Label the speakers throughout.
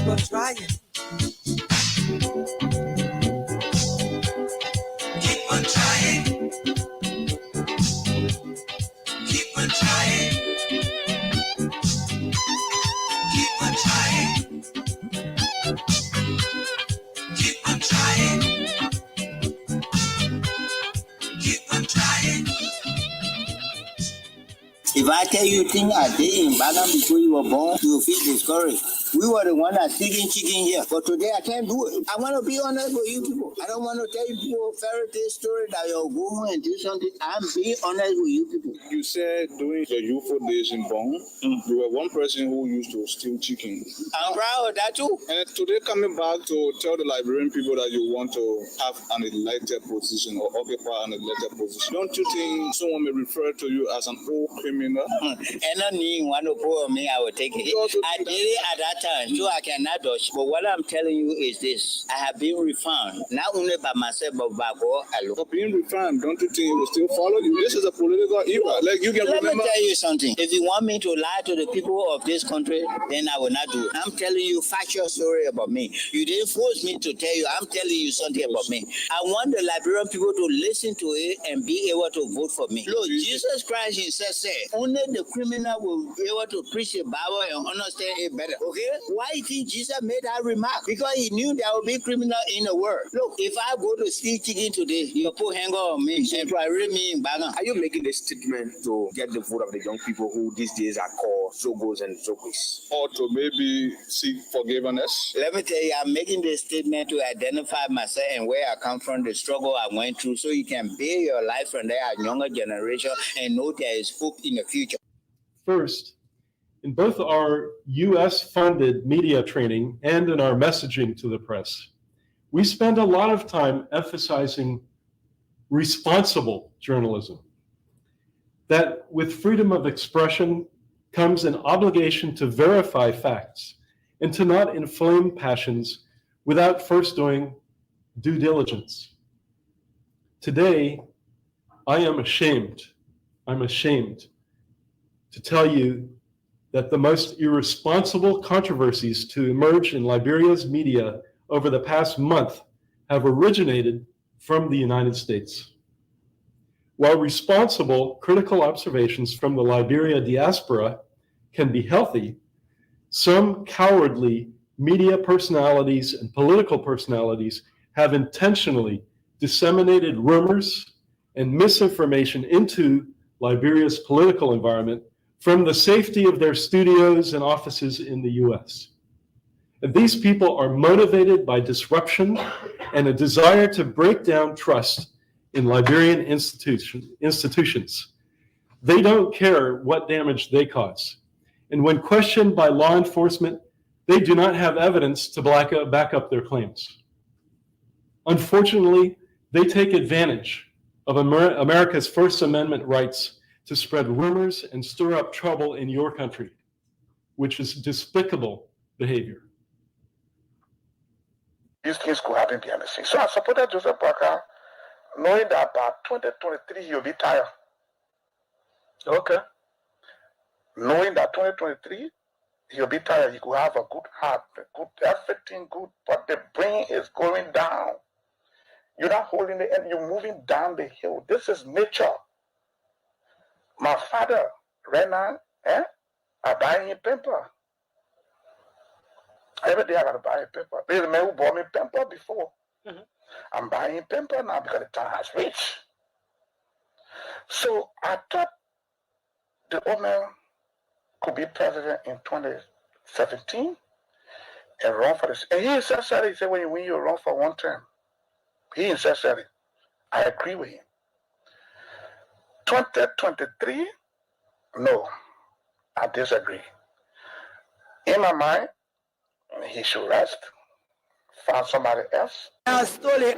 Speaker 1: on trying. Keep on trying. Keep on trying. Keep on trying. Keep on trying. Keep on trying.
Speaker 2: If I tell you things I did in Bagan before you were born, you will feel discouraged. We were the one that's digging chicken here. But today I can't do it. I want to be honest with you people. I don't want to tell you people a fairy tale story that you're going and do something. I'm being honest with you people.
Speaker 3: You said during the youthful days in Bong, you were one person who used to steal chicken.
Speaker 2: I'm proud of that too.
Speaker 3: And today coming back to tell the Liberian people that you want to have an elected position or occupy an elected position, don't you think someone may refer to you as an old criminal?
Speaker 2: And I need one to pull me, I will take it. I did it at that time, so I cannot dodge. But what I'm telling you is this: I have been refined, not only by myself, but by God alone.
Speaker 3: For being refined, don't you think it will still follow you? This is a political era. Like you can
Speaker 2: Let
Speaker 3: remember.
Speaker 2: me tell you something. If you want me to lie to the people of this country, then I will not do it. I'm telling you factual story about me. You didn't force me to tell you. I'm telling you something about me. I want the Liberian people to listen to it and be able to vote for me. Look, Jesus Christ himself said, only the criminal will be able to preach the Bible and understand it better. Okay? Why do you think Jesus made that remark? Because he knew there would be criminal in the world. Look, if I go to steal chicken today, you put hanger on me and probably me in Bagan.
Speaker 4: Are you making this statement to get the vote of the young people who these days are called Zogos and Zogwis?
Speaker 3: Or to maybe seek forgiveness?
Speaker 2: Let me tell you, I'm making this statement to identify myself and where I come from, the struggle I went through, so you can build your life from there at younger generation and know there is hope in the future.
Speaker 5: First, in both our U.S.-funded media training and in our messaging to the press, we spend a lot of time emphasizing responsible journalism. That with freedom of expression comes an obligation to verify facts and to not inflame passions without first doing due diligence. Today, I am ashamed. I'm ashamed to tell you that the most irresponsible controversies to emerge in Liberia's media over the past month have originated from the United States. While responsible, critical observations from the Liberia diaspora can be healthy, some cowardly media personalities and political personalities have intentionally disseminated rumors and misinformation into Liberia's political environment from the safety of their studios and offices in the US. And these people are motivated by disruption and a desire to break down trust in Liberian institutions. They don't care what damage they cause. And when questioned by law enforcement, they do not have evidence to back up their claims. Unfortunately, they take advantage of America's First Amendment rights to spread rumors and stir up trouble in your country, which is despicable behavior.
Speaker 6: These things could happen behind the scenes. So I supported Joseph Boakai, knowing that by 2023 he'll be tired. Okay. Knowing that 2023 he'll be tired, he could have a good heart, everything good, but the brain is going down. You're not holding the end, you're moving down the hill. This is nature. My father, right now, I buy him paper. Every day I gotta buy a paper. There's a man who bought me paper before. Mm-hmm. I'm buying paper now because the time has reached. So I thought the old man could be president in 2017 and run for this. And he said, he said, when you win, you run for one term. He said, I agree with him. 2023, no, I disagree. In my mind, he should rest, find somebody else,
Speaker 7: I stole it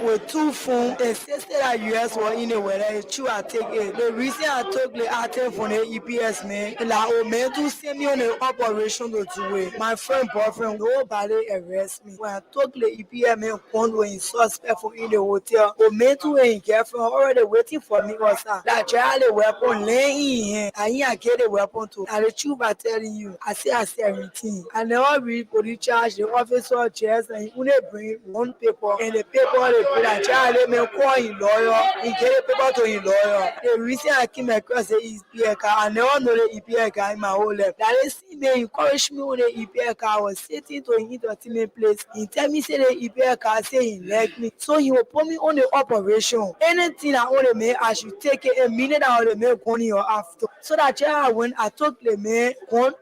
Speaker 7: with 2 phones. They said that US was in the weather. It's true, I take it. The reason I took the item from the EPS man, like oh man, to send me on the operation to do it. My friend, boyfriend, nobody arrest me. When I took the EPS man, phone when suspect for in the hotel, oh man, to a girlfriend already waiting for me was that child a weapon laying in here. I get a weapon too. And the truth I telling you, I say everything. I never read police charge the officer chest and he bring one paper and the paper they put a child may call him lawyer. He get a paper to his lawyer. The reason I came across the EPA car, I never know the EPA car in my whole life. That they see me encourage me on the EPA car. I was sitting to an entertainment place. He tell me say the EPA car say he like me. So he will put me on the operation. Anything I want to make, I should take it a minute I want to make money or after. So that child when I took the man,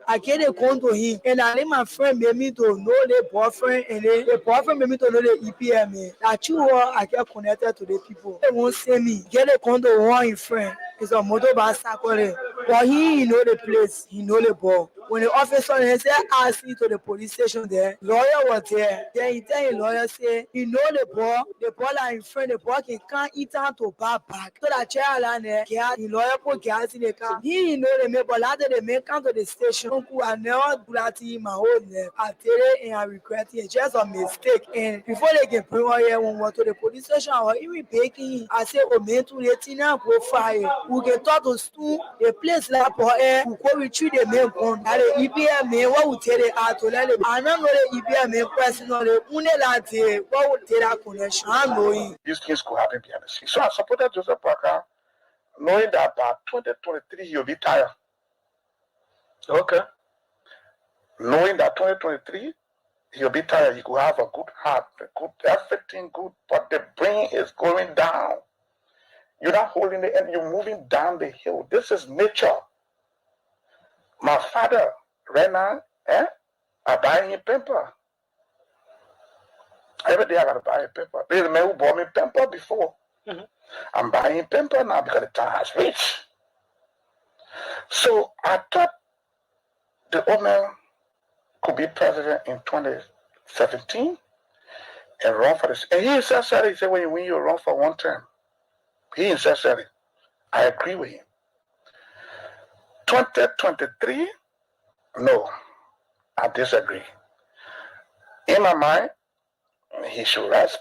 Speaker 7: I get a con to him. And I let my friend made me to know the boyfriend and the boyfriend made me to know the EPA man. That you are I get connected to the people. They won't say me. Get a con to one friend. It's a motorbike cycle. But he know the place. He know the ball. When the officer said ask me to the police station there, lawyer was there. Then he tell the lawyer say he know the ball are in front, the ball can't eat out to buy back. So that child and the lawyer put gas in the car. He know the man, but later the man come to the station. I never do that in my own name. I tell it and I regret it. It's just a mistake. And before they can bring her here, when we went to the police station, I was even begging. I said, oh man, to the tina go fire. We can talk to Stu, the place like for air, we go retrieve the main gun. And the EPA man, what would tell the art to let it? I don't know the EPA man personally. What would tell that connection? I know it.
Speaker 6: These things could happen behind the scenes. So I supported Joseph Parker, knowing that by 2023 he'll be tired. Okay. Knowing that 2023 he'll be tired, he could have a good heart, everything good, but the brain is going down. You're not holding the end, you're moving down the hill. This is nature. My father, right now, I buy him paper. Every day I gotta buy a paper. There's a man who bought me paper before. Mm-hmm. I'm buying paper now because the time has reached. So I thought the old man could be president in 2017 and run for this. And he said, he said, when you win, you run for one term. He said, I agree with him. 2023, no, I disagree. In my mind, he should rest,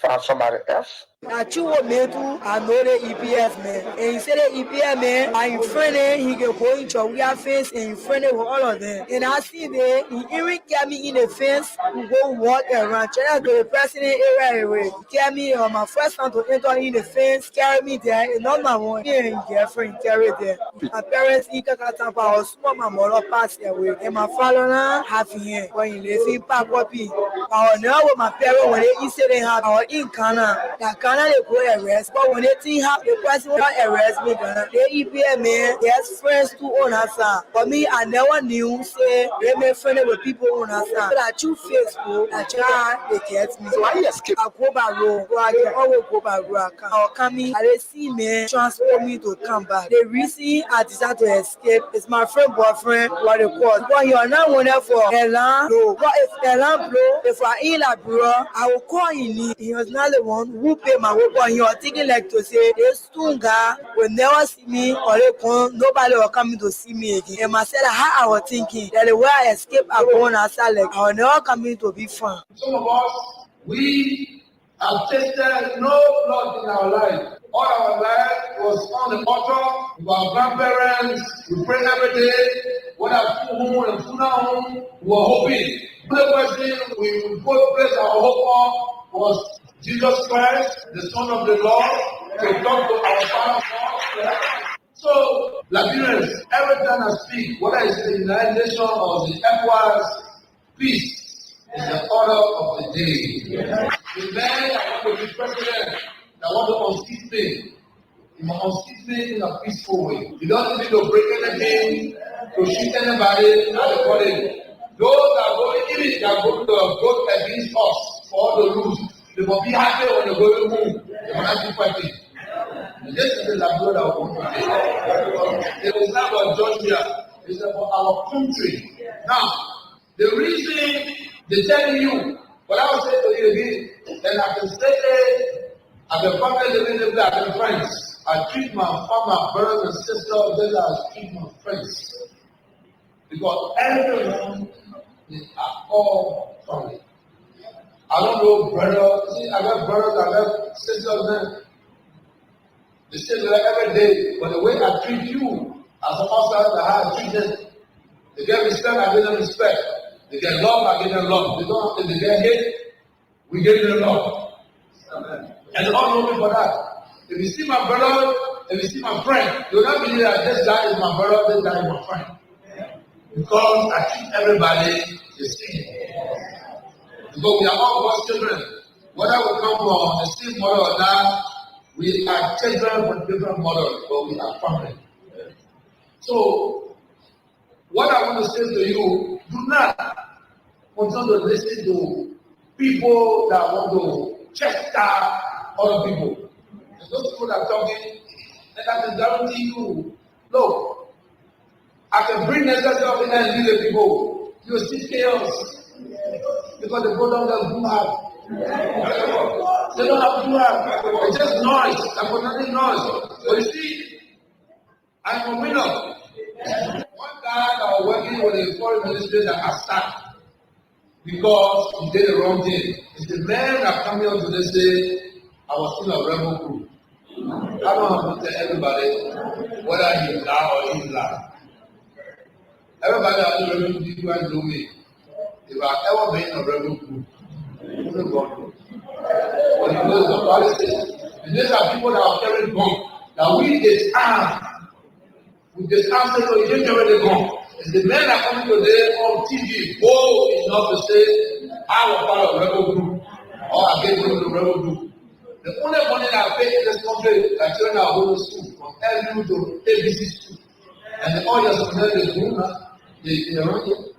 Speaker 6: find somebody else.
Speaker 7: Now, you want me to, I know the EPF man. And he said the EPF man, I'm in front of he can go into a face and in front of all of them. And I see there, he even get me in the fence to go walk around. China to the president area away. He get me on my first time to enter in the fence, carry me there, and not my one. He and girlfriend carry there. My parents, he can't come for us, my mother passed away. And my father now, half here. When he lives in Papapi. I know what my parents, when they said they have, our in Ghana, they go arrest, but when they think have the person will arrest me, they EPA man, there's friends to own us. For me, I never knew say they make friends with people on us. So that you Facebook, that they get me. So I escape. I go by road, I can always go by road. I'll come in, they see me, transfer me to come back. The reason I decided to escape is my friend boyfriend, what they call. But you are not one for Elan blow. But if Elan blow, if I in la bro, I will call him. He was not the one who paid my work, but you are thinking like to say, this Tunga will never see me or they come, nobody will come to see me again. And I said, how I was thinking that the way I escape, I go on outside, like I will never come in to be fun.
Speaker 8: Some of us, we have tasted no blood in our life. All our life was on the altar with our grandparents. We pray every day. When I flew home and flew home, we were hoping. The person we would both place our hope on was Jesus Christ, the Son of the Lord, to talk to our Father God. So, Liberians, every time I speak, whether it's the United Nations or the ECOWAS, peace is the order of the day. The man that want to be president, that want to unseat me, he must unseat me in a peaceful way. You don't need to break anything, to shoot anybody, not the body. Those that are going in, that are going to vote against us for all the rules. They will be happy when they go to move. They will not be fighting. This is the Labrador that we want to take. It is not about Georgia. It's about our country. Now, the reason they tell you, But I will say to you again, then I can say, as a family living there, I can friends. I treat my family, brothers and sisters, then I treat my friends. Because everyone is all family. I don't know brothers, see, I got brothers, I got sisters, then they say that every day, but the way I treat you as an outsider, how I treat them, they get respect, I give them respect. They get love, I give them love. If they get hate, we give them love. Amen. And they all know me for that. If you see my brother, if you see my friend, you will not believe that this guy is my brother, this guy is my friend. Because I treat everybody the same. Because we are all God's children. Whether we come from the same mother or not, we are children from different mothers, but we are family. So, what I want to say to you, do not continue to listen to people that want to check out other people. And those people that are talking, and I can guarantee you, look, I can bring necessary of it and lead the people. You will see chaos. Because the people don't have do have. They don't have to have. It's just noise. I put nothing noise. But you see, I'm a winner. One guy that was working with a foreign ministry that I started because he did the wrong thing. It's the man that come here today say, I was still a rebel group. I don't have to tell everybody whether he's loud or he's loud. Everybody has to rebel group and do me. If I ever been in a rebel group, you don't go to. But you know the policy. And these are people that are carrying guns. That we disarm. We disarm say, no, you didn't carry the gun. It's the men that coming today on TV, bold enough to say, I was part of a rebel group. Or I gave them the rebel group. The only money that I pay in this country, like children are going to school, from LU to ABC school. And all your students, they do now, they run it.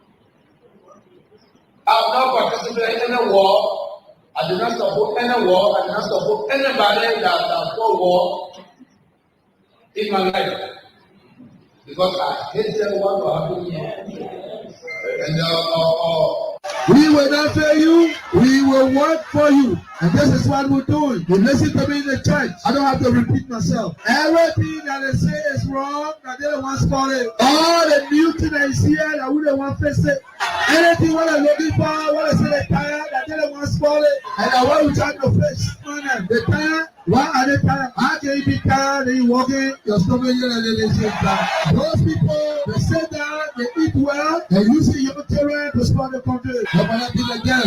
Speaker 8: I have not participated in any war. I did not support any war. I did not support anybody that fought war in my life. Because I hated what will happen here. And
Speaker 9: we will not fail you. We will work for you. And this is what we're doing. You listen to me in the church. I don't have to repeat myself. Everything that they say is wrong, that they don't want to call it. All the new thing that is here, that we don't want to face it. Anything what I'm looking for, what I say they tired, that they don't want to call it. And I want to try to face the tired. Why are they tired? How can you be tired and you walking your stomach and they say that? Those people, they say that they eat well, they use the humanitarian to start the country. But not be like them.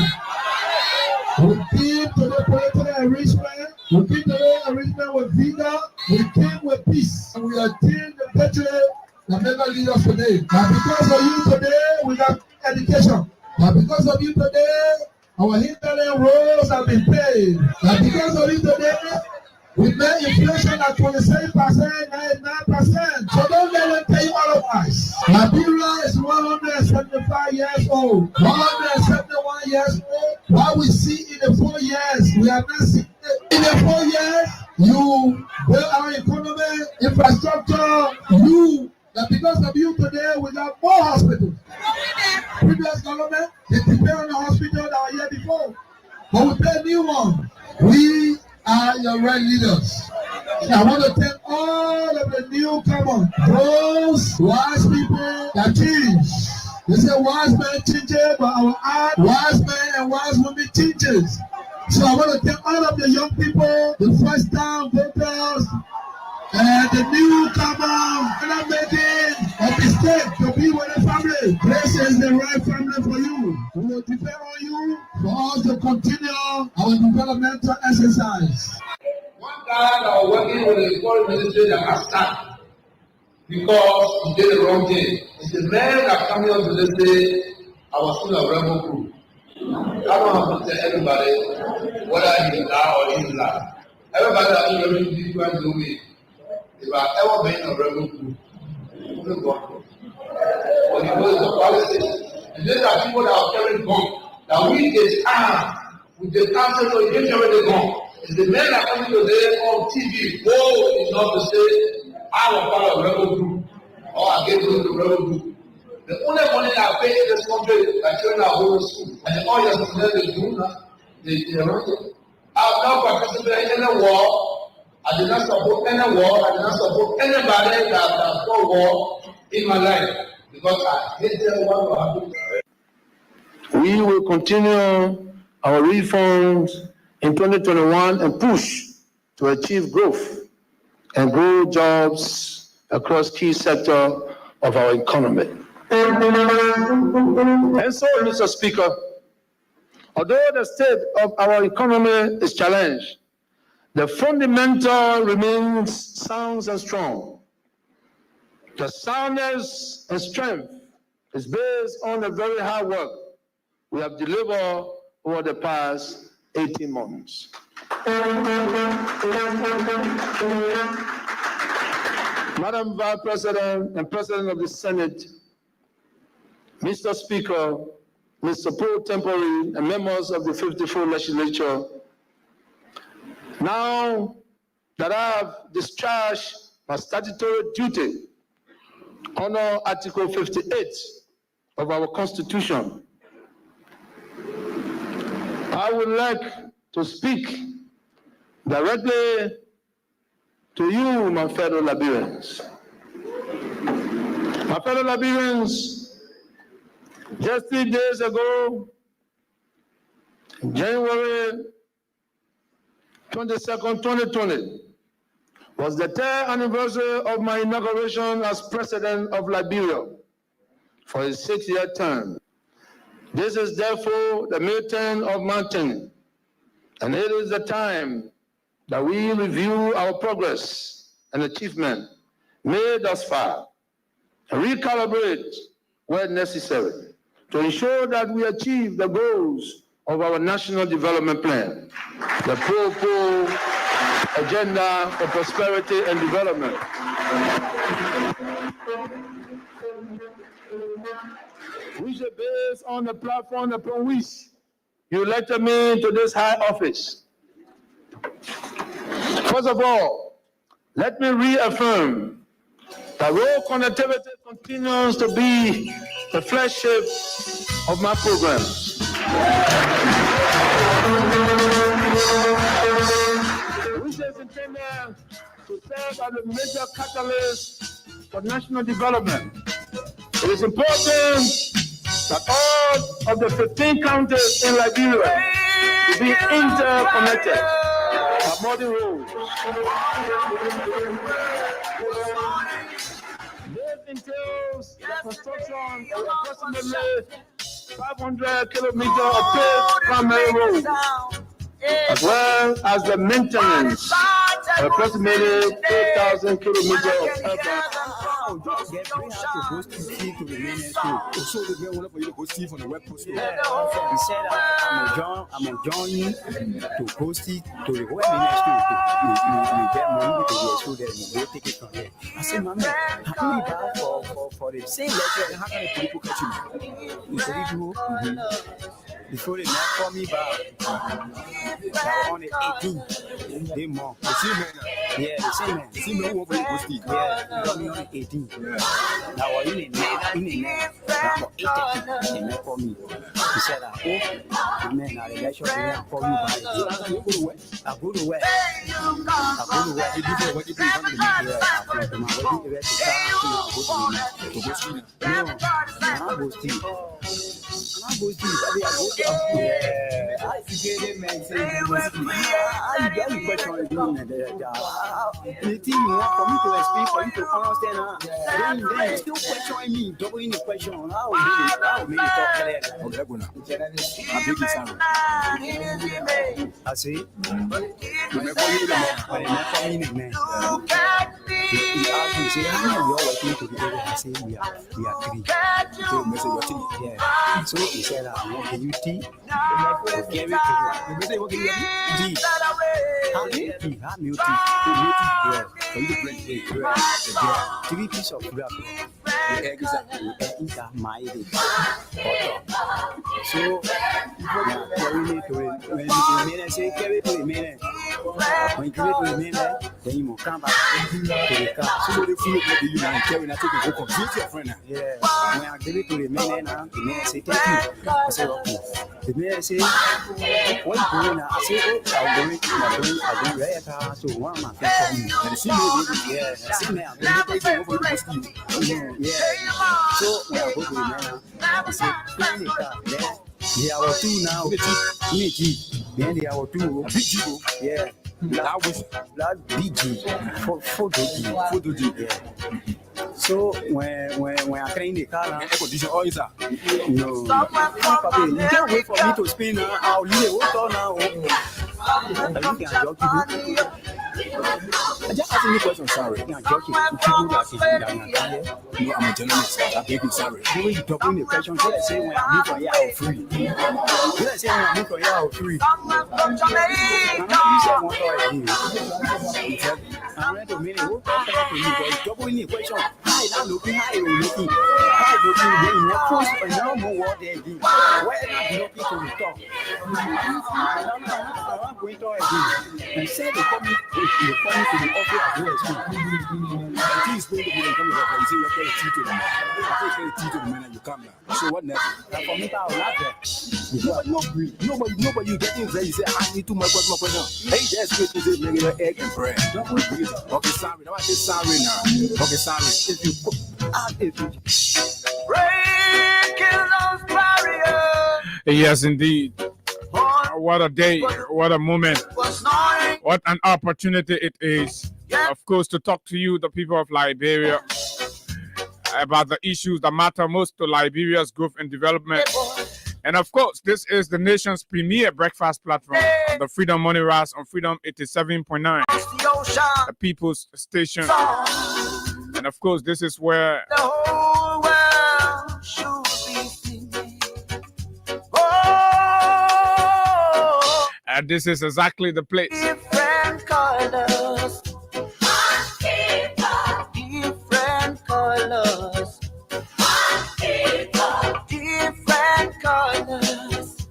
Speaker 9: We came to the political arrangement. We came to the arrangement with vigor. We came with peace. And we attained the patriot that never lead us today. Now because of you today, we got education. Now because of you today, our hinterland roads have been paid. Now because of you today, we made inflation at 27%, 99%. So don't let them tell you otherwise. Liberia is 175 years old, 171 years old. What we see in the 4 years, we have not seen it. In the 4 years, you build our economy, infrastructure, that because of you today, we got more hospitals. Previous government, they depend on the hospital that were here before. But we pay a new one. We are your right leaders. I want to thank all of the newcomers, those wise people that change. They say wise men changes, but our art, wise men and wise women changes. So I want to thank all of the young people, the first time voters, and the newcomers, and I'm making a mistake to be with the family. This is the right family for you. We will depend on you for us to continue our developmental exercise.
Speaker 8: one guy that was working with the foreign ministry that I started because he did the wrong thing. It's the man that come here to say, I was still a rebel group. I don't have to tell everybody whether he's loud or he's loud. Everybody that is rebel group people and do me. If I ever been in a rebel group, you don't go. But you know the policy. And these are people that are carrying guns. That we disarm. We disarm so you didn't carry the gun. It's the men that come today on TV, bold enough to say, I was part of a rebel group. Or I gave to the rebel group. The only money I pay in this country is my children are going to school. And all your children they do now, they run it. I have not participated in any war. I did not support any war. I did not support anybody that fought war in my life. Because I hate what will happen.
Speaker 6: We will continue our reforms in 2021 and push to achieve growth and grow jobs across key sectors of our economy. And so, Mr. Speaker, although the state of our economy is challenged, the fundamental remains sound and strong. The soundness and strength is based on the very hard work we have delivered over the past 18 months. Madam Vice President and President of the Senate, Mr. Speaker, Mr. Pro Tempore, and members of the 54th Legislature, now that I have discharged my statutory duty under Article 58 of our Constitution, I would like to speak directly to you, my fellow Liberians. My fellow Liberians, just 3 days ago, January 22nd, 2020, was the 3rd anniversary of my inauguration as President of Liberia for a 6-year term. This is therefore the midterm of mountain, and it is the time that we review our progress and achievement made thus far, and recalibrate where necessary to ensure that we achieve the goals of our National Development Plan, the Pro Agenda for Prosperity and Development. Which is based on the platform upon which you elected me to this high office. First of all, let me reaffirm that road connectivity continues to be the flagship of my programs. Which is intended to serve as a major catalyst for national development. It is important that all of the 15 counties in Liberia be interconnected by modern roads. This entails the construction of approximately 500 kilometers of paved primary roads, as well as the maintenance of approximately 8,000 kilometers of urban.
Speaker 10: He said I'm gonna join you to post it to the web ministry to get money with the so that you will take it from there. I said, man, how can we buy for the same letter? How can the people catch you? You said it do before they not call me back on the 18th. They more. The same man. Yeah, the same man. The same man who over the post it. Yeah, call me on the 18th. Now in the now for 8:30 they not call me. He said, oh, man, I let you call me back. I go to work. You do what you do. I forget it, man. Say, I get you question on doing that job. Anything you want for me to explain, for you to understand, then you still questioning me, doubling the question. How will you talk clear? Okay, go now. I'm big sound. I say, you ask me, say, how many of you are working together? I say, we are 3. So, yeah. So he said, I want the UT. Okay, I'm UT. 3 pieces of crap. So, carry it to it. When you mean say carry to the minute. When you carry to the minute, then you will come back to the car. So the food that you and carry not taking go complete your friend. Yeah. When I give it to the minute now, the minute say thank you. I say okay. The minute say what you doing now? I say oh, I'll go right car. So one man can me. And see me, yeah. See me, I'm going to over the school. Yeah. So when I go to the minute, I say clean the car. Yeah. They are two now. Then they are two. Big G. Yeah. That BG. Photo G. Yeah. So when I train the car, air condition all is no. You can't wait for me to spin. I'll leave it water now. You can joke. I just ask you a question, sorry. You can joke. If you do that, no, I'm a journalist. I beg you, sorry. You will talk in the question. Let's say when I move from here out free. Let's say when I move from here out free. I'm not going to say I'm ready to mean it. What to me? But double in the question. High looking, then you want post and now more what they do. Why not looking to the top? I'm not going to again. And say they come to the office address. And he's going to be coming up and say you're going to teach them. I teach them when you come now. So what next? For me, I'll laugh there. Nobody you get in there. You say, I need to my question. Hey, that's good to say, bring your egg and bread. Okay, sorry. I say sorry now. Okay, sorry. If you put
Speaker 1: Breaking those barriers.
Speaker 11: Yes, indeed. What a day. What a moment. What an opportunity it is, of course, to talk to you, the people of Liberia, about the issues that matter most to Liberia's growth and development. And of course, this is the nation's premier breakfast platform, the Freedom Money Rise on Freedom 87.9, the People's Station. And of course, this is where
Speaker 1: the whole world should be singing. Oh,
Speaker 11: and this is exactly the place.
Speaker 1: different colors. Different colors. Different colors.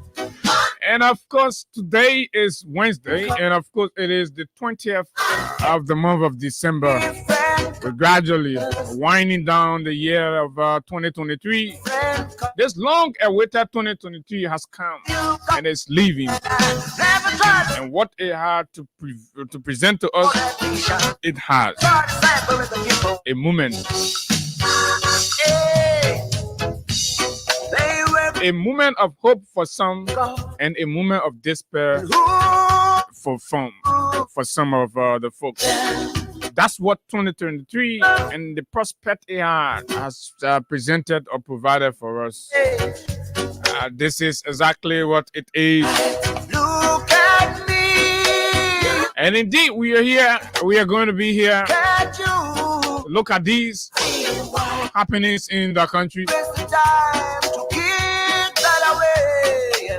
Speaker 11: And of course, today is Wednesday, and of course, it is the 20th of the month of December. We're gradually winding down the year of 2023. This long-awaited 2023 has come and is leaving. And what it had to present to us, it has a moment. A moment of hope for some, and a moment of despair for some of the folks. That's what 2023 and the prospect it has presented or provided for us. This is exactly what it is.
Speaker 1: Look at me.
Speaker 11: And indeed, we are here. We are going to be here.
Speaker 1: At you.
Speaker 11: Look at these happenings in the country.
Speaker 1: Waste the time to keep that away.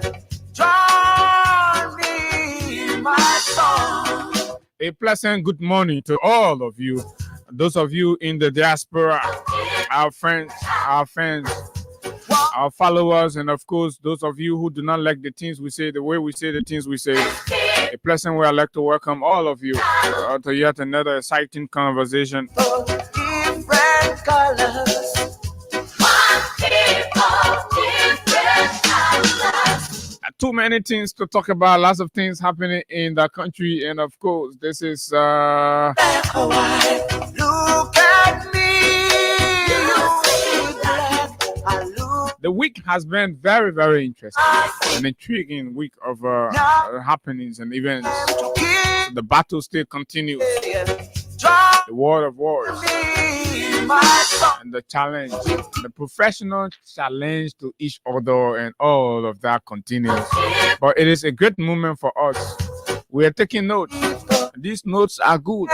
Speaker 1: Join me, my song.
Speaker 11: A pleasant good morning to all of you. Those of you in the diaspora, our friends, our fans, our followers, and of course, those of you who do not like the things we say, the way we say the things we say. A pleasant way I'd like to welcome all of you to yet another exciting conversation.
Speaker 1: Different colors.
Speaker 11: Too many things to talk about, lots of things happening in the country, and of course, this is
Speaker 1: Look at me.
Speaker 11: the week has been very, very interesting, an intriguing week of happenings and events. The battle still continues, the war of wars, and the challenge, the professional challenge to each other, and all of that continues. But it is a great moment for us. We are taking notes. These notes are good.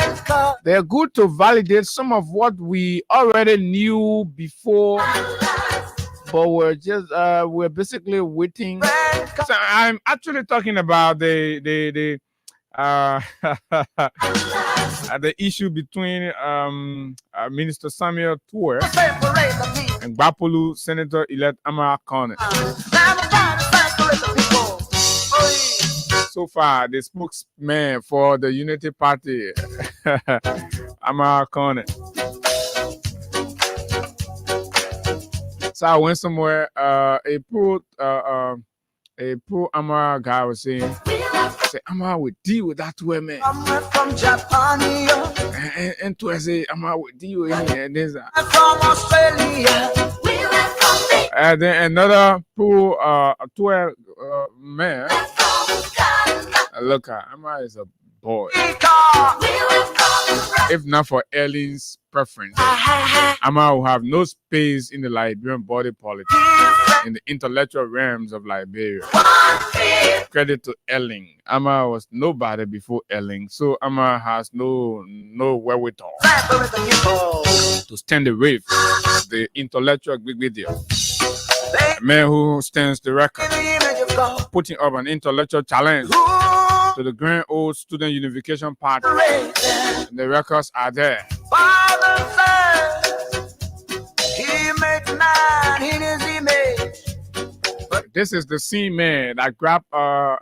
Speaker 11: They are good to validate some of what we already knew before, but we're basically waiting. So I'm actually talking about the the issue between Minister Samuel Toure and Gbapolu Senator-elect Amara Kone. So far, the spokesman for the Unity Party, Amara Kone. So I went somewhere. A pro Amara guy was saying, Amara would deal with that woman.
Speaker 1: From Japan,
Speaker 11: And to say, Amara would deal with him. And then
Speaker 1: from Australia.
Speaker 11: and then another pro Toure man. Look, Amara is a boy. If not for Ellen's preference, Amara will have no space in the Liberian body politic, in the intellectual realms of Liberia. Credit to Ellen. Amara was nobody before Ellen, so Amara has no wherewithal to stand the wave of the intellectual video. A man who stands the record, putting up an intellectual challenge to the grand old student unification party. And the records are there.
Speaker 1: Father says he made man in his image.
Speaker 11: This is the same man that grabbed I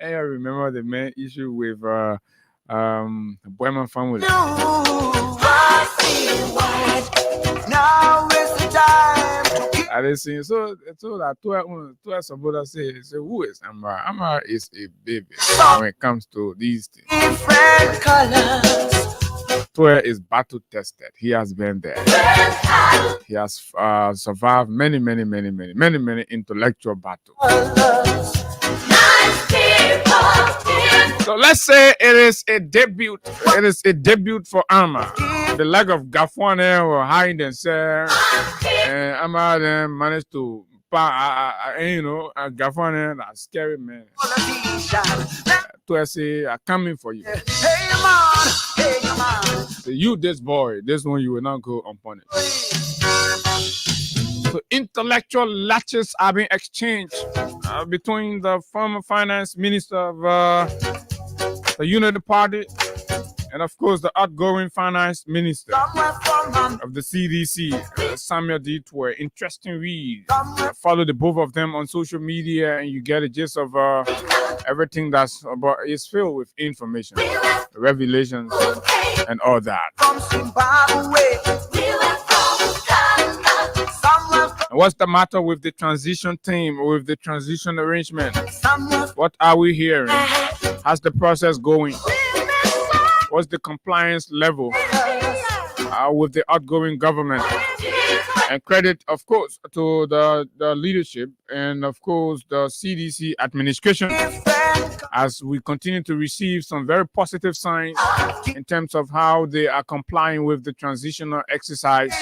Speaker 11: remember the main issue with the Boyman family.
Speaker 1: Now is the time to keep.
Speaker 11: I didn't see so that to somebody say who is Amara? Amara is a baby when it comes to these things.
Speaker 1: Different colors.
Speaker 11: Toure is battle tested. He has been there. He has survived many intellectual battles. So let's say it is a debut. It is a debut for Amara. The leg of Gafwane will hide themselves, and Amara then managed to, Gafwane, that scary man. To say, I'm coming for you. So you, this boy, this one you will not go unpunished. So intellectual latches are being exchanged between the former finance minister of the Unity Party and, of course, the outgoing finance minister of the CDC, Samuel D. Toure. Interesting read. Follow the both of them on social media, and you get a gist of everything that's about is filled with information, revelations, and all that. And what's the matter with the transition team, with the transition arrangement? What are we hearing? How's the process going? What's the compliance level with the outgoing government? And credit, of course, to the leadership and, of course, the CDC administration, as we continue to receive some very positive signs in terms of how they are complying with the transitional exercise.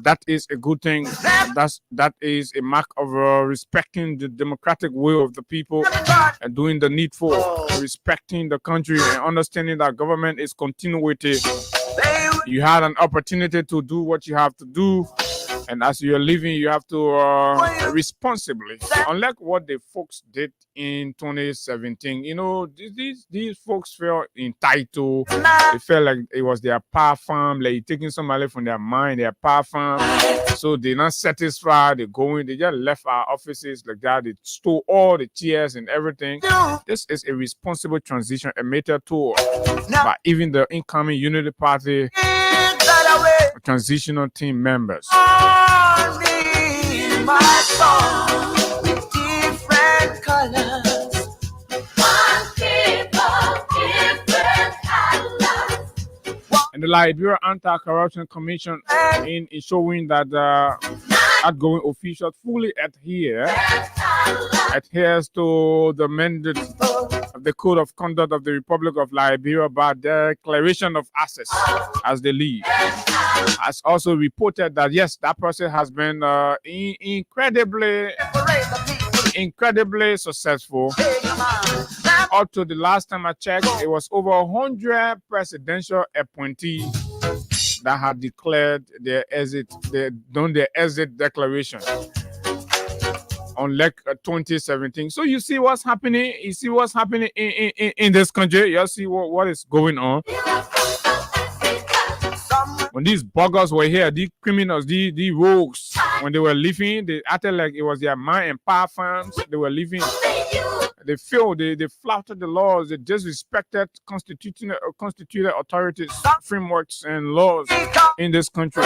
Speaker 11: That is a good thing. That is a mark of respecting the democratic will of the people and doing the needful, respecting the country and understanding that government is continuity. You had an opportunity to do what you have to do. And as you're living, you have to responsibly, unlike what the folks did in 2017. You know, these folks felt entitled. They felt like it was their power farm, like taking somebody from their mind, their power farm. So they're not satisfied. They just left our offices like that. They stole all the chairs and everything. This is a responsible transition, a meta tour by even the incoming Unity Party transitional team members.
Speaker 1: My song with different colors. One people, different colors.
Speaker 11: And the Liberia Anti-Corruption Commission, in showing that the outgoing officials fully adheres to the mandate of the Code of Conduct of the Republic of Liberia by declaration of access as they leave. Has also reported that yes, that person has been incredibly successful. Up to the last time I checked, it was over 100 presidential appointees that had declared their exit declaration. on 2017. So you see what's happening. You see what's happening in this country. You see what is going on. When these buggers were here, these criminals, the rogues, when they were living, they acted like it was their mind and power farms. They were living. They failed. They flouted the laws. They disrespected constituted authorities, frameworks, and laws in this country.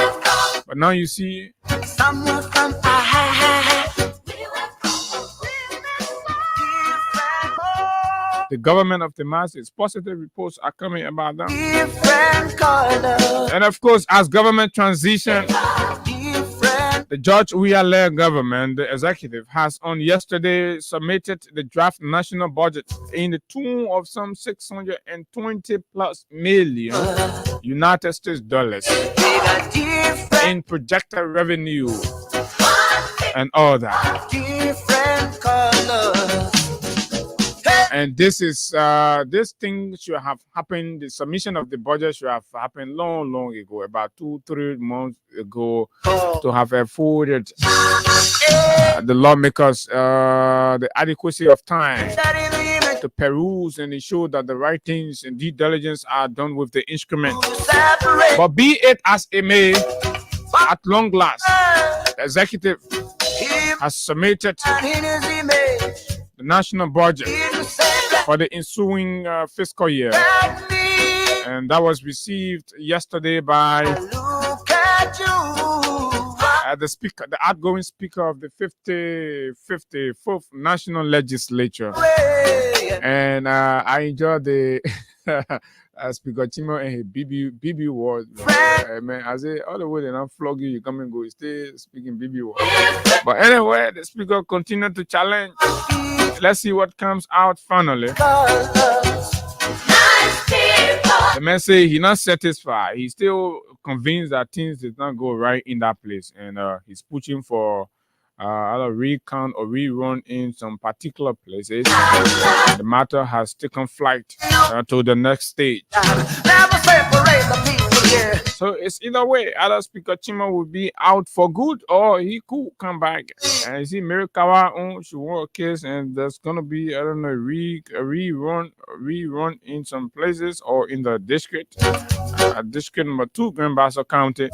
Speaker 11: But now you see. The government of the masses, positive reports are coming about them. And of course, as government transition, the George Weah led government, the executive, has on yesterday submitted the draft national budget in the tune of some 620 plus million United States dollars in projected revenue and all that. And this is this thing should have happened. The submission of the budget should have happened long ago, about 2-3 months ago, to have afforded the lawmakers the adequacy of time to peruse and ensure that the right things and due diligence are done with the instrument. But be it as it may, at long last, the executive has submitted the national budget for the ensuing fiscal year, and that was received yesterday by the speaker, the outgoing speaker of the 54th National Legislature. And I enjoyed the Speaker Chimo and his BB word. Man, I say all the way they not flog you, you come and go, you stay speaking BB word. But anyway, the speaker continued to challenge. Let's see what comes out finally. The man say he's not satisfied. He's still convinced that things did not go right in that place, and he's pushing for a recount or rerun in some particular places. The matter has taken flight to the next stage. So it's either way. Either Speaker Chima will be out for good, or he could come back. And you see, Merikawa she won a case, and there's gonna be, I don't know, a rerun in some places or in the district, district number 2, Grand Bassa County.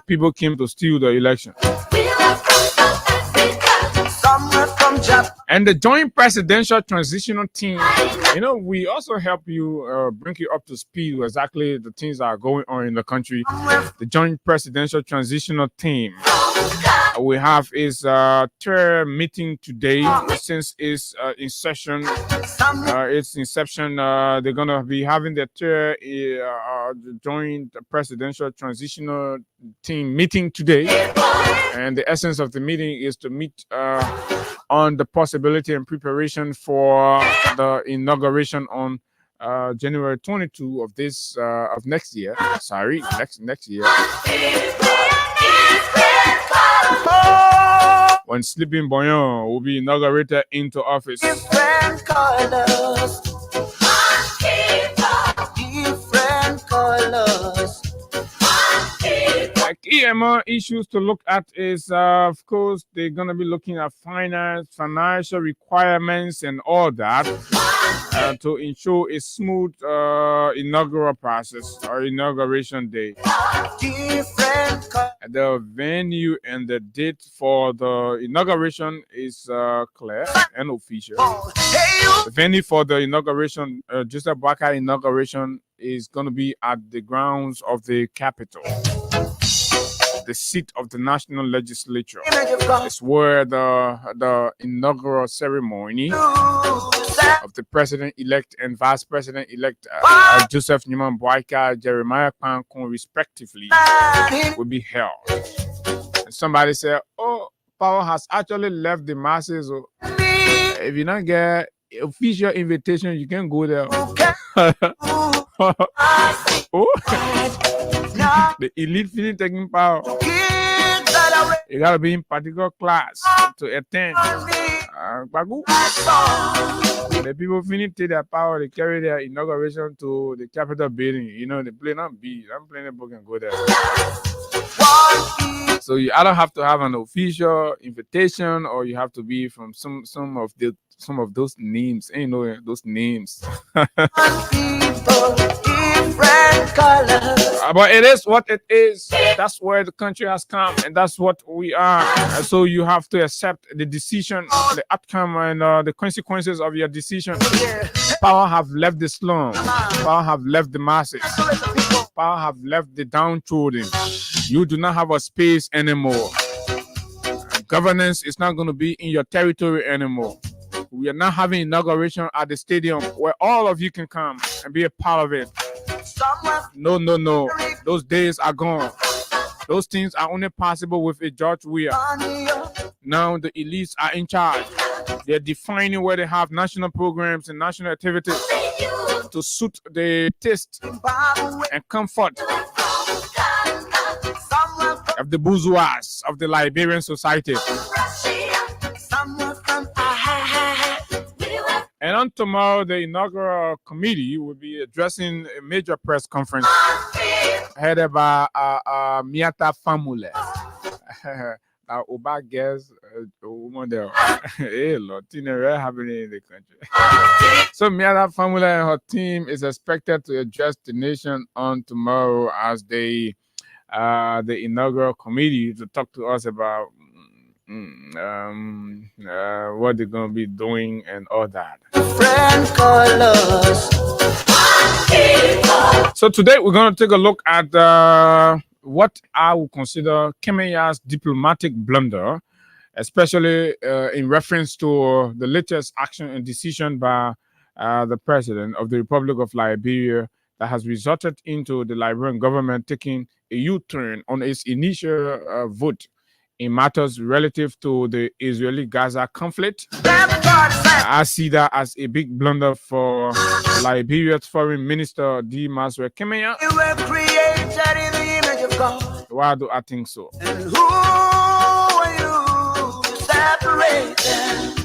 Speaker 11: People came to steal the election. And the Joint Presidential Transitional Team, we also help you bring you up to speed with exactly the things that are going on in the country. The Joint Presidential Transitional Team, we have is third meeting today since its inception. They're gonna be having the third Joint Presidential Transitional Team meeting today, and the essence of the meeting is to meet on the possibility and preparation for the inauguration on January 22 of this of next year. Sorry, next year. When Sleeping Boyan will be inaugurated into office. Different colors. EMR issues to look at is, of course, they're going to be looking at financial requirements and all that to ensure a smooth inaugural process or inauguration day. The venue and the date for the inauguration is clear and official. The venue for the inauguration, Joseph Boakai inauguration, is going to be at the grounds of the Capitol. The seat of the National Legislature is where the inaugural ceremony of the President-elect and Vice President-elect Joseph Newman Boakai, Jeremiah Kwankun, respectively, will be held. And somebody said, "Oh, power has actually left the masses. If you don't get official invitation, you can go there." The elite feeling taking power. You gotta be in particular class to attend. The people finish take their power, they carry their inauguration to the Capitol building. They play not B. I'm playing the book and go there. So you either have to have an official invitation, or you have to be from some of those names. Ain't know those names. But it is what it is. That's where the country has come, and that's what we are. And so you have to accept the decision, the outcome, and the consequences of your decision. Power have left the slum. Power have left the masses. Power have left the downtrodden. You do not have a space anymore. Governance is not going to be in your territory anymore. We are not having inauguration at the stadium where all of you can come and be a part of it. No. Those days are gone. Those things are only possible with a George Weah. Now the elites are in charge. They're defining where they have national programs and national activities to suit the taste and comfort of the bourgeois of the Liberian society. And on tomorrow, the inaugural committee will be addressing a major press conference headed by Miata Famule. Oba guess woman there. Hey, Lord, happening in the country. So Miata Famule and her team is expected to address the nation on tomorrow as the inaugural committee to talk to us about what they're going to be doing and all that. So today we're going to take a look at what I would consider Kemenya's diplomatic blunder, especially in reference to the latest action and decision by the president of the Republic of Liberia that has resulted into the Liberian government taking a U-turn on its initial vote in matters relative to the Israeli-Gaza conflict. I see that as a big blunder for Liberia's Foreign Minister D. Maswe Kemenya. Why do I think so? And who are you to separate them?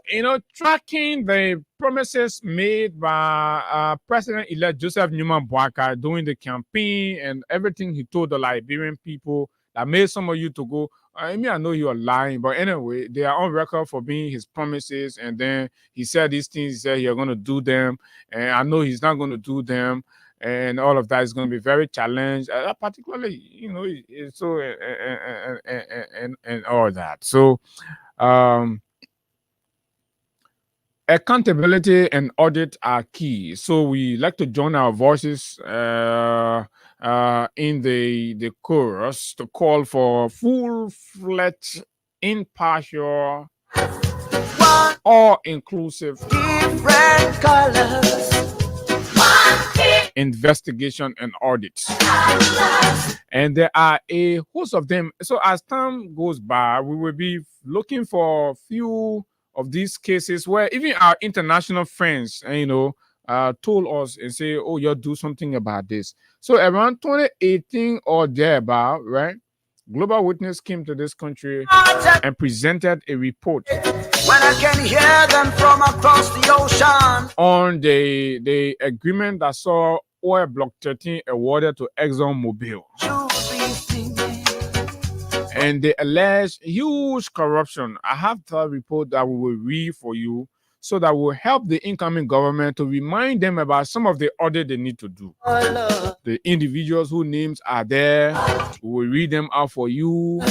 Speaker 11: You know, tracking the promises made by President-elect Joseph Newman Boakai during the campaign and everything he told the Liberian people that made some of you to go, I know you are lying, but anyway, they are on record for being his promises. And then he said these things, he said you're going to do them, and I know he's not going to do them, and all of that is going to be very challenged, particularly, you know, so and all that. So, accountability and audit are key. So we like to join our voices in the chorus to call for full-fledged, impartial, or inclusive investigation and audits. And there are a host of them. So as time goes by, we will be looking for a few of these cases where even our international friends, told us and say, oh, you'll do something about this. So around 2018 or thereabout, right, Global Witness came to this country and presented a report
Speaker 1: when I can hear them from across the ocean
Speaker 11: on the agreement that saw Oil Block 13 awarded to ExxonMobil. And they allege huge corruption. I have the report that we will read for you so that will help the incoming government to remind them about some of the audit they need to do. The individuals whose names are there, we will read them out for you.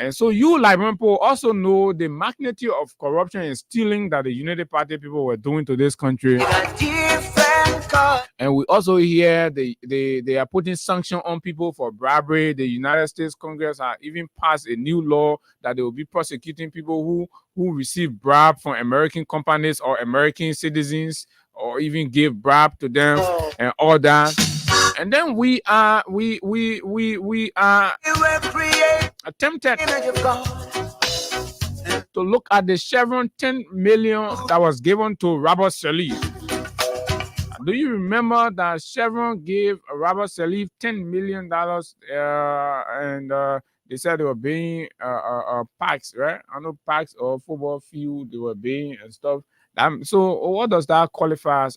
Speaker 11: And so you, Liberian people, also know the magnitude of corruption and stealing that the United Party people were doing to this country. And we also hear they are putting sanctions on people for bribery. The United States Congress has even passed a new law that they will be prosecuting people who receive bribe from American companies or American citizens, or even give bribe to them and all that. And then we are attempted to look at the Chevron 10 million that was given to Robert Sirleaf. Do you remember that Chevron gave Robert Sirleaf $10 million and they said they were paying packs, right? I know packs or football field they were paying and stuff. So what does that qualify as?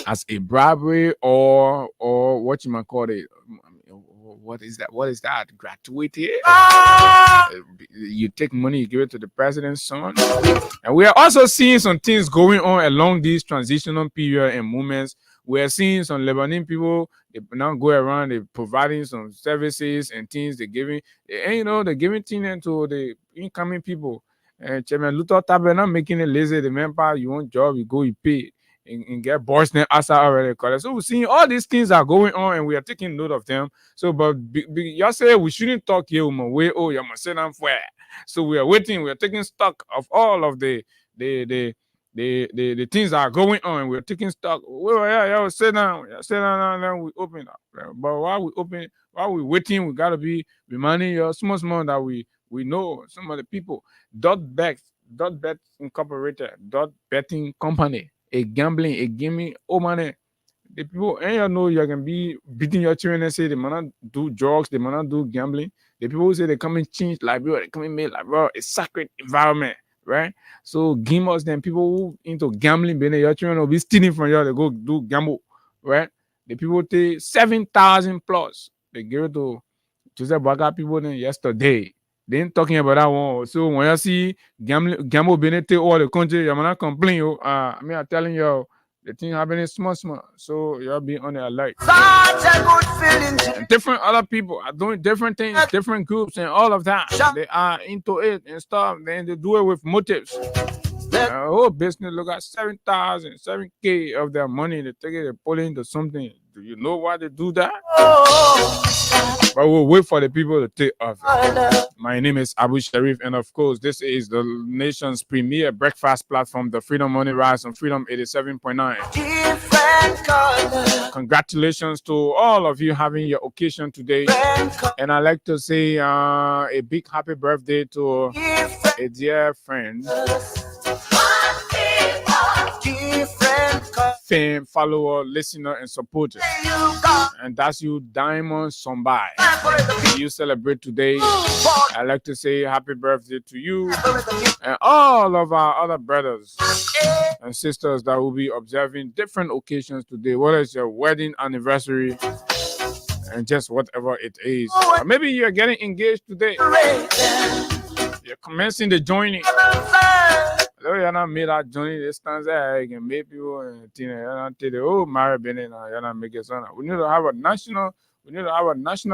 Speaker 11: As a bribery or what you might call it? what is that? What is that? Gratuity?
Speaker 1: Ah!
Speaker 11: You take money, you give it to the president's son. And we are also seeing some things going on along these transitional period and moments. We are seeing some Lebanese people, they now go around, they providing some services and things, they're giving, and they're giving things to the incoming people. And Chairman Luther Taber not making it lazy. The member, you want job, you go, you pay, and get boys then outside already. So we're seeing all these things are going on, and we are taking note of them. So, but y'all say we shouldn't talk here, my way. Oh, you must say them for. So we are waiting. We are taking stock of all of the things that are going on, and we're taking stock. Well, yeah, sit down, now we open up. But while we waiting, we gotta be reminding you small that we know some of the people. Dot Bet Incorporated, Dot Betting Company, a gaming money. The people, and you know you can be beating your children and say they might not do drugs, they might not do gambling. The people who say they come and change Liberia, they come and make Liberia a sacred environment, right? So gamers, then people who into gambling, your children will be stealing from you, they go do gamble, right? The people take 7,000 plus. They give it to Joseph Baga people then yesterday. They ain't talking about that one. So when you see gamble benefit all the country, you're not complaining. I'm telling you, the thing happening small. So you'll be on the alert.
Speaker 1: Such a good feeling.
Speaker 11: And different other people are doing different things, different groups, and all of that. They are into it and stuff. Then they do it with motives. The whole business look at 7,000, 7K of their money. They take it, they put it into something. Do you know why they do that? But we'll wait for the people to take off. My name is Abu Sharif, and of course, this is the nation's premier breakfast platform, the Freedom Money Rise on Freedom 87.9. Congratulations to all of you having your occasion today. And I'd like to say a big happy birthday to a dear friend, fan, follower, listener, and supporter. And that's you, Diamond Sombai. You celebrate today. I'd like to say happy birthday to you and all of our other brothers and sisters that will be observing different occasions today, whether it's your wedding anniversary and just whatever it is. Or maybe you're getting engaged today. You're commencing the joining. Though you're not made that journey this time, you can make people and tell you, oh, marry Benin, you're not making son. We need to have a national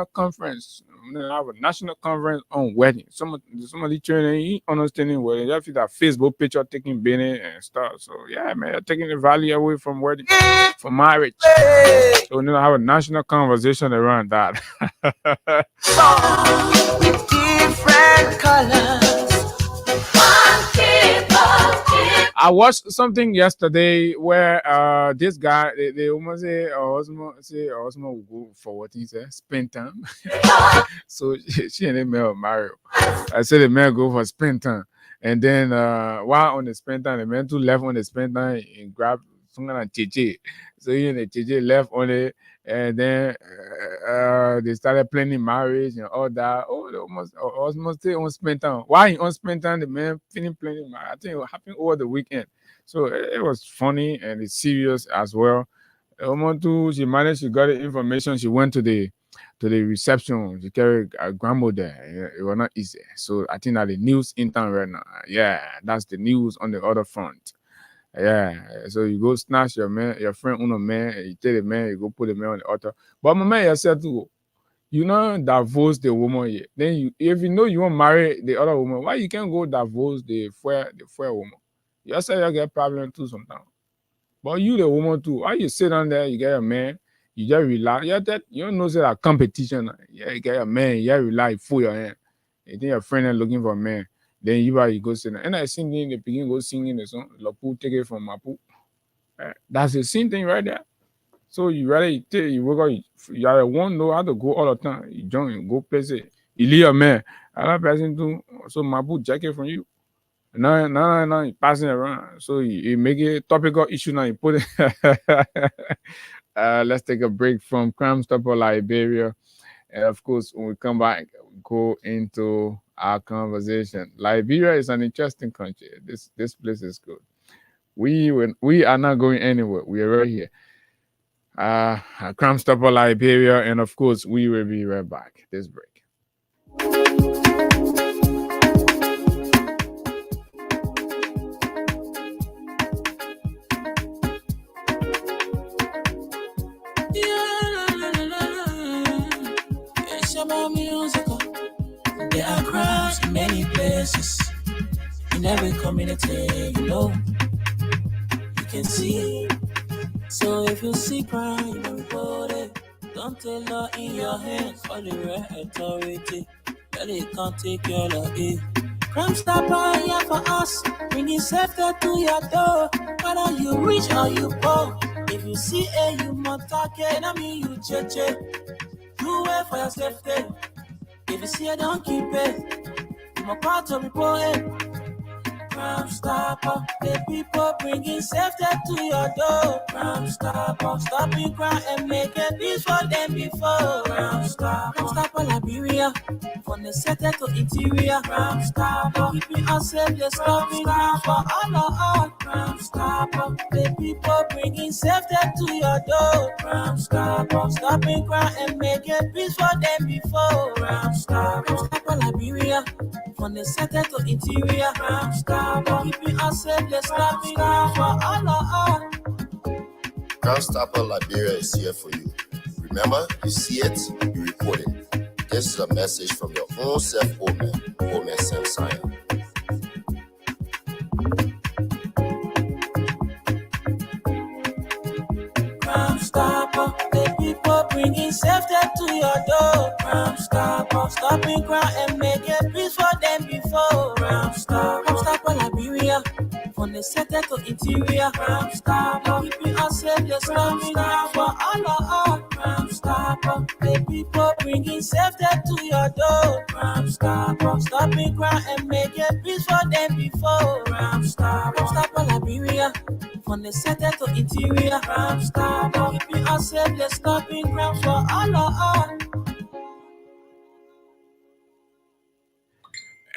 Speaker 11: conference. We need to have a national conference on wedding. Some of the children ain't understanding wedding. You have to that Facebook picture taking Benin and stuff. So yeah, man, you're taking the value away from wedding, from marriage. So we need to have a national conversation around that.
Speaker 1: With different colors.
Speaker 11: I watched something yesterday where this guy they almost say Osmo will go for what he said, spend time. So she and the man Mario. I said the man go for spend time. And then while on the spend time, the man too left on the spend time and grab something like JJ. So he and the JJ left on it, and then they started planning marriage and all that. Oh, they almost stay on spend time. Why on spend time? The man finished planning marriage. I think it happened over the weekend. So it was funny and it's serious as well. She managed to get the information. She went to the reception. She carried a grandma there. It was not easy. So I think that the news in town right now. Yeah, that's the news on the other front. Yeah, so you go snatch your friend on a man, and you tell the man, you go put the man on the altar. But my man, you said too, you know, divorce the woman yet. Then if you know you want to marry the other woman, why you can't go divorce the fair woman? You say you get problem too sometimes. But you the woman too. Why you sit down there, you get a man, you just relax. You don't know that competition. Yeah, you get a man, you just relax, full your hand. You think your friend is looking for a man. Then you go sing. And I sing in the beginning, go singing the song. Lapu take it from Mapu. That's the same thing right there. So you rather you work out. You rather won't know how to go all the time. You join, go place it. You leave a man. Another person do so Mapu jacket from you. Now you passing around. So you make it topical issue now. You put it. Let's take a break from Crime Stopper Liberia, and of course when we come back, we go into our conversation. Liberia is an interesting country. This place is good. We are not going anywhere. We are right here. Crime Stopper Liberia, and of course, we will be right back. This break.
Speaker 12: There are crimes in many places, in every community, you know, you can see. So if you see crime, you know, report it. Don't take law in your hands for the right authority. Well, it can't take your law in. Crime Stopper here for us, bringing safety to your door. Whether you rich or you poor, if you see a human target, I mean you cheche. Do it for your safety. If you see it, don't keep it. I'm a part of report it. Crime Stopper, the people bringing safety to your door. Crime Stopper, stopping crime and making peace for them before. Crime Stopper Liberia, from the center to interior. Crime Stopper, keeping us safe, they're stopping crime for all of us. Crime Stopper, the people bringing safety to your door. Crime Stopper, stopping crime and making peace for them before. Crime Stopper Liberia, from the center to interior. Crime Stopper, keeping us safe, let's stop it for all of us.
Speaker 13: Crime Stopper Liberia is here for you. Remember, you see it, you report it. This is a message from your own self, Old Man Sam Sion.
Speaker 12: Crime Stopper, the people bringing safety to your door. Crime Stopper, stopping crime and making peace for them before. Crime Stopper Liberia, from the center to interior. Crime Stopper, keeping us safe, let's stop it for all of us. Crime Stopper, the people bringing safety to your door. Crime Stopper, stopping crime and making peace for them before. Crime Stopper Liberia, from the center to interior. Crime Stopper, keeping us safe, let's stop it crime for all of us.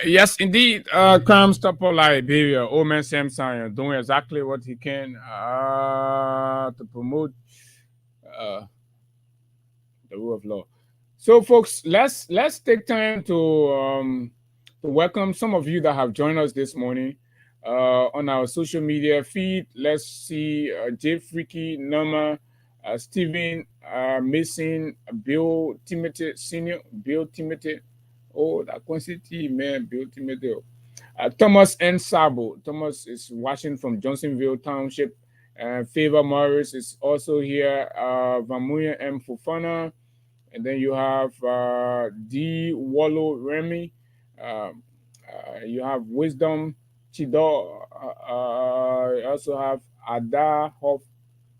Speaker 11: Yes, indeed. Crime Stopper Liberia, Old Man Sam Sion, doing exactly what he can to promote the rule of law. So, folks, let's take time to welcome some of you that have joined us this morning on our social media feed. Let's see Jay Freaky, Norma, Stephen, Mason, Bill Timothy Senior, Bill Timothy. Oh, that quantity, man, Bill Timothy. Thomas N. Sabo. Thomas is watching from Johnsonville Township. Favor Morris is also here. Vamuya M. Fufana. And then you have D. Wallow Remy. You have Wisdom Chido. You also have Ada Hoff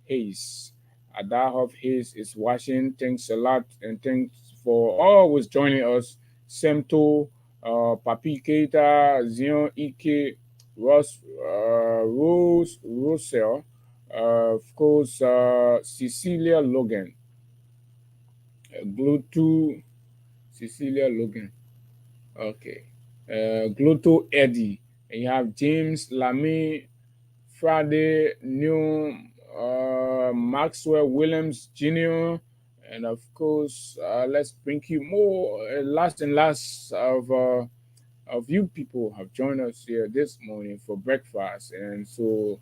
Speaker 11: Hayes. Ada Hoff Hayes is watching. Thanks a lot. And thanks for always joining us. Semto, Papi Keita, Zion Ike, Rose Russell, of course, Cecilia Logan, Gluto, Cecilia Logan, okay, Gluto Eddie, and you have James Lamy, Friday, New, Maxwell Williams Jr., and of course, let's bring you more. Last of you people have joined us here this morning for breakfast. And so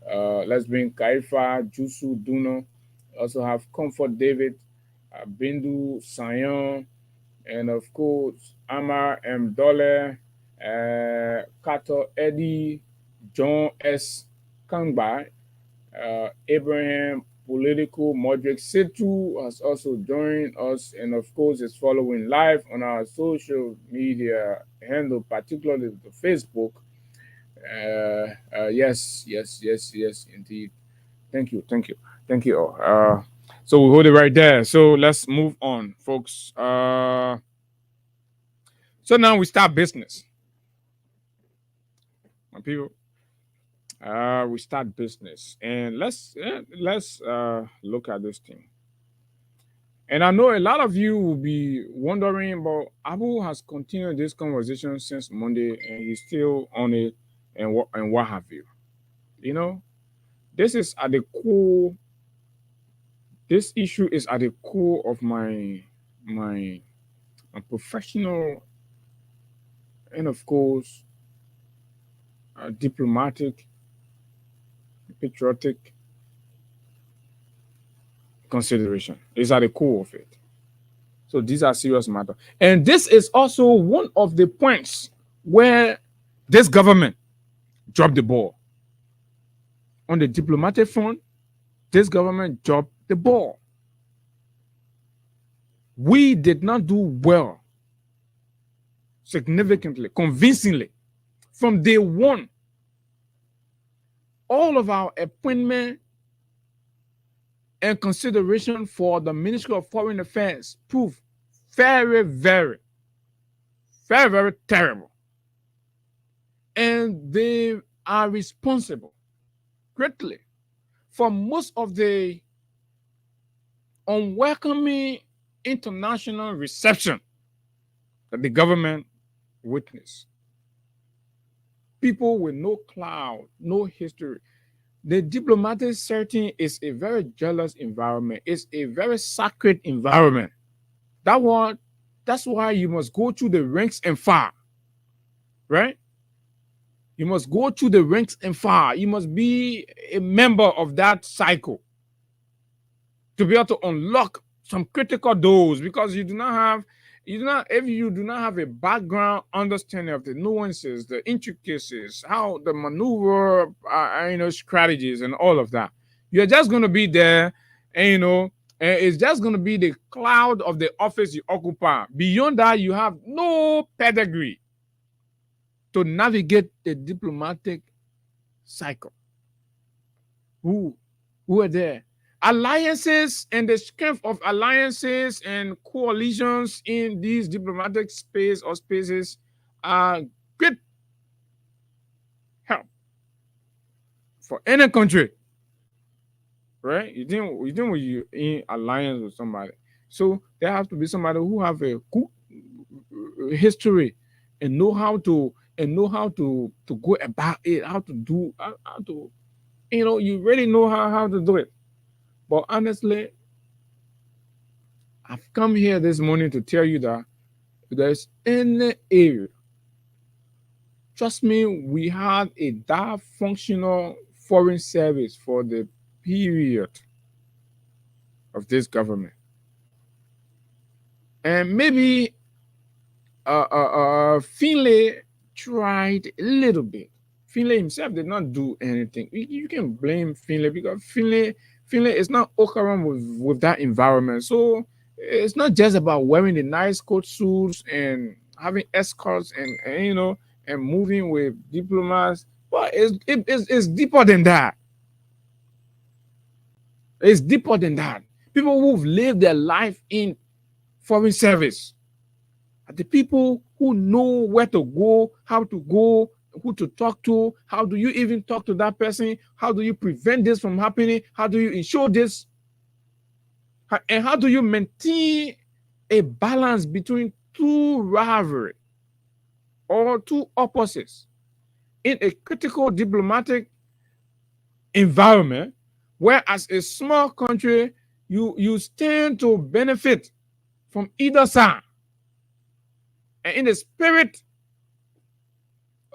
Speaker 11: let's bring Kaifa, Jusu Duno. Also have Comfort David, Bindu Sayon, and of course, Amar M. Dole, Kato Eddie, John S. Kangbai, Abraham Political Modric Situ has also joined us, and of course is following live on our social media handle, particularly the Facebook. Yes, indeed. Thank you all. So we hold it right there. So let's move on, folks. So now we start business, my people. We start business, and let's look at this thing. And I know a lot of you will be wondering about Abu has continued this conversation since Monday, and he's still on it, and what have you. You know, this is at the core This issue is at the core of my professional and, of course, diplomatic, patriotic consideration. It's at the core of it. So these are serious matters. And this is also one of the points where this government dropped the ball. On the diplomatic front, this government dropped the ball. We did not do well, significantly, convincingly, from day one. All of our appointment and consideration for the Ministry of Foreign Affairs proved very, very, very, very terrible. And they are responsible greatly for most of the unwelcoming international reception that the government witnessed. People with no cloud, no history. The diplomatic setting is a very jealous environment. It's a very sacred environment. That's why you must go through the ranks and file, right? You must go through the ranks and file. You must be a member of that cycle to be able to unlock some critical doors, because if you do not have a background understanding of the nuances, the intricacies, how the maneuver, strategies and all of that, you're just going to be there, and and it's just going to be the cloud of the office you occupy. Beyond that, you have no pedigree to navigate the diplomatic cycle. Who are there? Alliances and the strength of alliances and coalitions in these diplomatic spaces are great help for any country, right? You think when you're in alliance with somebody, so there has to be somebody who have a good history and know how to go about it, how to you really know how to do it. But honestly, I've come here this morning to tell you that if there's any area, trust me, we have a functional foreign service for the period of this government. And maybe Finlay tried a little bit. Finlay himself did not do anything. You can blame Finlay because Finlay is not occurring with that environment. So it's not just about wearing the nice coat suits and having escorts and moving with diplomats, but it's deeper than that. It's deeper than that. People who've lived their life in foreign service are the people who know where to go, how to go, who to talk to, how do you even talk to that person, how do you prevent this from happening, how do you ensure this, and how do you maintain a balance between two rivalry or two opposites in a critical diplomatic environment where, as a small country, you stand to benefit from either side, and in the spirit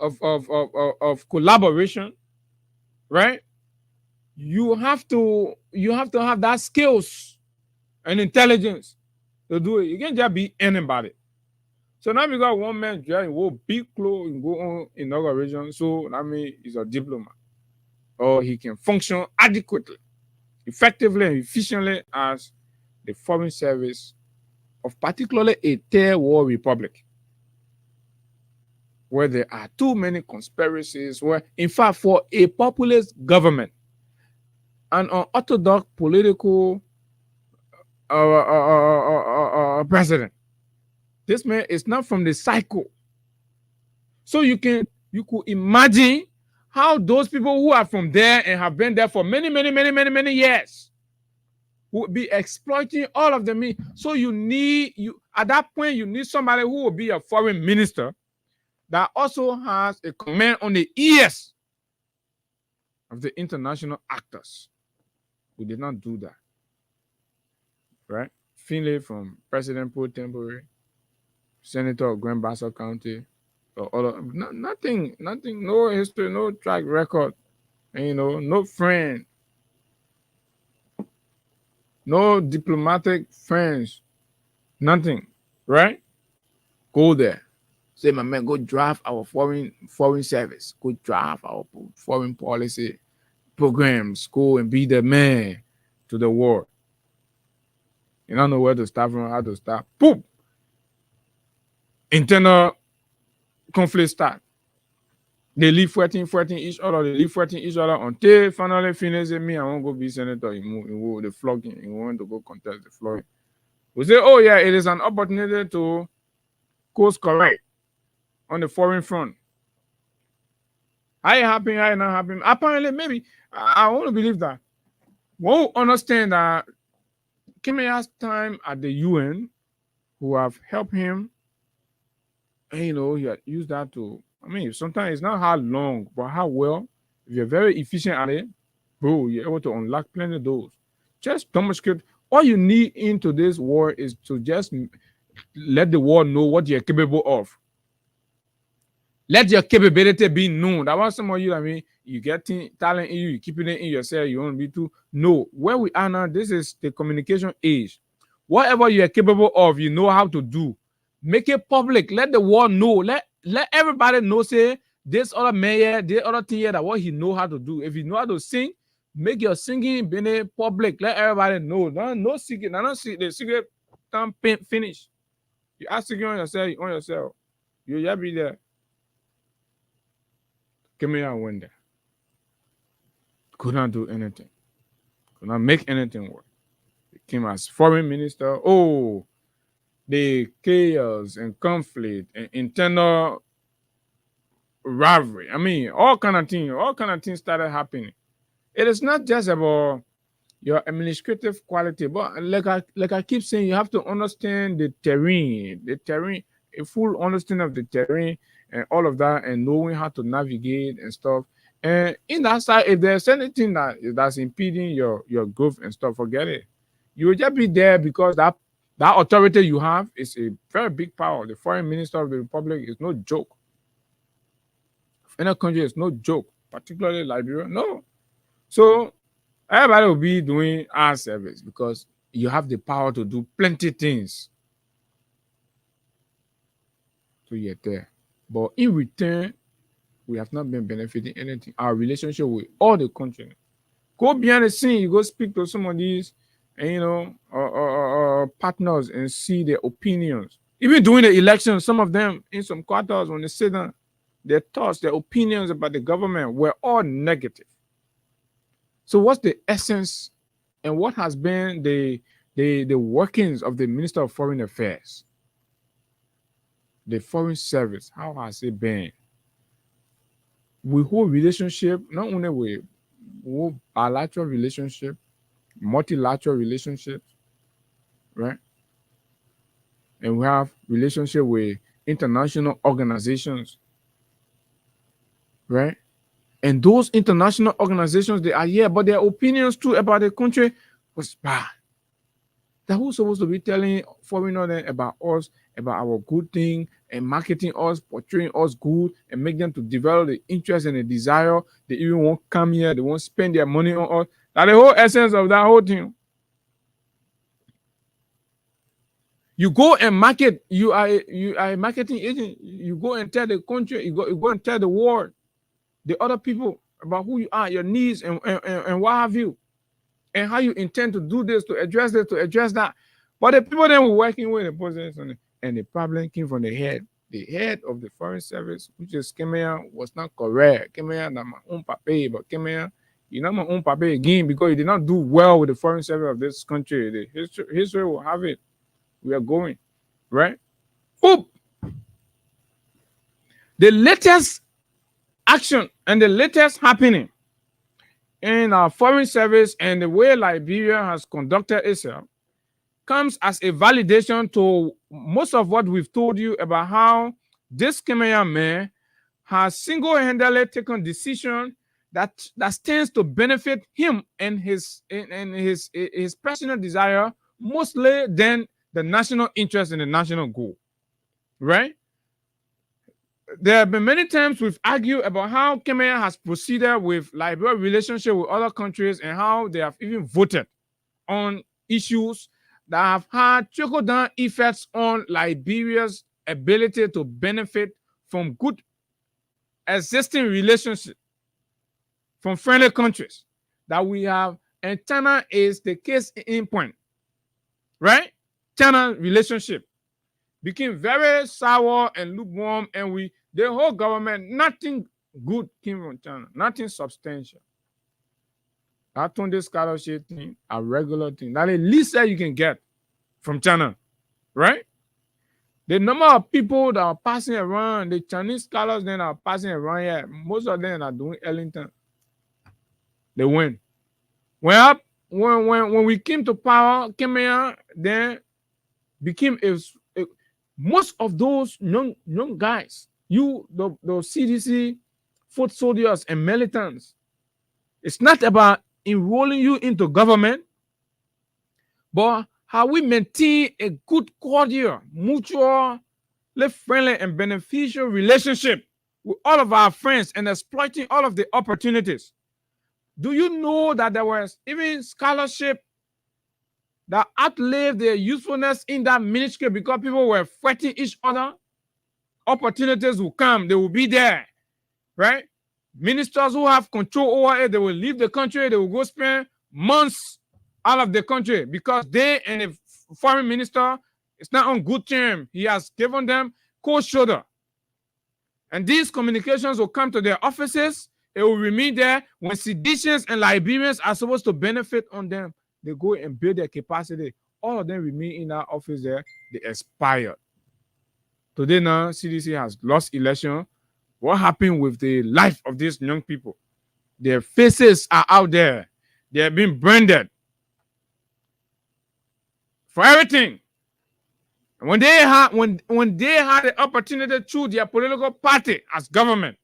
Speaker 11: of collaboration, right? You have to have that skills and intelligence to do it. You can't just be anybody. So now we got one man just will big clothes and go on in other regions. So I mean, he's a diplomat, or he can function adequately, effectively, and efficiently as the foreign service of particularly a third world republic, where there are too many conspiracies, where, in fact, for a populist government, an unorthodox political president, this man is not from the cycle. So you could imagine how those people who are from there and have been there for many years would be exploiting all of them. So at that point, you need somebody who will be a foreign minister that also has a command on the ears of the international actors. We did not do that. right? Finlay from President Pro Tempore, Senator of Grand Bassa County, nothing, no history, no track record, and, no friend, no diplomatic friends, nothing, right? Go there. Say, my man, go draft our foreign service. Go draft our foreign policy programs. Go and be the man to the war. You don't know where to start from, how to start. Boom! Internal conflict start. They leave fighting each other. They leave fighting each other until finally finish. Me, I won't go be senator. The flogging. You want to go contest the flogging. We say, oh yeah, it is an opportunity to course correct on the foreign front. How it happen? How it not happen? Apparently, maybe I want to believe that. Won't understand that Kenya's time at the UN, who have helped him, and he had used that to. I mean, sometimes it's not how long, but how well. If you're very efficient at it, bro, you're able to unlock plenty of those. Just demonstrate. All you need into this war is to just let the world know what you're capable of. Let your capability be known. That was some of you, I mean, you get talent in you, you keeping it in yourself, you want to be too. No, where we are now, this is the communication age. Whatever you are capable of, you know how to do. Make it public. Let the world know. Let everybody know, say, this other man here, this other thing here, that what he know how to do. If you know how to sing, make your singing be public. Let everybody know. No secret. No secret. The secret time finish. You ask secret on yourself. You just be there. Kemea went there. Could not do anything. Could not make anything work. He came as foreign minister. Oh, the chaos and conflict and internal rivalry. I mean, all kind of things started happening. It is not just about your administrative quality, but like I keep saying, you have to understand the terrain, a full understanding of the terrain and all of that, and knowing how to navigate and stuff. And in that side, if there's anything that's impeding your growth and stuff, forget it. You will just be there because that authority you have is a very big power. The foreign minister of the republic is no joke. In a country, it's no joke, particularly Liberia. No. So everybody will be doing our service because you have the power to do plenty things. So you're there. But in return, we have not been benefiting anything. Our relationship with all the continent. Go behind the scene, you go speak to some of these, and partners and see their opinions. Even during the election, some of them in some quarters when they sit down, their thoughts, their opinions about the government were all negative. So what's the essence and what has been the workings of the Minister of Foreign Affairs? The Foreign Service, how has it been? We hold relationship, not only with bilateral relationship, multilateral relationships, right? And we have relationship with international organizations, right? And those international organizations, they are here, but their opinions too about the country was bad. That who's supposed to be telling foreigners about us, about our good thing, and marketing us, portraying us good, and make them to develop the interest and the desire. They even won't come here, they won't spend their money on us. That's the whole essence of that whole thing. You go and market, you are a marketing agent, you go and tell the country, you go and tell the world, the other people about who you are, your needs, and what have you, and how you intend to do this, to address that. But the people that were working with the president, and the problem came from the head of the Foreign Service, which is Kemea, was not correct. Kemea, not my own pape, but Kemea, you're not my own pape again because you did not do well with the Foreign Service of this country. The history will have it. We are going, right? Oop! The latest action and the latest happening in our Foreign Service and the way Liberia has conducted itself comes as a validation to most of what we've told you about how this Kemea man has single-handedly taken decision that stands to benefit him and his personal desire mostly than the national interest and the national goal, right? There have been many times we've argued about how Kenya has proceeded with Liberia relationship with other countries and how they have even voted on issues that have had trickle-down effects on Liberia's ability to benefit from good existing relationships from friendly countries that we have. And China is the case in point, right? China relationship became very sour and lukewarm, and the whole government, nothing good came from China, nothing substantial. That Tunde scholarship thing, a regular thing, that the least that you can get from China, right? The number of people that are passing around, the Chinese scholars that are passing around here, most of them are doing Ellington. They win. Well, when we came to power, Kenya then became most of those young guys, the CDC, foot soldiers and militants. It's not about enrolling you into government, but how we maintain a good, cordial, mutual, friendly, and beneficial relationship with all of our friends and exploiting all of the opportunities. Do you know that there was even scholarship that outlived their usefulness in that ministry because people were fighting each other? Opportunities will come, they will be there, right? Ministers who have control over it, they will leave the country, they will go spend months out of the country because they and the foreign minister is not on good terms. He has given them cold shoulder. And these communications will come to their offices. It will remain there. When Seditians and Liberians are supposed to benefit on them, they go and build their capacity. All of them remain in our office there. They expire. Today now, CDC has lost election. What happened with the life of these young people? Their faces are out there. They have been branded for everything. And when they had the opportunity through their political party as government,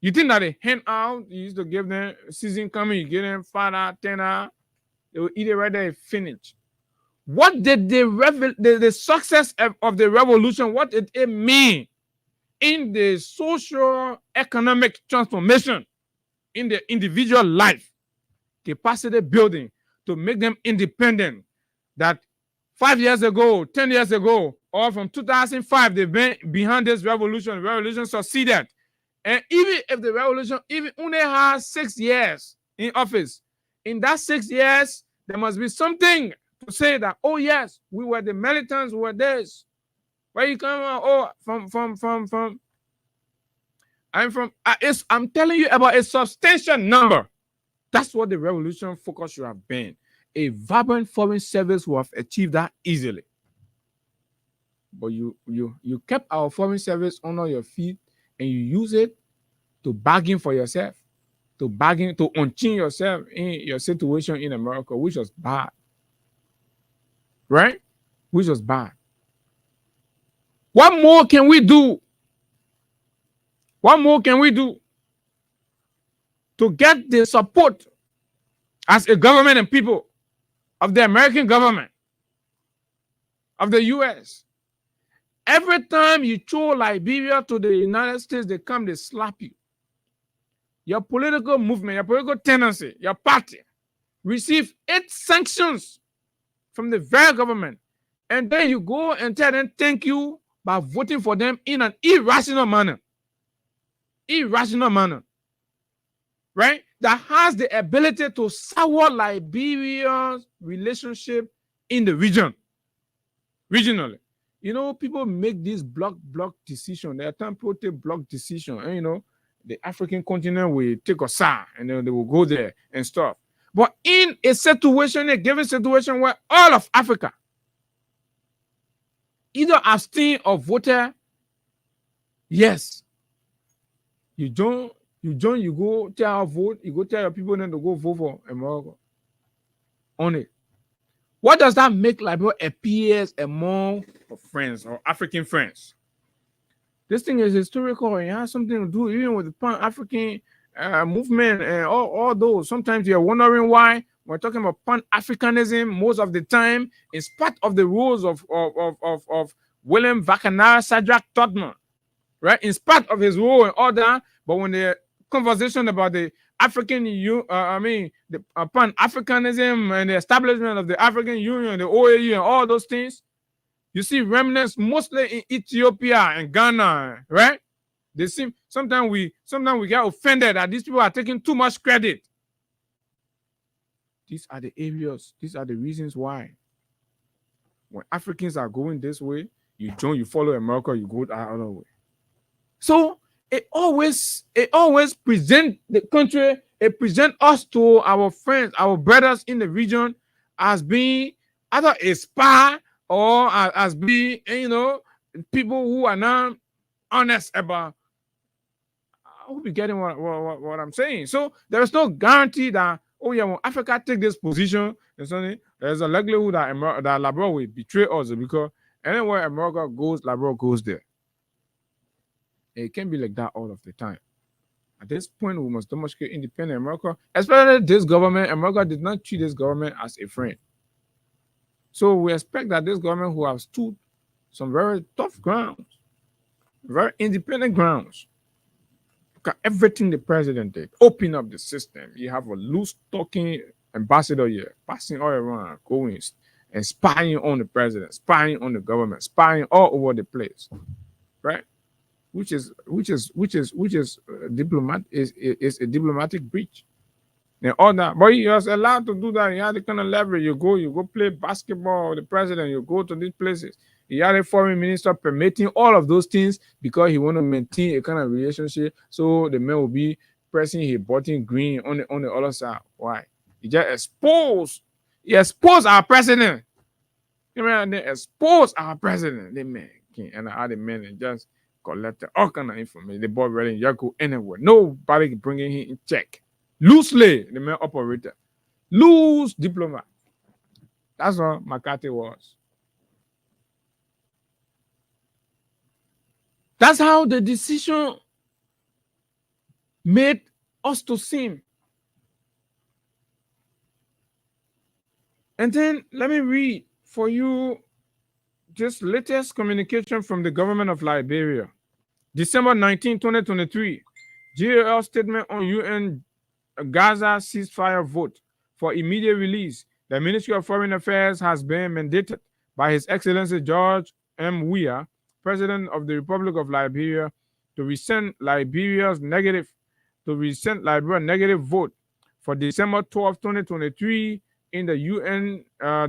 Speaker 11: you think that they hand out, you used to give them season coming, you give them 5 hours, 10 hours, they will eat it right there and finish. What did the success of the revolution, what did it mean in the social economic transformation in the individual life? Capacity building to make them independent. That 5 years ago, 10 years ago, or from 2005, they've been behind this revolution. The revolution succeeded. And even if the revolution even only has 6 years in office, in that 6 years, there must be something to say that, oh yes, we were the militants, we were this. Where you come from? Oh, I'm telling you about a substantial number. That's what the revolution focus should have been. A vibrant foreign service would have achieved that easily. But you kept our foreign service under your feet and you use it to bargain for yourself, to unchain yourself in your situation in America, which was bad. Right? Which was bad. What more can we do? What more can we do to get the support as a government and people of the American government, of the U.S.? Every time you throw Liberia to the United States, they come, they slap you. Your political movement, your political tendency, your party receive 8 sanctions from the very government. And then you go and tell them thank you by voting for them in an irrational manner. Irrational manner. Right? That has the ability to sour Liberia's relationship in the region. Regionally. You know, people make this block decision. There are times people take block decision. And, you know, the African continent will take a side and then they will go there and stuff. But in a situation, a given situation where all of Africa either abstain or vote, yes, you go tell our vote, you go tell your people then to go vote for America. On it. What does that make Liberia appear among friends or African friends? This thing is historical and it has something to do even with the Pan-African movement and all those. Sometimes you're wondering why we're talking about Pan-Africanism most of the time, in spite of the rules of William Vacanar Shadrach Todman, right? In spite of his rule and order, but when the conversation about the African, the Pan-Africanism and the establishment of the African Union, the OAU, and all those things, you see remnants mostly in Ethiopia and Ghana, right? They seem sometimes we get offended that these people are taking too much credit. These are the areas, these are the reasons why. When Africans are going this way, you follow America, you go the other way. So it always present the country, it present us to our friends, our brothers in the region as being either a spy or as being, people who are not honest about. I hope you're getting what I'm saying. So there is no guarantee that, oh yeah, when Africa take this position, there's a likelihood that Liberia will betray us, because anywhere America goes, Liberia goes there. It can't be like that all of the time. At this point, we must demonstrate independent America, especially this government. America did not treat this government as a friend. So we expect that this government, who have stood some very tough grounds, very independent grounds, look at everything the president did, open up the system. You have a loose talking ambassador here, passing all around, going and spying on the president, spying on the government, spying all over the place, right? Which is a diplomatic breach. And all that, but he was allowed to do that. He had the kind of leverage. You go play basketball with the president. You go to these places. He had a foreign minister permitting all of those things because he want to maintain a kind of relationship. So the man will be pressing his button green on the other side. Why? He just exposed our president. They exposed our president. The man and the other men and just collected all kind of information. They bought ready Yaku anywhere. Nobody bringing him in check. Loosely, the man operator. Loose diplomat. That's what McCarthy was. That's how the decision made us to seem. And then let me read for you this latest communication from the government of Liberia. December 19, 2023. GAL statement on UN Gaza ceasefire vote for immediate release. The Ministry of Foreign Affairs has been mandated by His Excellency George M. Weah, President of the Republic of Liberia, to rescind Liberia's negative vote for December 12, 2023 in the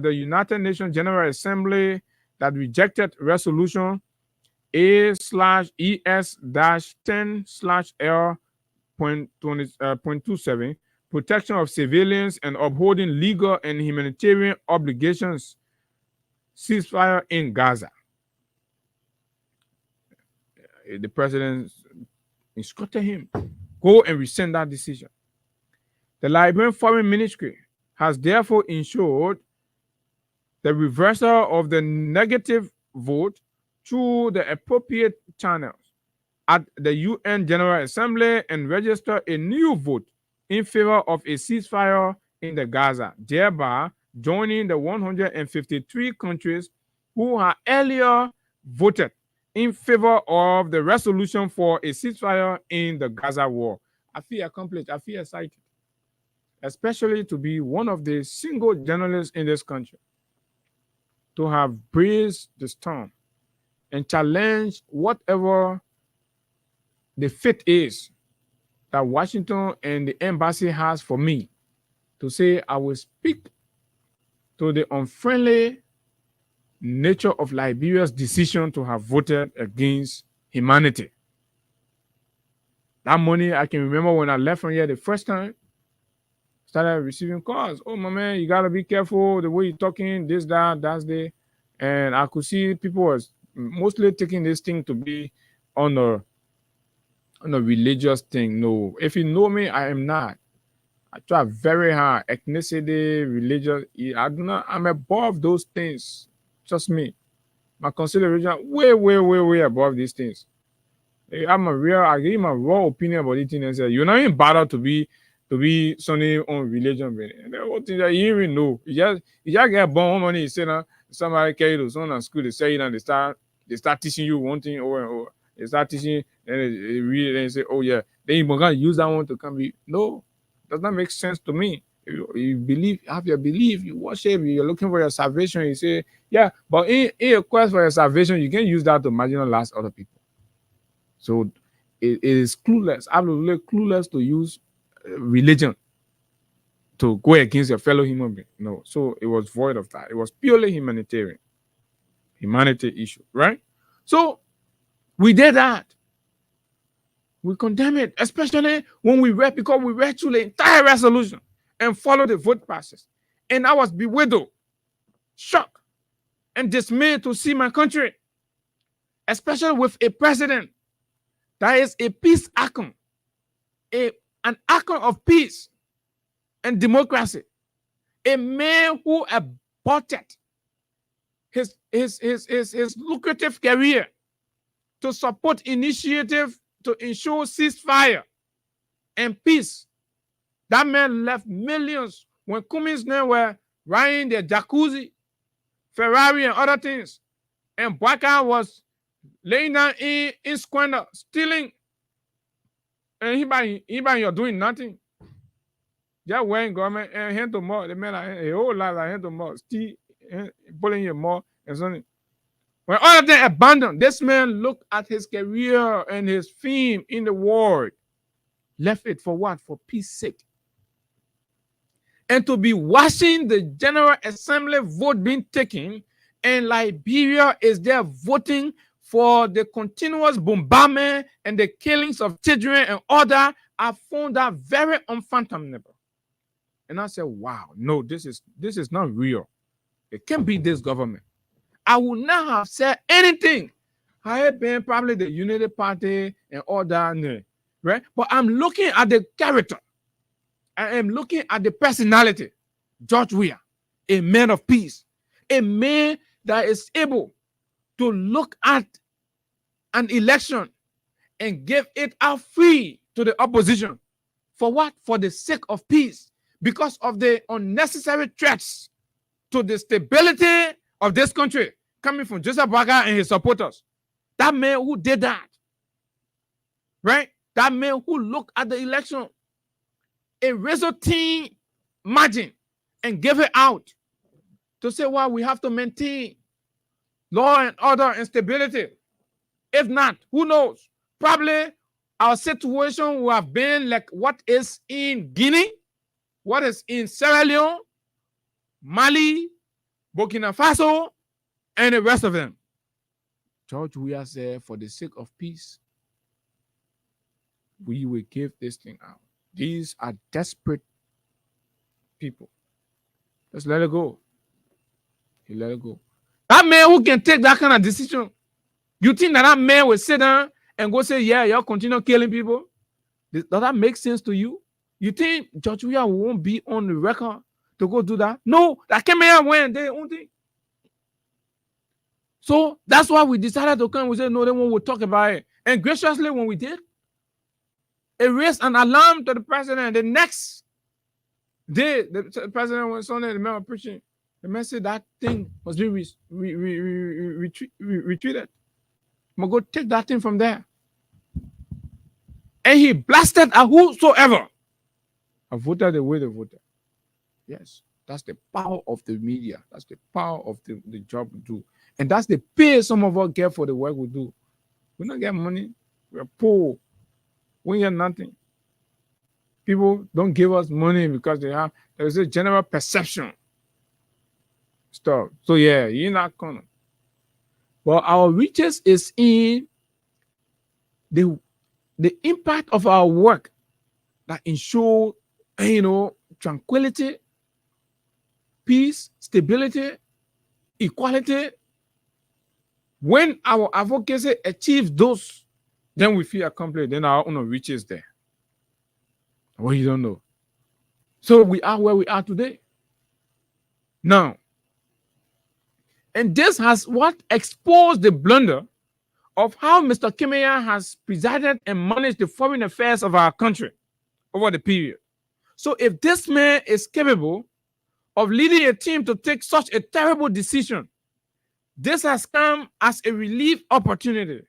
Speaker 11: the United Nations General Assembly that rejected resolution A/ES-10/L.27, protection of civilians and upholding legal and humanitarian obligations, ceasefire in Gaza. The president instructed him, go and rescind that decision. The Liberian Foreign Ministry has therefore ensured the reversal of the negative vote through the appropriate channels at the UN General Assembly and register a new vote in favor of a ceasefire in the Gaza, thereby joining the 153 countries who had earlier voted in favor of the resolution for a ceasefire in the Gaza war. I feel accomplished. I feel excited, especially to be one of the single journalists in this country to have braved the storm and challenged whatever the fate is that Washington and the embassy has for me, to say I will speak to the unfriendly nature of Liberia's decision to have voted against humanity. That money, I can remember when I left from here the first time, started receiving calls. Oh, my man, you got to be careful the way you're talking, this, that, that's the. And I could see people was mostly taking this thing to be on a religious thing. No, if you know me, I am not. I try very hard. Ethnicity, religious, I'm above those things. Trust me. My consideration way above these things. I give my raw opinion about these things and say, you're not even bothered to be to be Sunni on religion. And then what things that you even know. You just get born money, you say now somebody carry those on at school, they say and they start teaching you one thing over and over. They start teaching, and they read it and say, oh yeah, then you're gonna use that one to come be. No, does not make sense to me. You believe, have your belief, you worship, you're looking for your salvation, you say, yeah, but in a quest for your salvation, you can use that to marginalize other people. So it is clueless, absolutely clueless to use religion to go against your fellow human being. No, so it was void of that. It was purely humanitarian, humanity issue, right? So we did that. We condemn it, especially when we read, because we read through the entire resolution and followed the vote process. And I was bewildered, shocked, and dismayed to see my country, especially with a president that is a peace icon, an icon of peace and democracy, a man who aborted his lucrative career to support initiative to ensure ceasefire and peace. That man left millions when Cummins men were riding their jacuzzi, Ferrari, and other things. And Baka was laying down in squander, stealing. And you're doing nothing. Just wearing government and hand to more. The man a whole lot like hand to more, still pulling your more and something. When all of them abandoned, this man looked at his career and his fame in the world. Left it for what? For peace sake. And to be watching the General Assembly vote being taken, and Liberia is there voting for the continuous bombardment and the killings of children and other, I found that very unfathomable. And I said, wow, no, this is not real. It can't be this government. I would not have said anything. I had been probably the Unity Party and all that, right? But I'm looking at the character. I am looking at the personality. George Weah, a man of peace, a man that is able to look at an election and give it out free to the opposition. For what? For the sake of peace. Because of the unnecessary threats to the stability of this country coming from Joseph Boakai and his supporters. That man who did that, right? That man who looked at the election, a resulting margin, and gave it out to say, well, we have to maintain law and order and stability. If not, who knows? Probably our situation will have been like what is in Guinea, what is in Sierra Leone, Mali, Burkina Faso, and the rest of them. George Weah said, for the sake of peace, we will give this thing out. These are desperate people. Let's let it go. He let it go. That man who can take that kind of decision, you think that man will sit down and go say, yeah, y'all continue killing people? Does that make sense to you? You think George Weah won't be on the record to go do that? No, that came here when they own thing. So that's why we decided to come. We said, no, then we will talk about it. And graciously, when we did, it raised an alarm to the president. The next day, the president was on there, the man was preaching. The man said that thing was being retreated. I'm going to go take that thing from there. And he blasted at whosoever I voted the way they voted. Yes, that's the power of the media. That's the power of the job we do. And that's the pay some of us get for the work we do. We don't get money. We're poor. We get nothing. People don't give us money because there's a general perception stuff. So yeah, you're not gonna. But our riches is in the impact of our work that ensure, tranquility, peace, stability, equality. When our advocacy achieves those, then we feel accomplished. Then our own riches there. Well, you don't know. So we are where we are today. Now, and this has what exposed the blunder of how Mr. Kimmeya has presided and managed the foreign affairs of our country over the period. So if this man is capable of leading a team to take such a terrible decision, this has come as a relief opportunity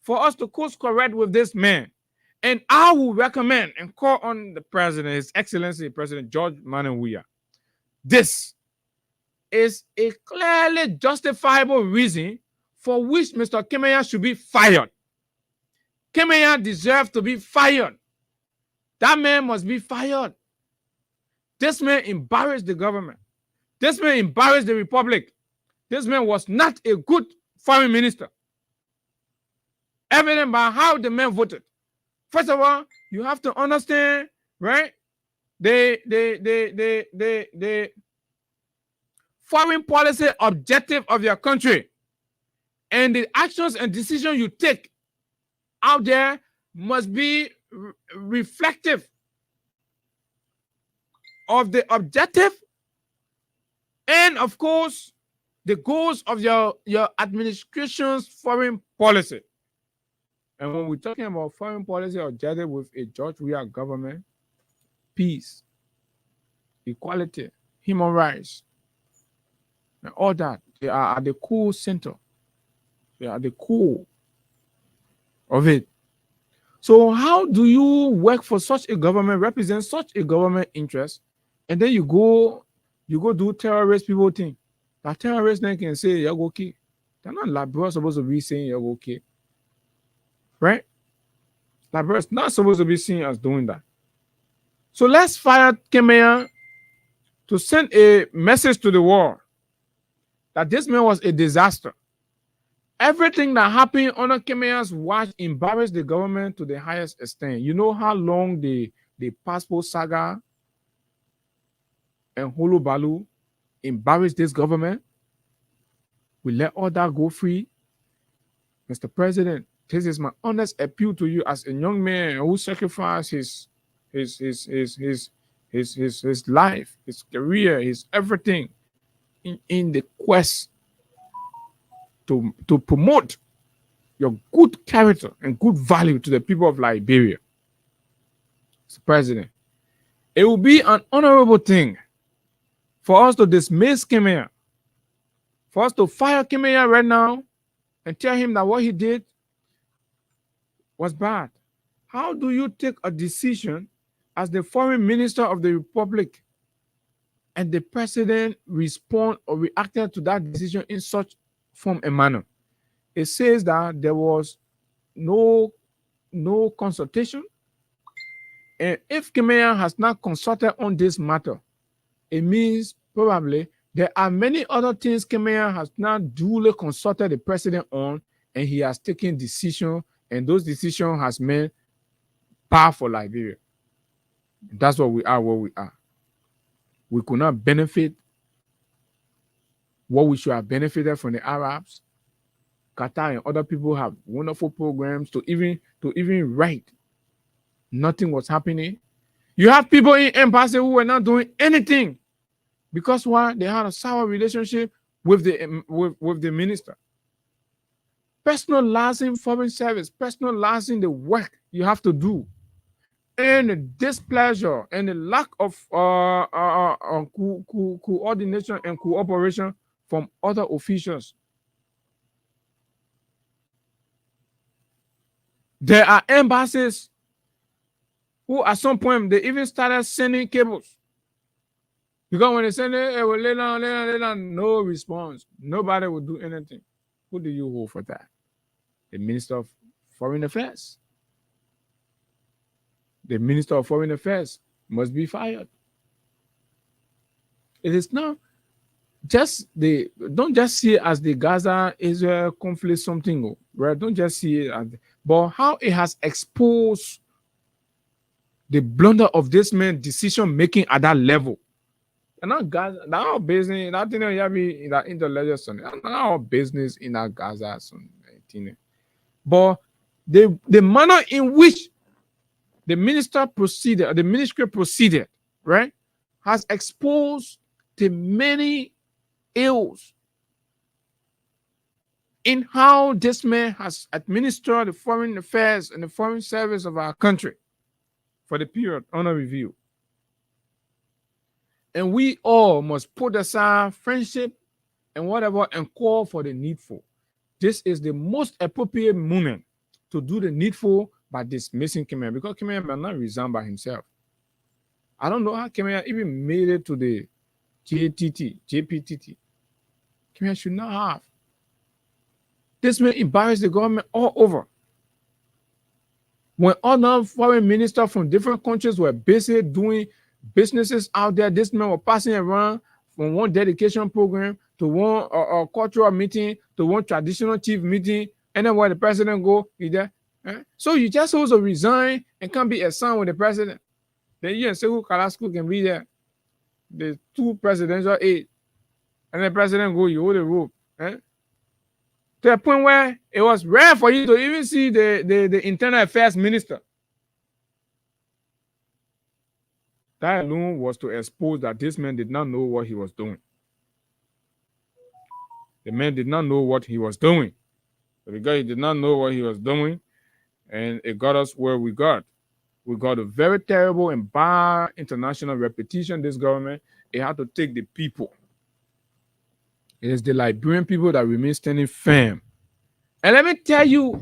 Speaker 11: for us to course correct with this man. And I will recommend and call on the president, His Excellency President George Manneh Weah. This is a clearly justifiable reason for which Mr. Kimmeya should be fired. Kimmeya deserves to be fired. That man must be fired. This man embarrassed the government. This man embarrassed the republic. This man was not a good foreign minister. Evident by how the man voted. First of all, you have to understand, right? The foreign policy objective of your country and the actions and decisions you take out there must be reflective of the objective and, of course, the goals of your administration's foreign policy. And when we're talking about foreign policy objective with a George Weah government, peace, equality, human rights, and all that, they are at the core center. They are at the core of it. So how do you work for such a government, represent such a government interest, and then you go do terrorist people thing? That terrorists then can say you're okay. They're not Liberia supposed to be saying you're okay. Right? Liberia is not supposed to be seen as doing that. So let's fire Kimmeya to send a message to the world that this man was a disaster. Everything that happened under Kimmeya's watch embarrassed the government to the highest extent. You know how long the passport saga and Hulu Balu embarrassed this government? We let all that go free. Mr. President, this is my honest appeal to you as a young man who sacrificed his life, his career, his everything in the quest to promote your good character and good value to the people of Liberia. Mr. President, it will be an honorable thing for us to dismiss Kimmeya, for us to fire Kimmeya right now and tell him that what he did was bad. How do you take a decision as the foreign minister of the republic and the president respond or reacted to that decision in such form and manner? It says that there was no consultation, and if Kimmeya has not consulted on this matter, it means probably there are many other things Kimmeya has not duly consulted the president on, and he has taken decision, and those decisions has meant power for Liberia. That's what we are where we are. We could not benefit what we should have benefited from the Arabs. Qatar and other people have wonderful programs to even write. Nothing was happening. You have people in embassy who were not doing anything because why? They had a sour relationship with the minister. Personalizing foreign service, personalizing the work you have to do, and the displeasure and the lack of coordination and cooperation from other officials. There are embassies who at some point they even started sending cables. Because when they send it, it will lay down, no response. Nobody will do anything. Who do you hold for that? The Minister of Foreign Affairs. The Minister of Foreign Affairs must be fired. It is not just don't just see it as the Gaza-Israel conflict something, right? Don't just see it as, but how it has exposed the blunder of this man's decision making at that level. And not Gaza, not our business, not in that intelligence, not our business in that Gaza. But the manner in which the ministry proceeded, right, has exposed the many ills in how this man has administered the foreign affairs and the foreign service of our country for the period under review. And we all must put aside friendship and whatever and call for the needful. This is the most appropriate moment to do the needful by dismissing Kemea, because Kemea may not resign by himself. I don't know how Kemea even made it to the JPTT. Kemea should not have. This may embarrass the government all over. When other foreign ministers from different countries were busy doing businesses out there, this man was passing around from one dedication program to one cultural meeting to one traditional chief meeting, and then where the president go, he there. So you just supposed to resign and can't be assigned with the president. Then you and Sekou Kalasku can be there. The 2 presidential aides, and the president go, you hold the rope. To a point where it was rare for you to even see the internal affairs minister. That alone was to expose that this man did not know what he was doing. The man did not know what he was doing. But because he did not know what he was doing, and it got us where we got. We got a very terrible and bad international reputation, this government. It had to take the people. It is the Liberian people that remain standing firm. And let me tell you,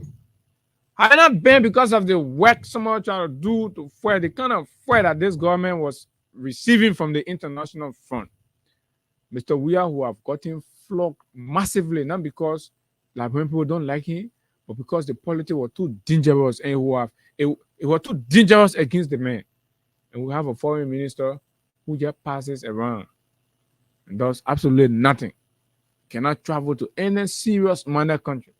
Speaker 11: had it not been because of the work someone trying to do to fight, the kind of fight that this government was receiving from the international front, Mr. Weah, who have gotten flogged massively, not because Liberian people don't like him, but because the politics were too dangerous and it was too dangerous against the man. And we have a foreign minister who just passes around and does absolutely nothing. Cannot travel to any serious minded country.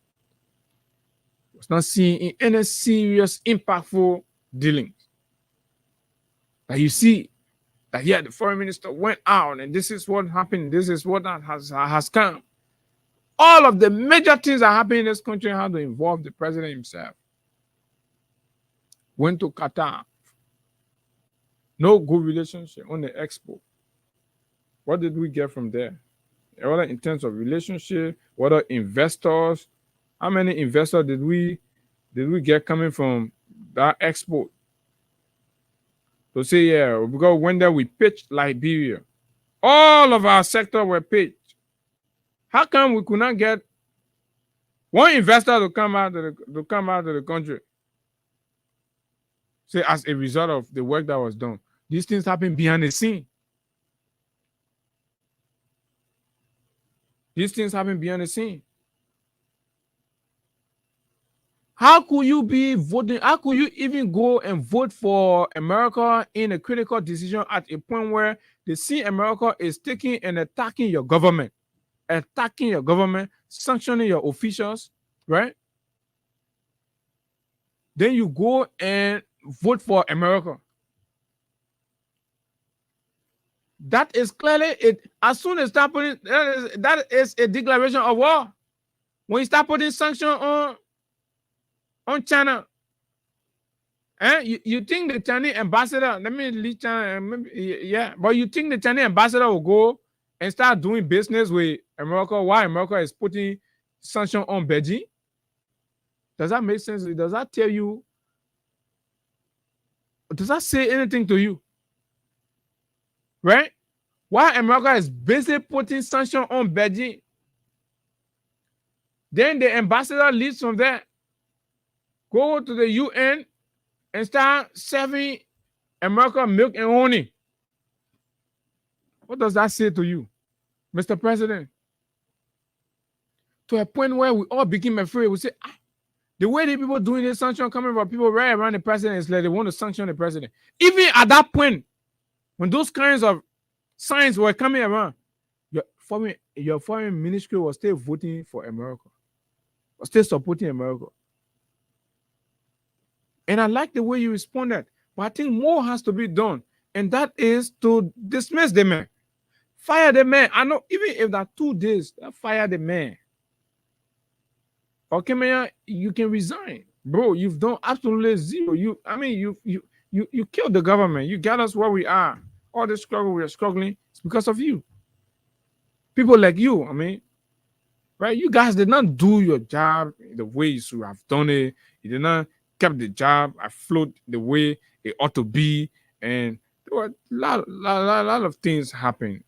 Speaker 11: Was not seen in any serious, impactful dealings. That you see that the foreign minister went out and this is what happened, this is what has come. All of the major things that happen in this country have to involve the president himself. Went to Qatar. No good relationship on the expo. What did we get from there? Whether in terms of relationship, whether investors, how many investors did we get coming from that expo? To say, because when there we pitched Liberia, all of our sector were pitched. How come we could not get one investor to come out of the country? Say, as a result of the work that was done, these things happen behind the scene. These things happen behind the scene. How could you be voting? How could you even go and vote for America in a critical decision at a point where the see America is taking and attacking your government, sanctioning your officials, right? Then you go and vote for America. That is clearly it. As soon as start putting that is a declaration of war. When you start putting sanctions on China, you think the Chinese ambassador? Let me leave China. But you think the Chinese ambassador will go and start doing business with America while America is putting sanctions on Beijing? Does that make sense? Does that tell you? Does that say anything to you? Right? While America is busy putting sanctions on Beijing, then the ambassador leaves from there, go to the UN and start serving America milk and honey. What does that say to you, Mr. President? To a point where we all became afraid. We say, the way the people doing this sanction coming from people right around the president is like they want to sanction the president. Even at that point, when those kinds of signs were coming around, your foreign ministry was still voting for America, was still supporting America. And I like the way you responded, but I think more has to be done, and that is to dismiss the man, fire the man. I know even if that 2 days, fire the man. Okay, man, you can resign, bro. You've done absolutely zero. You killed the government. You got us where we are. All the struggle we are struggling is because of you. People like you, right? You guys did not do your job the way you should have done it. You did not keep the job afloat the way it ought to be. And There were a lot of things happen.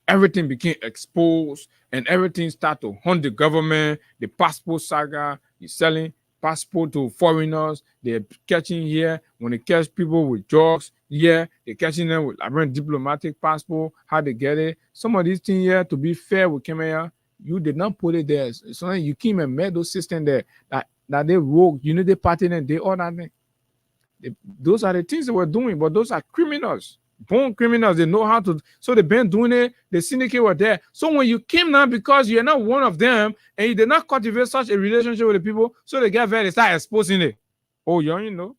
Speaker 11: Everything became exposed and everything started to hunt the government. The passport saga, you're selling passport to foreigners. They're catching here. When they catch people with drugs, they're catching them with diplomatic passport, how they get it. Some of these things here, to be fair with Kemaya, you did not put it there. So you came and made those systems there that they rogue, Unity Party and they all that thing. Those are the things they were doing, but those are criminals. Born criminals, they know how to, so they've been doing it, the syndicate were there. So when you came now, because you're not one of them and you did not cultivate such a relationship with the people, so they get very, they start exposing it. Oh, you know,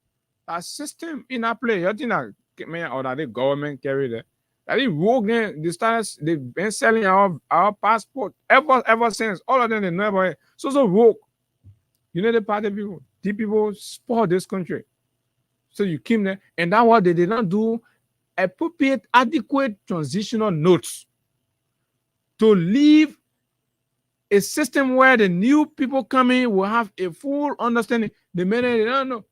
Speaker 11: that system in that play, you think that or that the government carry that. That they rogue them, they've been selling our passport ever since. All of them they know about it. So rogue. You know the party people, the people spoil this country. So you came there, and that's what they did not do. Appropriate, adequate transitional notes to leave a system where the new people coming will have a full understanding. The minute they don't know,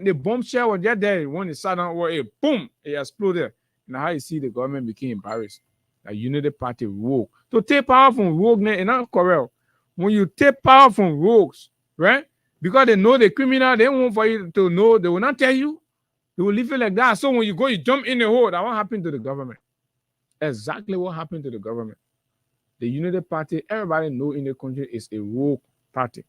Speaker 11: the bombshell was there when it sat down, boom, it exploded. Now how you see the government became embarrassed. The Unity Party rogue. To take power from rogue, it's not correct. When you take power from rogues, right? Because they know the criminal, they want for you to know, they will not tell you. They will leave it like that. So when you go, you jump in the hole. That what happened to the government. Exactly what happened to the government. The Unity Party, everybody know in the country is a rogue party.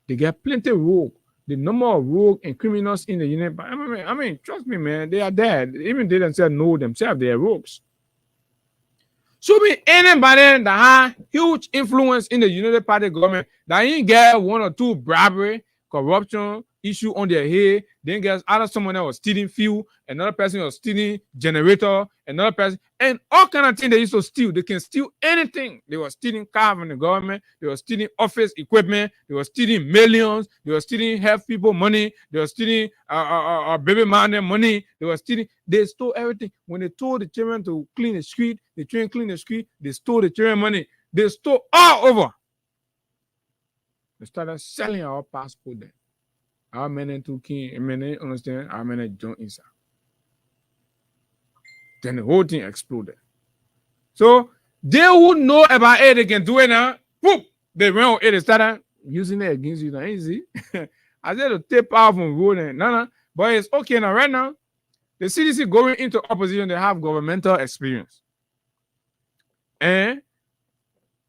Speaker 11: They get plenty of rogue. The number of rogue and criminals in the Unity Party, I mean, trust me, man, they are there. Even they themselves know themselves, they are rogues. So be anybody that have huge influence in the Unity Party government that ain't get one or two bribery, corruption, issue on their head, then guess either someone else was stealing fuel, another person was stealing generator, another person, and all kind of things they used to steal. They can steal anything. They were stealing cars from the government, they were stealing office equipment, they were stealing millions, they were stealing health people money, they were stealing baby man money, they stole everything. When they told the children to clean the street, the children clean the street, they stole the children money. They stole all over. They started selling our passport then. How many to king, many understand, how many joined inside. Then the whole thing exploded. So they who know about it, they can do it now. Whoop! They ran on it, they started using it against you now. Easy. I said to take power from road and no. But it's okay now. Right now, the CDC going into opposition, they have governmental experience. And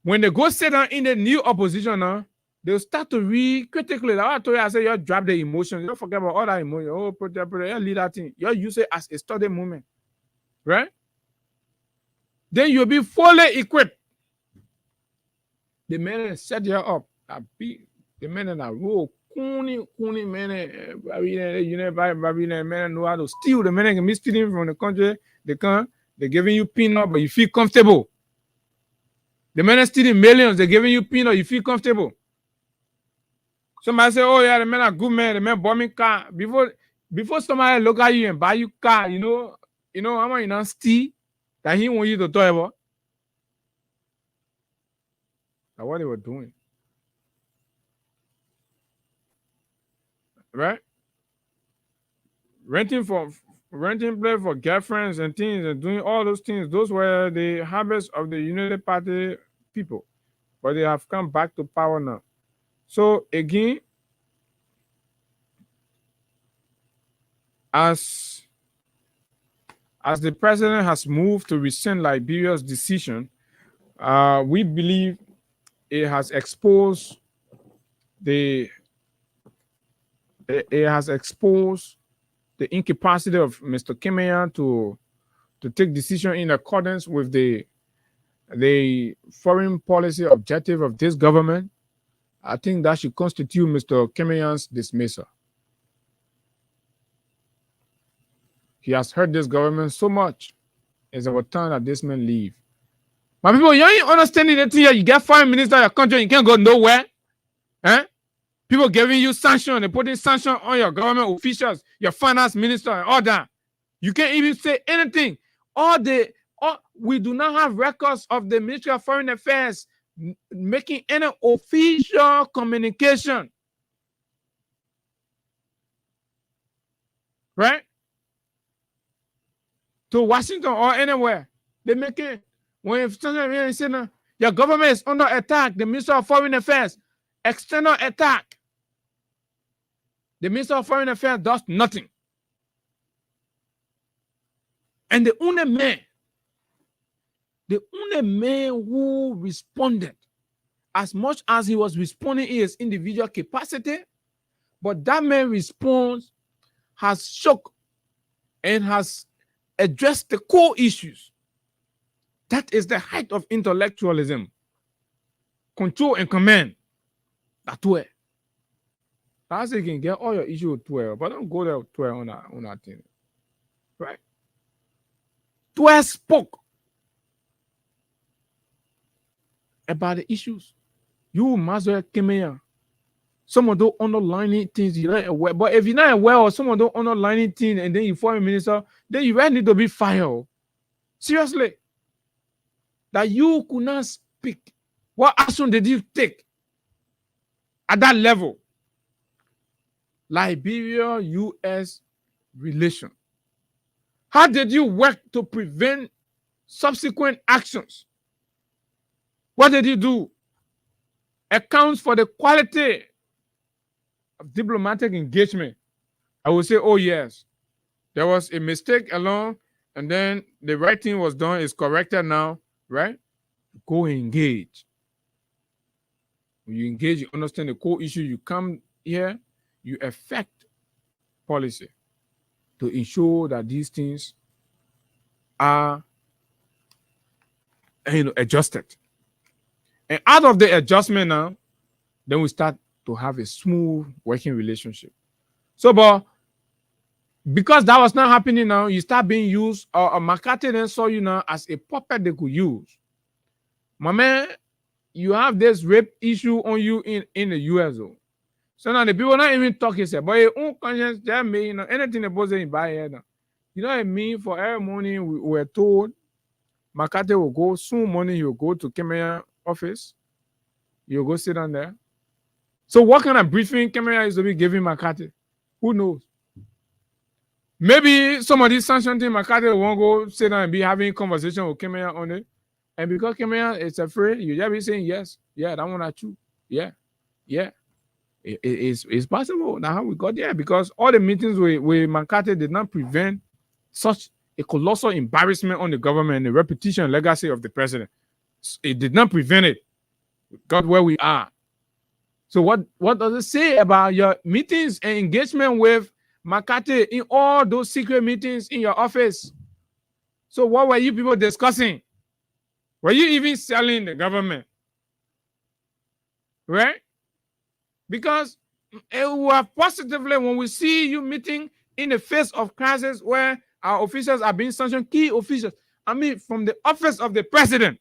Speaker 11: when they go sit down in the new opposition now, they'll start to read critically. Like I told you, I said, you drop the emotions. You don't forget about all that emotion. Oh, protect, you lead that thing. You use it as a study moment. Right? Then you'll be fully equipped. The men set you up. The men that rule. Kuni men, men know how to steal. The men can be stealing from the country. They're giving you peanut, but you feel comfortable. The men are stealing millions. They're giving you peanut, you feel comfortable. Somebody say, oh yeah, the men are good men, the men bombing car. Before somebody look at you and buy you car, you know how much you not steal that he want you to talk about. That's what they were doing. Right? Renting place for girlfriends and things and doing all those things, those were the habits of the Unity Party people. But they have come back to power now. So again, as the president has moved to rescind Liberia's decision, we believe it has exposed the incapacity of Mr. Kemaya to take decision in accordance with the foreign policy objective of this government. I think that should constitute Mr. Kemaya's dismissal. He has hurt this government so much. It's about time that this man leave. My people, you ain't understanding that thing. You get foreign minister of your country, you can't go nowhere. Eh? People giving you sanction, they putting sanction on your government officials, your finance minister, and all that. You can't even say anything. We do not have records of the Ministry of Foreign Affairs making any official communication. right? To Washington or anywhere. They make it. When you say, your government is under attack, the Minister of Foreign Affairs, external attack. The Minister of Foreign Affairs does nothing. And the only man who responded, as much as he was responding in his individual capacity, but that man's response has shook and has addressed the core issues. That is the height of intellectualism. Control and command. That way. That's how you can get all your issues with 12, but don't go there with 12 on that thing. Right? 12 spoke about the issues. You must well come here. Someone don't underline things you're not aware. But if you're not aware or someone don't underline things and then you foreign minister, then you really need to be fired. Seriously. That you could not speak. What action did you take at that level? Liberia-US relation. How did you work to prevent subsequent actions? What did you do? Accounts for the quality of diplomatic engagement. I would say, oh yes, there was a mistake along, and then the right thing was done, is corrected now, right? Go engage. When you engage, you understand the core issue, you come here, you affect policy to ensure that these things are adjusted. And out of the adjustment now, then we start to have a smooth working relationship. So, but because that was not happening now, you start being used, or McCarthy then saw you now as a puppet they could use. My man, you have this rape issue on you in the US though. So now the people not even talking, say, but your own conscience, that mean anything that goes in by here now. You know what I mean? For every morning we were told McCarthy will go, soon morning he'll go to Kemea office. You'll go sit down there. So what kind of briefing Kemea is to be giving McCarthy? Who knows? Maybe somebody sanctioned him, McCarthy won't go sit down and be having conversation with Kemea on it. And because Kemea is afraid, you just be saying yes. Yeah, that one I choose. Yeah. Yeah. It's possible. Now how we got there, because all the meetings with McCarthy did not prevent such a colossal embarrassment on the government and the reputation and legacy of the president. It did not prevent it. We got where we are. So what does it say about your meetings and engagement with McCarthy in all those secret meetings in your office? So what were you people discussing? Were you even selling the government? Right? Because it will positively when we see you meeting in the face of crisis where our officials are being sanctioned, key officials. I mean, from the office of the president,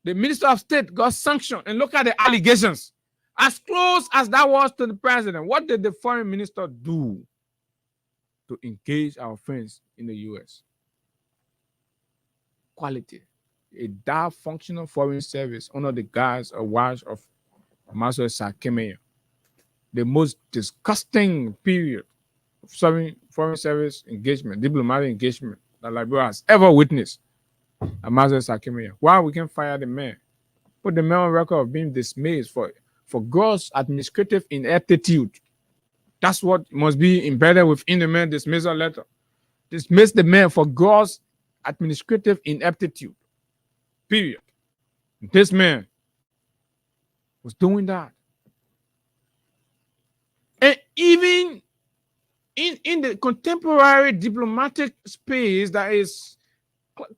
Speaker 11: the Minister of State got sanctioned, and look at the allegations. As close as that was to the president, what did the foreign minister do to engage our friends in the US? Quality. A dark functional foreign service under the guise or watch of Master Sakemea. The most disgusting period of foreign service engagement, diplomatic engagement that Liberia has ever witnessed. Master Sakemea. Why we can fire the man? Put the man on record of being dismissed for gross administrative ineptitude. That's what must be embedded within the man dismissal letter. Dismiss the man for gross administrative ineptitude. Period. This man was doing that. And even in the contemporary diplomatic space that is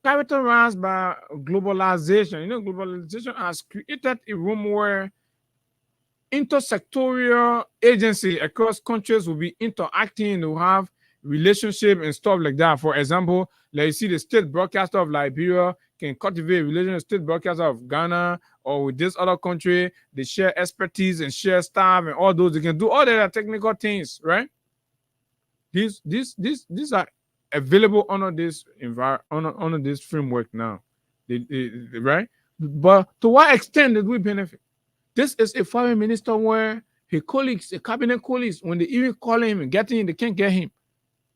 Speaker 11: characterized by globalization, globalization has created a room where intersectorial agencies across countries will be interacting to have relationship and stuff like that. For example, like you see the state broadcaster of Liberia can cultivate a relationship with state broadcaster of Ghana or with this other country. They share expertise and share staff and all those. They can do all the technical things, right? These are available under this under this framework now, right? But to what extent did we benefit? This is a foreign minister where his colleagues, the cabinet colleagues, when they even call him and get him, they can't get him.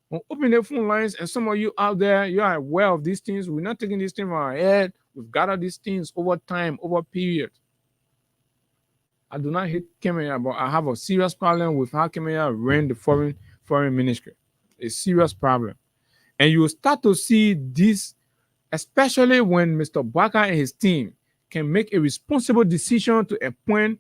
Speaker 11: When open the phone lines, and some of you out there, you are aware of these things. We're not taking these things from our head. We've gathered these things over time, over period. I do not hate Kemenya, but I have a serious problem with how Kemenya ran the foreign ministry. A serious problem. And you will start to see this, especially when Mr. Baka and his team can make a responsible decision to appoint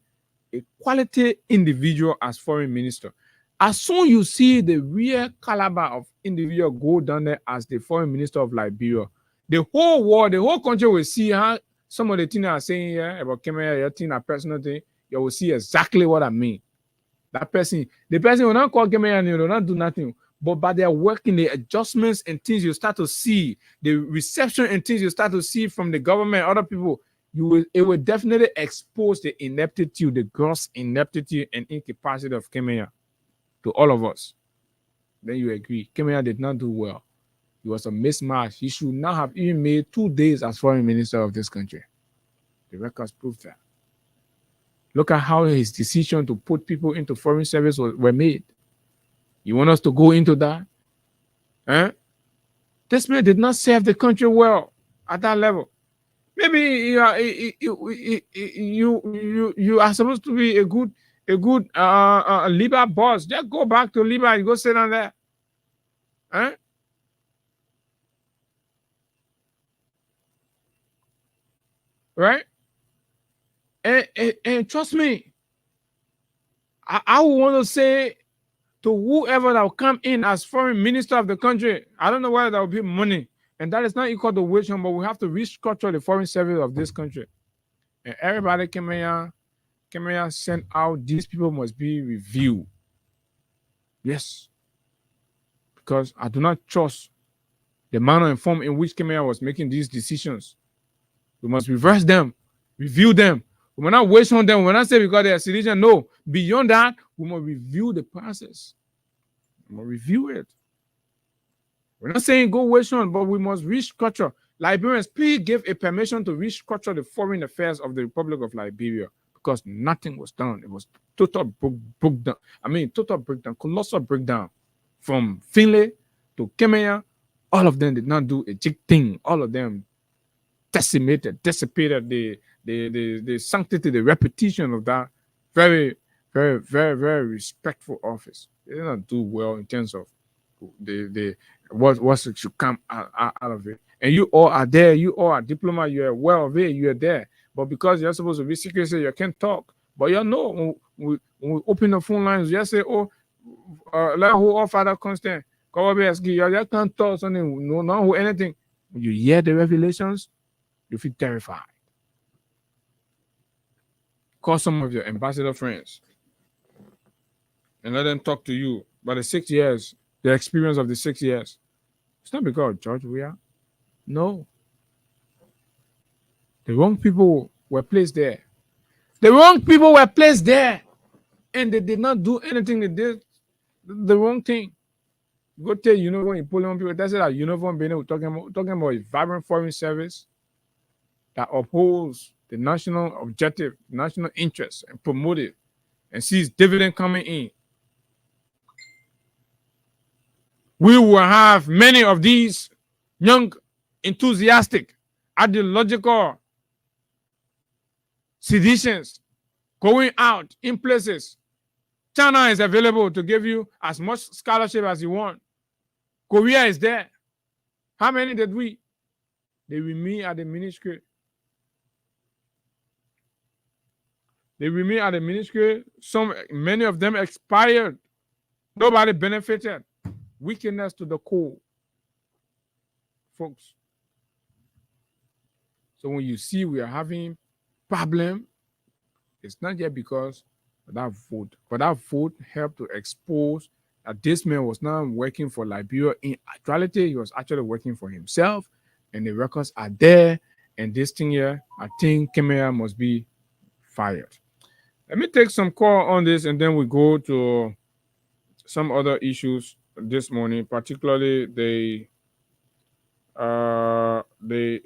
Speaker 11: a quality individual as foreign minister. As soon you see the real caliber of individual go down there as the foreign minister of Liberia, the whole world, the whole country will see how some of the things I are saying here about Kemenya, your thing, a personal thing, you will see exactly what I mean. That person, the person will not call Kemenya and will not do nothing. But by their working, the adjustments and things you start to see, the reception and things you start to see from the government, other people, it will definitely expose the ineptitude, the gross ineptitude and incapacity of Kemenya to all of us. Then you agree. Kemenya did not do well. It was a mismatch. He should not have even made 2 days as foreign minister of this country. The records prove that. Look at how his decision to put people into foreign service were made. You want us to go into that? Eh? This man did not serve the country well at that level. Maybe you are supposed to be a good Liba boss. Just go back to Liba and go sit down there. Eh? Right? And trust me, I would want to say to whoever that will come in as foreign minister of the country, I don't know whether that will be money. And that is not equal to wage, but we have to restructure the foreign service of this country. And everybody, Kemenya sent out, these people must be reviewed. Yes. Because I do not trust the manner and form in which Kemenya was making these decisions. We must reverse them, review them. We will not waste on them. We will not say because they are citizens. No. Beyond that, we must review the process. We must review it. We're not saying go waste on, but we must restructure. Liberians, please give a permission to restructure the foreign affairs of the Republic of Liberia because nothing was done. It was total breakdown. Total breakdown, colossal breakdown. From Finlay to Kemenya, all of them did not do a jig thing. All of them dissipated the sanctity, the reputation of that very, very, very, very respectful office. They did not do well in terms of what should come out of it. And you all are there. You all are diplomats. You are aware of it. You are there. But because you're supposed to be secrecy, you can't talk. But you know, when we open the phone lines, you just say, let who all Father Constant, you just can't talk something, no, anything. When you hear the revelations, you feel terrified. Call some of your ambassador friends and let them talk to you about the 6 years, the experience of the 6 years. It's not because of George Weah. No. The wrong people were placed there. The wrong people were placed there. And they did not do anything. They did the wrong thing. Go tell uniform Napoleon people. That's it. That uniform being talking about a vibrant foreign service that upholds the national objective, national interest, and promote it, and sees dividend coming in. We will have many of these young, enthusiastic, ideological citizens going out in places. China is available to give you as much scholarship as you want. Korea is there. How many did we? They remain at the ministry. They remain at the ministry. Many of them expired. Nobody benefited. Wickedness to the core, folks. So when you see we are having problem, it's not yet because of that vote, but that vote helped to expose that this man was not working for Liberia. In actuality, he was actually working for himself, and the records are there. And this thing here, I think Kemenya must be fired. Let me take some call on this, and then we go to some other issues this morning, particularly the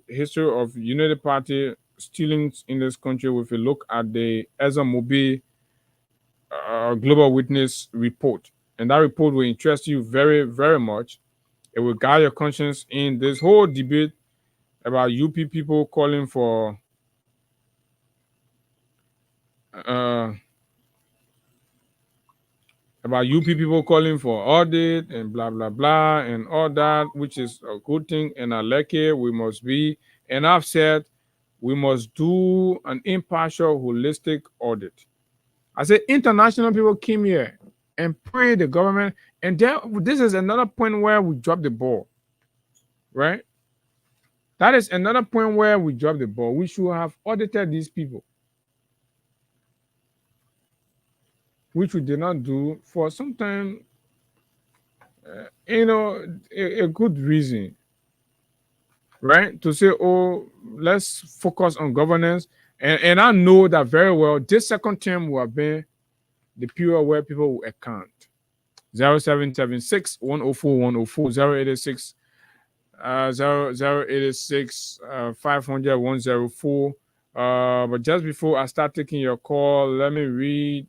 Speaker 11: history of United Party stealing in this country. If you look at the Ezra Mobi Global Witness report, and that report will interest you very, very much. It will guide your conscience in this whole debate about UP people calling for audit and blah blah blah and all that, which is a good thing. And I like it. We must be, and I've said we must do an impartial, holistic audit. I said international people came here and pray the government, and then this is another point where we drop the ball, right? That is another point where we drop the ball. We should have audited these people, which we did not do for some time. A good reason, right? To say, oh, let's focus on governance. And I know that very well. This second term will have been the period where people will account. 0776 104 104 086 086 500 104. But just before I start taking your call, let me read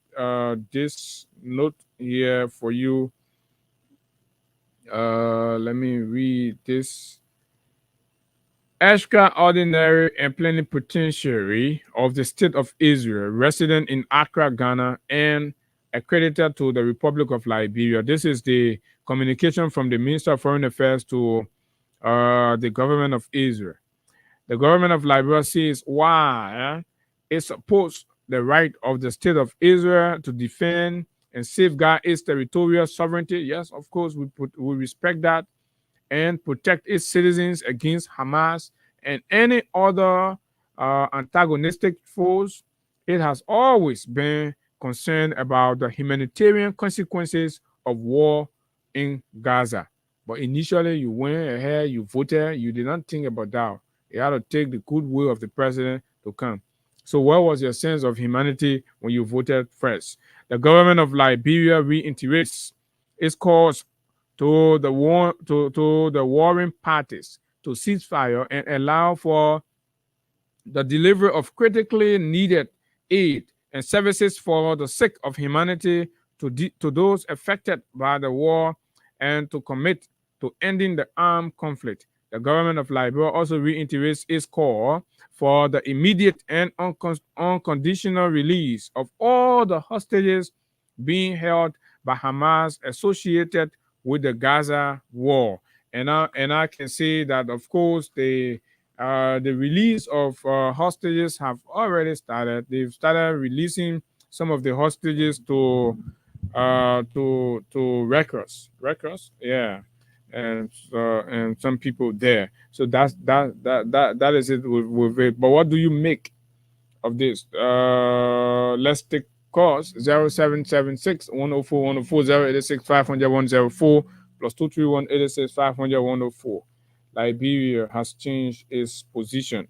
Speaker 11: this note here for you. Let me read this. Extraordinary and plenipotentiary of the State of Israel, resident in Accra, Ghana, and accredited to the Republic of Liberia. This is the communication from the Minister of Foreign Affairs to the government of Israel. The government of Liberia says why it supports the right of the State of Israel to defend and safeguard its territorial sovereignty. Yes, of course, we respect that, and protect its citizens against Hamas and any other antagonistic force. It has always been concerned about the humanitarian consequences of war in Gaza. But initially, you went ahead, you voted, you did not think about that. You had to take the goodwill of the president to come. So where was your sense of humanity when you voted first? The government of Liberia reiterates its calls to the warring parties to cease fire and allow for the delivery of critically needed aid and services for the sake of humanity to those affected by the war, and to commit to ending the armed conflict. The government of Liberia also reiterates its call for the immediate and unconditional release of all the hostages being held by Hamas associated with the Gaza war. And I can say that, of course, the release of hostages have already started. They've started releasing some of the hostages to records, yeah, and some people there. So that is it with it. But what do you make of this? Let's take calls. 0776 104 104 086 500 104 plus 231 86 500 104. Liberia has changed its position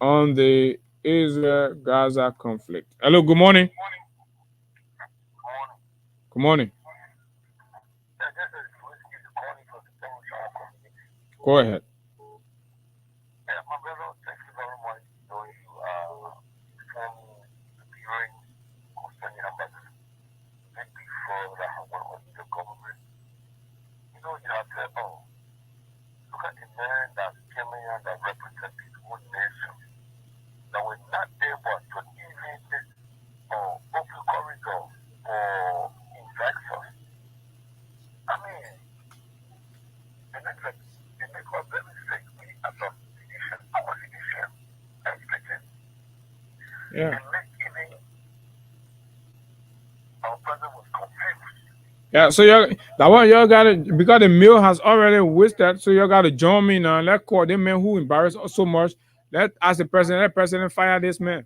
Speaker 11: on the Israel-Gaza conflict. Hello, good morning. Good morning. Go ahead. Yeah. Yeah, so y'all got it, because the meal has already wasted, so y'all got to join me now. Let's call them men who embarrass us so much. Let ask the president, let president fire this man.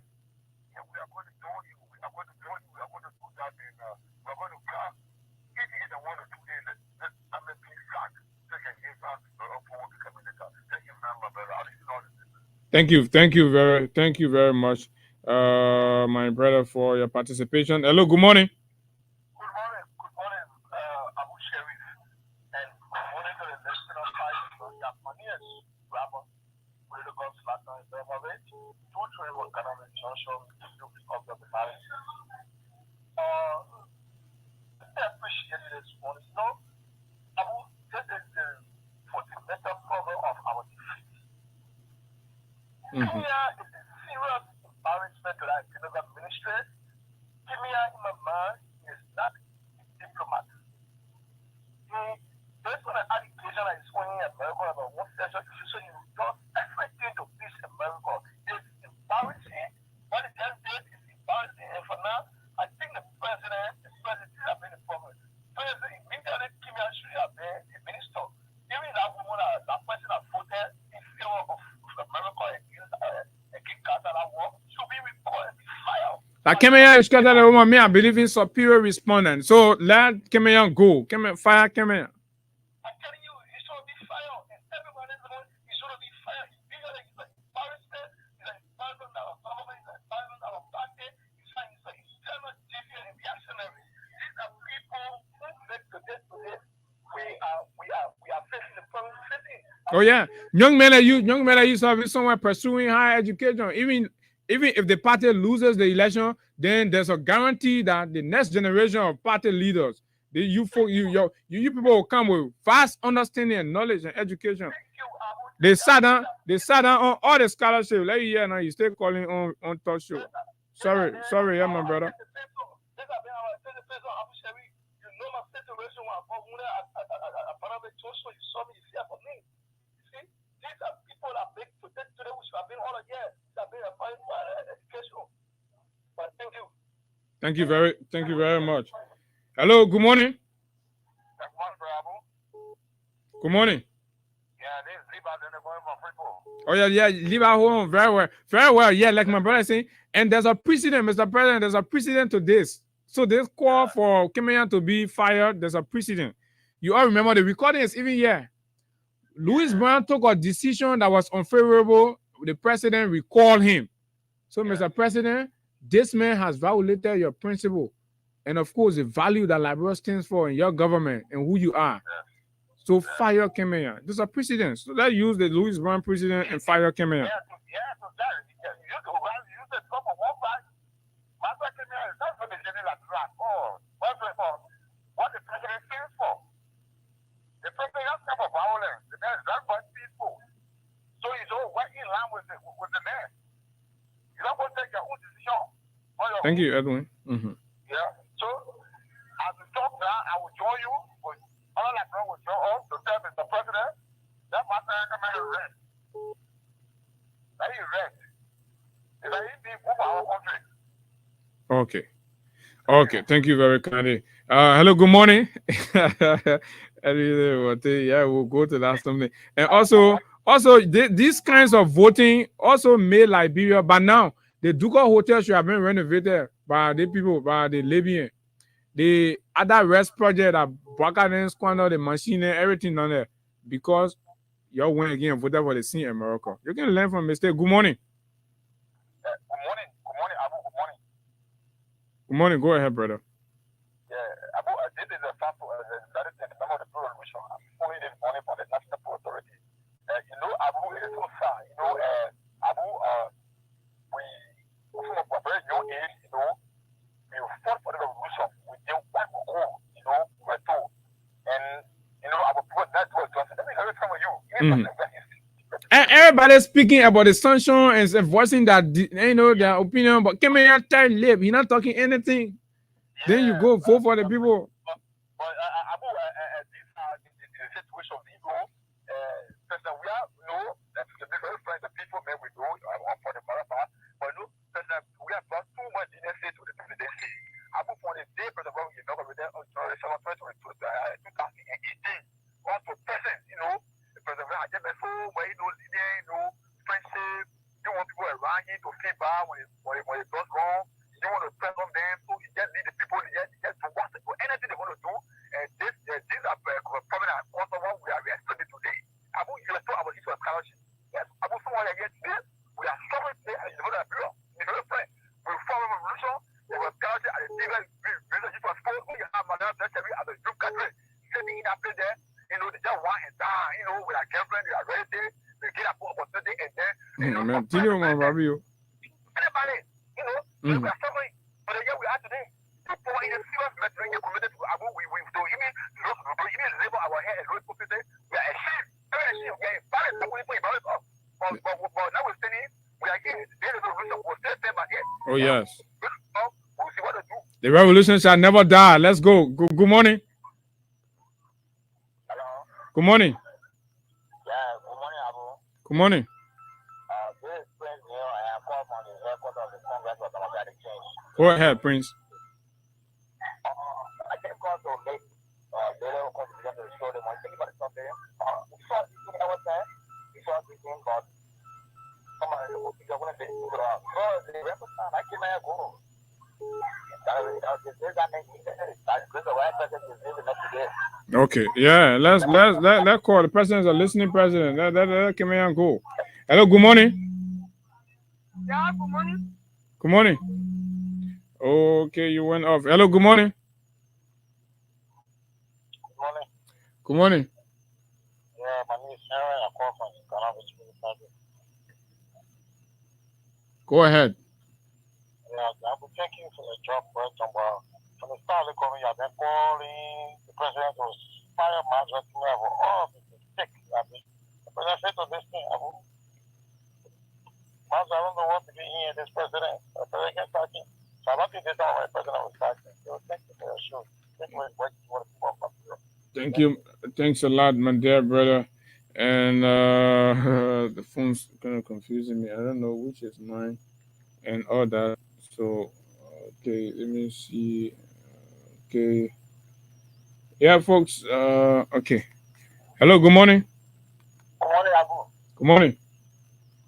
Speaker 11: Thank you very much, my brother, for your participation. Hello, good morning.
Speaker 6: listening to that Senegal ministry, Kimia in my mind is not a diplomat. Based on the education that is going in America about one session, so you don't everything to please America. It's embarrassing. What it just did is embarrassing. And for now, I think the president have been the problem. President immediately Kimia should have been a minister. Even that woman, that person that voted in favor of America against Qatar war should be reported and fired.
Speaker 11: Like Kemenya is Qatar woman, me I believe in superior respondent. So let Kemenya go. Fire Kemenya. Oh yeah, young men like you serving somewhere pursuing higher education. Even if the party loses the election, then there's a guarantee that the next generation of party leaders, you people will come with vast understanding and knowledge and education. They sat down on all the scholarship. Like yeah, now you still calling on talk show. Sorry, yeah, my brother. Thank you very much. Hello, good morning. Good morning. Oh yeah, leave our home very well. Yeah, like my brother saying, and there's a precedent, Mr. President. There's a precedent to this. So this call for Kemenya to be fired. There's a precedent. You all remember the recording is even here. Louis Brown took a decision that was unfavorable. The president recalled him. So, Mr. President, this man has violated your principle, and of course, the value that Liberia stands for in your government and who you are. So fire Kemenya. There's a precedent. So let's use the Louis Brown precedent and fire Kemenya.
Speaker 6: What the president stands for. The president has come for violence. The man is done by people. So he's all right in line with the man. You're not going to take your own decision.
Speaker 11: Thank you, Edwin. Mm-hmm.
Speaker 6: Yeah. So as we talk now, I will join you with all I know with your own to tell Mr. President that matter come out of rest. That is rest. It's like he did move our country.
Speaker 11: Okay. Thank you very kindly. Hello, good morning. Yeah, we'll go to that something. And also these kinds of voting also made Liberia, but now the Ducal Hotel should have been renovated by the people, by the Libyan. The other rest project that Bwaka squander the machine and everything on there because y'all went again and voted for the scene in Morocco. You can learn from mistake. Good morning.
Speaker 6: Good morning, Abu. Good morning.
Speaker 11: Good morning. Go ahead, brother.
Speaker 6: Yeah, Abu, this is a sample of the some of the resolution. I'm pulling in money from the National Port Authority. Abu, it is so sad. Abu, we from a very young age, we fought for the revolution. We did what we go, we're told. And, our people, that was just, let me hear it from you.
Speaker 11: And everybody speaking about the sunshine and voicing that their opinion, but Kemenya tight lip, he's not talking anything. Yeah. Then you go vote for the people.
Speaker 6: But Abu, the situation of Igbo, President, we are that's the very friends the people may we do for the Marapa, but President, we have brought too much innocence to the presidency. Abu, for the day, President, we know over there on 2018, also present, President, I get my phone where friendship, you want people around you to feel bad when it goes wrong. You want to press on them, so you just need the people just to watch it for anything they want to do. And these are probably also what we are explaining today. Abu, you are talking about issue of scholarship. Yes, Abu, someone like today, we are struggling today in the whole Bureau. In the whole friend, we follow a revolution. There was scholarship at the different relationship was full. We have Madame Tertiary as a group country sitting in that place there. They just want and die. With our girlfriend, they are ready. They get up for opportunity and then.
Speaker 11: Everybody,
Speaker 6: we are struggling. But the year we are today, people in the serious mentoring committed to Abu, we do even label our hair and road people say we are ashamed. We are embarrassed. But now we're standing, we are again, there is a
Speaker 11: Oh, yes. The revolution shall never die. Let's go. Good morning. Good morning. Good morning. Go ahead, Prince. Okay, yeah, let's call the president a listening president. Let come here and go. Hello, good morning.
Speaker 14: Yeah, good morning.
Speaker 11: Good morning. Okay, you went off. Hello, good morning.
Speaker 14: Good morning.
Speaker 11: Good morning.
Speaker 14: Yeah, my name is Aaron. I call from Ghana.
Speaker 11: Go ahead.
Speaker 14: Yeah, I will thank you for the job, for example. From the start of coming, I've been calling the president was fire management to me about all of the sick. The president said to this thing, I don't know what to be in this president. The president talking. So I don't think this is how my president was talking. So thank you for your show. Thank you for what you.
Speaker 11: Thank you. Thanks a lot, my dear brother. And the phone's kind of confusing me. I don't know which is mine and all that. So, okay, let me see. Okay. Yeah, folks. Okay. Hello, good morning.
Speaker 14: Good morning, Abu.
Speaker 11: Good morning.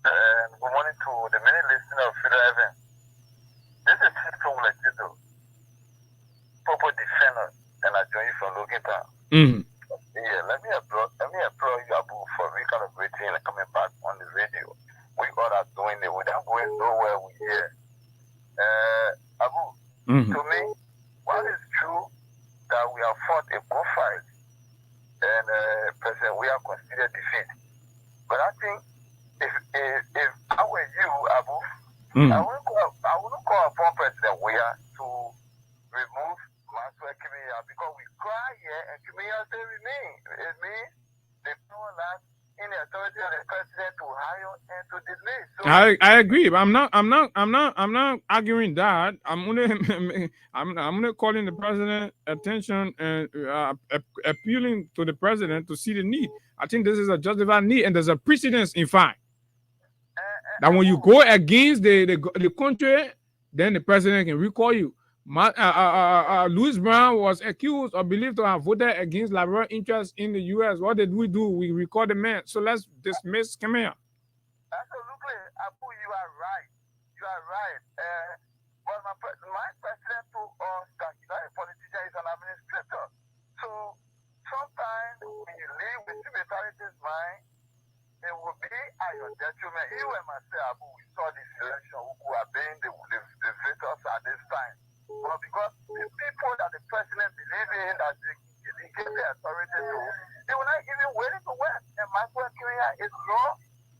Speaker 14: And good morning to the many listeners of Federal FM. This is Tito Letito, Popo Defender, and I join you from Logan Town.
Speaker 11: Mm-hmm.
Speaker 14: Yeah, let me applaud you, Abu, for recalibrating and coming back on the radio. We all are doing it without going nowhere we hear. Abu, to me, while it's true that we have fought a good fight and President, we have considered defeat. But I think if I were you, Abu, I wouldn't call upon President Weah to remove Maxwell Kimia because we cry here and Kimia still remain. It means they don't have in the authority of the president to hire and to dismiss. So
Speaker 11: I agree. But I'm not arguing that. I'm only calling the president attention and appealing to the president to see the need. I think this is a justified need, and there's a precedence in fact that when you go against the country, then the president can recall you. Louis Brown was accused or believed to have voted against liberal interests in the U.S. What did we do? We recalled the man. So let's dismiss Kimia.
Speaker 14: Absolutely, Abu, you are right. You are right. But my president told us that he's not a politician, he's an administrator. So sometimes when you live with civility's mind, it will be at your detriment. You and myself, Abu, we saw this election who are being the victors at this time. But because the people that the president believes in, that they give the authority to, they will not even willing to work. And Maxwell Kimia is no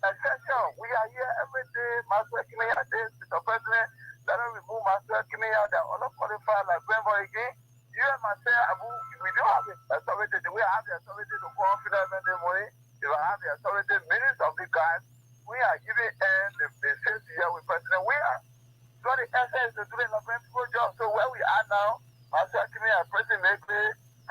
Speaker 14: exception. We are here every day. Maxwell Kimia says to the president, let us remove Maxwell Kimia, that are not qualified like Grandboy again. You and myself, Abu, we don't have the authority. Do we have the authority to call Fidel Money? If I have the authority, minutes of the guys, we are giving the safety here with President Weah. So the essence is to do the people job. So where we are now, Maxwell Kimia, President Maybe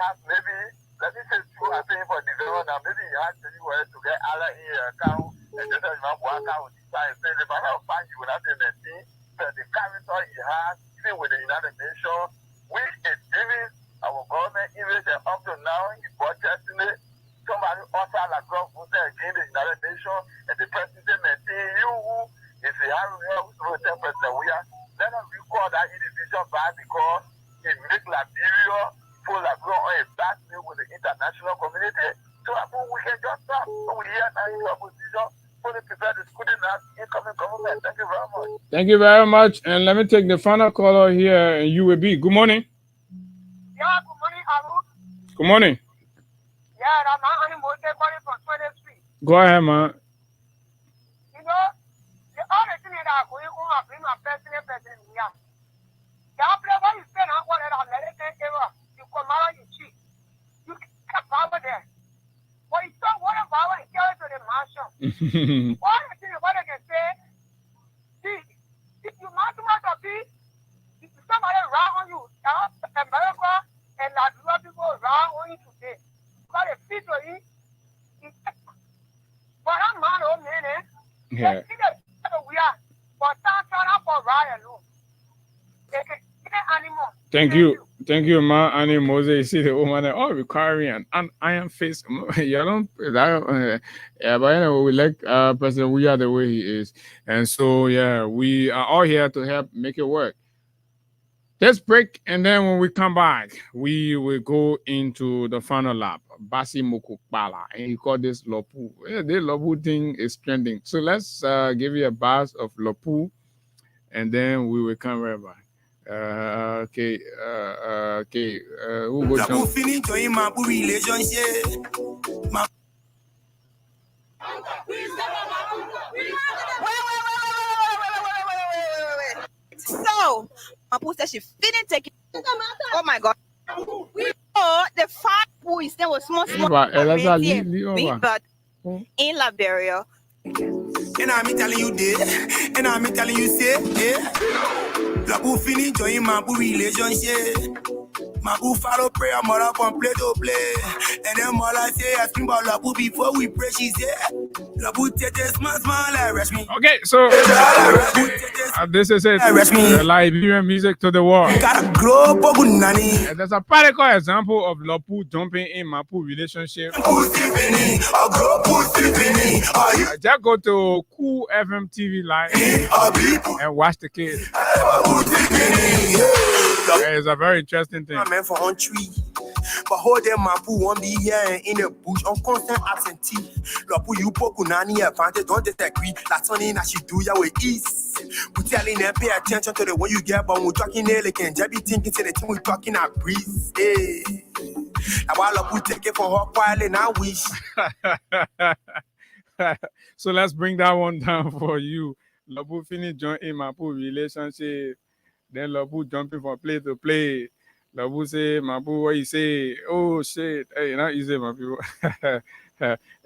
Speaker 14: has maybe, let me say, I think for development, now maybe he has anywhere to get Allah in your account, and just as you have one account with the time, say, if I don't find you without the machine, that the character he has, even with the United Nations, which is giving our government, even up to now, he budgeting it. Somebody also like God who said again the United Nations and the president maintain you who is the Harry President Weah. Let us recall that individual back because it make Liberia full of on a back with the international community. So we can just stop. We hear now in opposition, fully prepare the school incoming government. Thank you very much.
Speaker 11: Thank you very much. And let me take the final caller here in UAB. Good morning.
Speaker 14: Yeah, good morning, Abu.
Speaker 11: Good morning.
Speaker 14: Yeah, I'm not only calling from 23.
Speaker 11: Go ahead, man.
Speaker 14: You know, the other thing that I'm going to bring my president here. The after what you said, I'm going to American ever. You come out, you cheat. You can't power there. But it's not what about it to the marshal. What I can say, see,
Speaker 11: Thank you, Ma Annie Moses. You see the woman, requiring an iron face. You don't, yeah, but anyway, we like President We are the way he is, and so yeah, we are all here to help make it work. Let's break, and then when we come back, we will go into the final lap. Basi Mukupala, and he called this Lopu. Yeah, the Lopu thing is trending. So let's give you a buzz of Lopu, and then we will come right back. Okay. Who go jump?
Speaker 15: So, Mapu said she didn't take it. Oh my God. The five boys, there was small, but in Liberia.
Speaker 1: And I'm telling you this, and I'm telling you say, Labu finish join Mabu relationship. Mabu follow prayer, mother from play to play. And then mother say, asking about Labu before we pray, she said, Labu take a small, arrest me.
Speaker 11: Okay, so this is it. The Liberian music to the world. And there's a practical example of Lapu jumping in Mapu relationship. Just go to Cool FM TV Live and watch the kids. It's a very interesting thing.
Speaker 1: Man for on tree, but hold them Mapu won't be here in the bush on constant absentee. Lapu you poku nani advantage, don't disagree. That's only that she do ya with ease. We telling them pay attention to the one you get, but we're talking there, like and be thinking to the thing we talking at breeze. Hey, now while Lapu take it for her quietly, now wish.
Speaker 11: So let's bring that one down for you. Lapu finish join in Mapu relationship. Then Labu jumping from play to play. Labu say, Mabu, what you say? Oh shit. Hey, not easy, my people.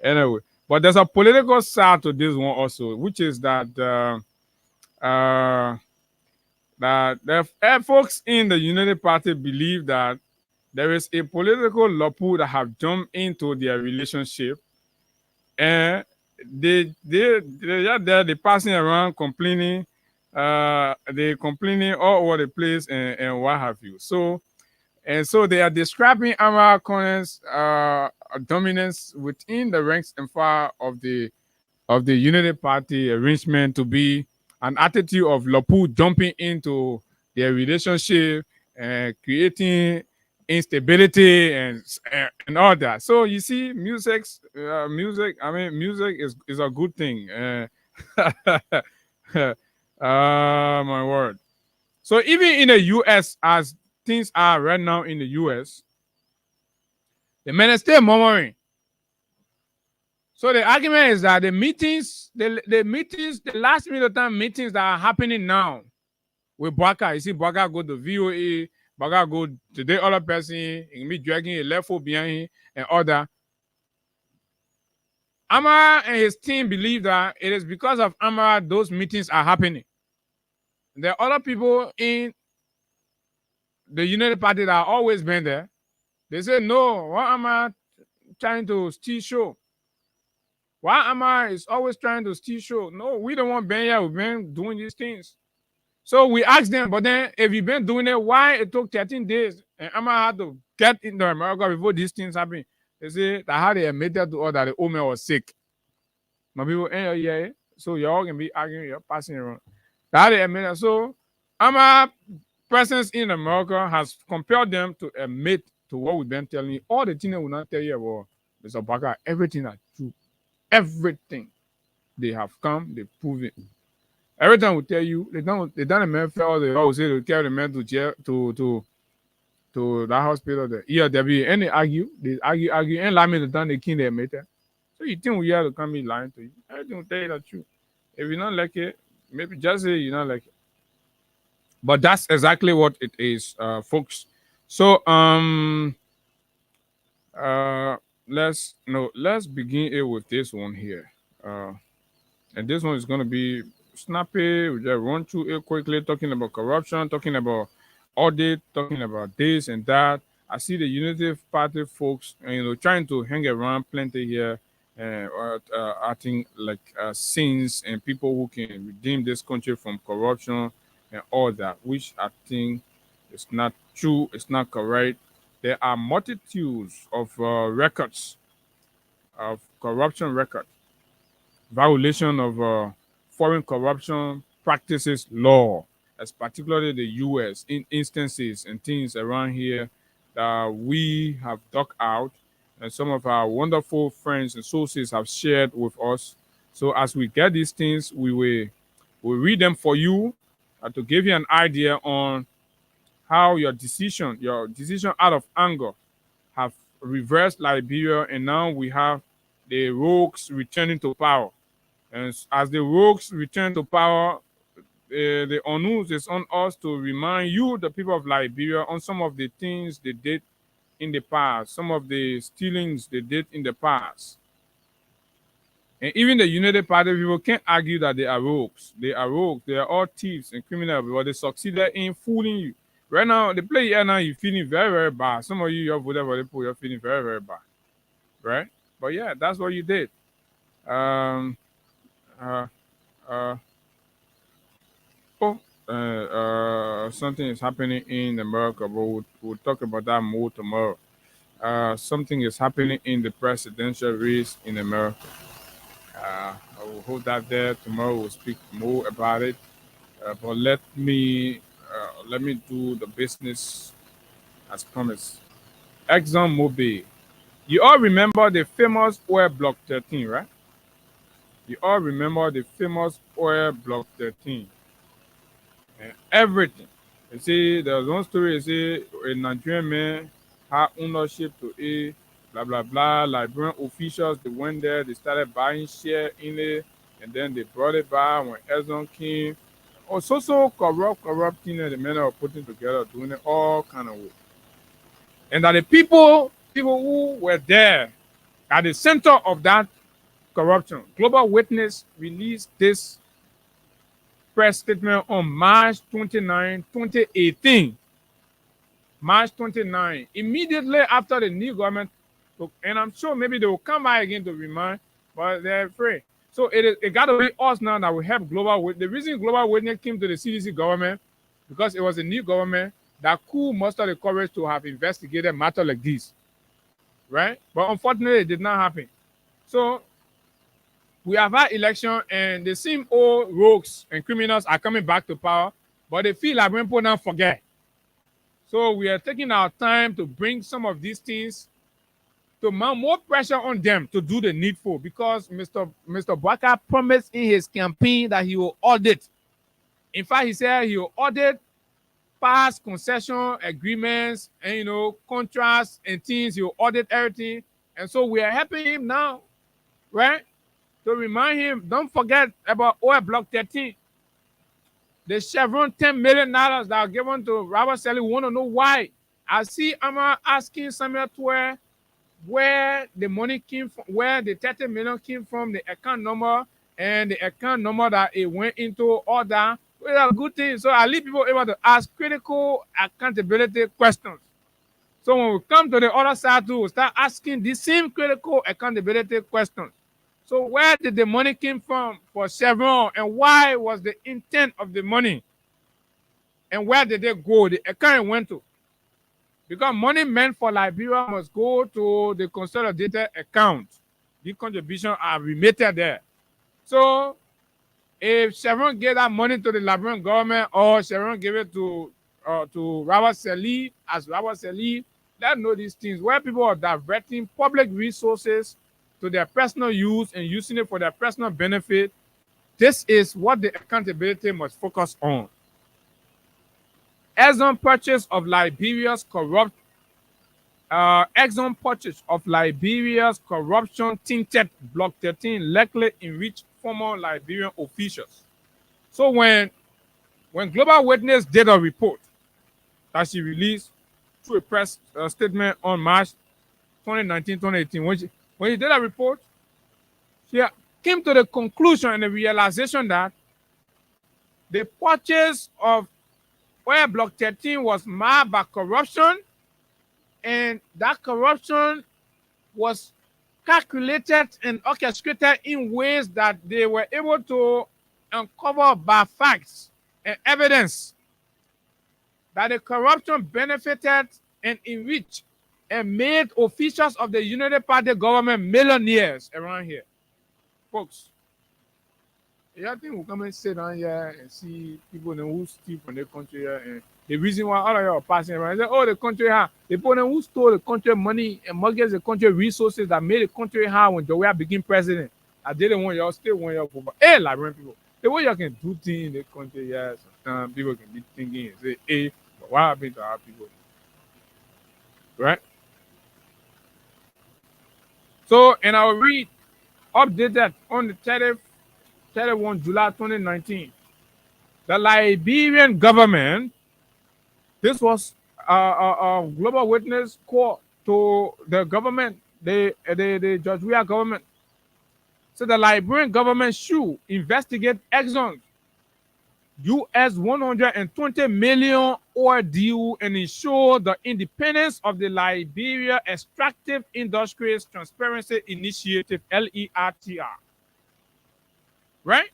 Speaker 11: Anyway, but there's a political side to this one also, which is that that the folks in the United Party believe that there is a political Lapu that have jumped into their relationship, and they're passing around complaining. They complaining all over the place and what have you. So they are describing Amara Conan's dominance within the ranks and file of the Unity Party arrangement to be an attitude of Lapu jumping into their relationship and creating instability and all that. So you see, music is a good thing. My word. So even in the US, as things are right now in the US, the men are still murmuring. So the argument is that the meetings, the last minute time meetings that are happening now with Baka, you see Baka go to VOA, Baka go to the other person, he can be dragging a left foot behind him and all that. Amara and his team believe that it is because of Amara those meetings are happening. There are other people in the United Party that have always been there. They say, no, why am I trying to steal show? Why am I always trying to steal show? No, we don't want Ben here. We've been doing these things. So we asked them, but then if you've been doing it, why it took 13 days and Amara had to get into America before these things happen? They say that how they admitted to us that the old man was sick. My people, yeah. So y'all can be arguing, you're passing around. That they admitted. So Amara presence in America has compelled them to admit to what we've been telling you. All the things they will not tell you about Mr. Baka, everything that's true. Everything. They have come, they prove it. Every time we tell you, they done a man fell, they always say they carry the man to jail to that hospital there. ERW, and they argue, and lie me the time they kill their mate. So you think we have to come in lying to you? Everything will tell you the truth. If you don't like it, maybe just say you don't like it. But that's exactly what it is, folks. So let's begin it with this one here. And this one is gonna be snappy. We just run through it quickly, talking about corruption, talking about audit, talking about this and that. I see the Unity Party folks, trying to hang around plenty here, acting like saints and people who can redeem this country from corruption and all that, which I think It's not true. It's not correct. There are multitudes of records of corruption records, violation of foreign corruption practices law, as particularly the U.S. in instances and things around here that we have dug out, and some of our wonderful friends and sources have shared with us. So as we get these things, we will read them for you to give you an idea on how your decision out of anger have reversed Liberia, and now we have the rogues returning to power. And as the rogues return to power, the onus is on us to remind you, the people of Liberia, on some of the things they did in the past, some of the stealings they did in the past. And even the United Party people can't argue that they are rogues. They are rogues. They are all thieves and criminals, but they succeeded in fooling you. Right now, they play here now, you're feeling very, very bad. Some of you, you're voted for the pool, you're feeling very, very bad. Right? But yeah, that's what you did. Something is happening in America, but we'll talk about that more tomorrow. Something is happening in the presidential race in America. I will hold that there. Tomorrow we'll speak more about it. But let me do the business as promised. ExxonMobil. You all remember the famous oil block 13, right? You all remember the famous oil block 13. And everything. You see, there's one story, you see, a Nigerian man had ownership to it, blah, blah, blah. Liberian officials, they went there, they started buying share in it, and then they brought it back when Exxon came. Oh, so corrupt thing that the men are putting together, doing it all kind of way. And that the people who were there at the center of that corruption, Global Witness released this press statement on March 29, 2018. March 29, immediately after the new government took, and I'm sure maybe they will come back again to remind, but they're afraid. So it got to be us now that will help Global Witness. The reason Global Witness came to the CDC government, because it was a new government that could muster the courage to have investigated matter like this, right? But unfortunately, it did not happen. So we have had election, and the same old rogues and criminals are coming back to power, but they feel like people now forget. So we are taking our time to bring some of these things to mount more pressure on them to do the needful, because Mr. Bwaka promised in his campaign that he will audit. In fact, he said he will audit past concession agreements and, contracts and things. He will audit everything. And so we are helping him now, right? To remind him, don't forget about oil block 13. The Chevron $10 million that are given to Robert Selly. We want to know why. I see Amma asking Samuel Twer where the money came from, where the 30 million came from, the account number, and the account number that it went into, all that. Well, that's a good thing. So I leave people able to ask critical accountability questions. So when we come to the other side too, we'll start asking the same critical accountability questions. So where did the money came from for Chevron, and why was the intent of the money? And where did they go? The account it went to. Because money meant for Liberia must go to the consolidated account. The contributions are remitted there. So if Chevron gave that money to the Liberian government, or Chevron gave it to Robert Selly, as Robert Selly, let's know these things. Where people are diverting public resources to their personal use and using it for their personal benefit, this is what the accountability must focus on. Exxon purchase of Liberia's corruption tinted Block 13 likely enriched former Liberian officials. So when Global Witness did a report that she released through a press statement on March 2019, 2018, when she did a report, she came to the conclusion and the realization that the purchase of oil block 13 was marred by corruption, and that corruption was calculated and orchestrated in ways that they were able to uncover by facts and evidence that the corruption benefited and enriched and made officials of the United Party government millionaires around here. Folks, y'all think we'll come and sit down here and see people who steal from the country here, and the reason why all of y'all are passing around, say, oh, the country high. The people who stole the country money and mortgaged the country resources that made the country high when Joe became president. I didn't want y'all, still want y'all over. Hey, Liberian people, the way y'all can do things in the country, yeah, sometimes people can be thinking and say, hey, but what happened to our people? Right? So, and I'll read, updated on the 31 July 2019. The Liberian government, this was a global witness call to the government, the George Weah government. So the Liberian government should investigate Exxon's US $120 million oil deal and ensure the independence of the Liberia Extractive Industries Transparency Initiative, LERTR. Right?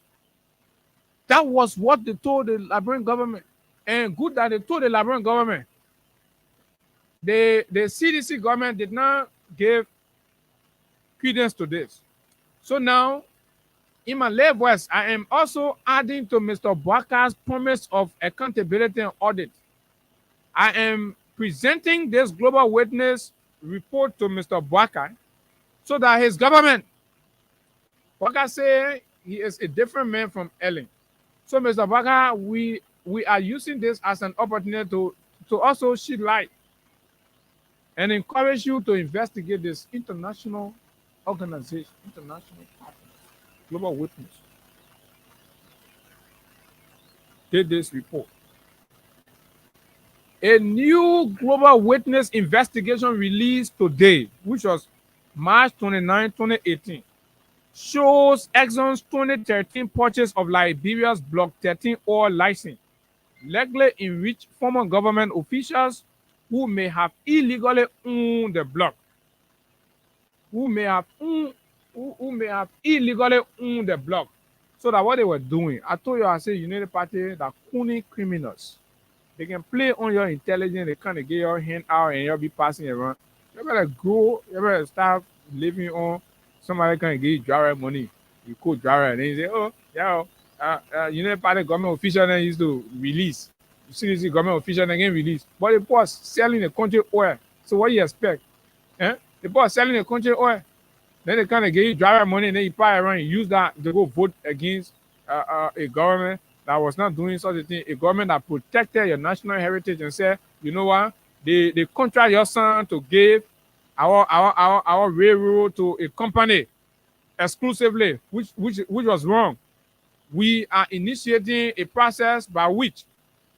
Speaker 11: That was what they told the Liberian government. And good that they told the Liberian government. The CDC government did not give credence to this. So now, in my late voice, I am also adding to Mr. Boakar's promise of accountability and audit. I am presenting this global witness report to Mr. Boakar so that his government, Boakar said he is a different man from Ellen. So, Mr. Boakar, we are using this as an opportunity to also shed light and encourage you to investigate this international organization, international partner, global witness. Did this report. A new global witness investigation released today, which was March 29, 2018, shows Exxon's 2013 purchase of Liberia's Block 13 oil license likely enriched former government officials who may have illegally owned the block. Who may have illegally owned the block. So that what they were doing, I told you, I said United Party, that cunning criminals. They can play on your intelligence, they kind of get your hand out and you'll be passing around. You better grow, you better start living on somebody can give you dry money. You call dry and then you say, oh, yeah, United Party government official then used to release. You see this government official then again release. But the boss selling the country oil. So what do you expect? Eh? The boss selling the country oil. Then they kind of give you dry money and then you buy around and use that to go vote against a government that was not doing such a thing. A government that protected your national heritage and said, you know what? They contract your son to give our railroad to a company exclusively, which was wrong. We are initiating a process by which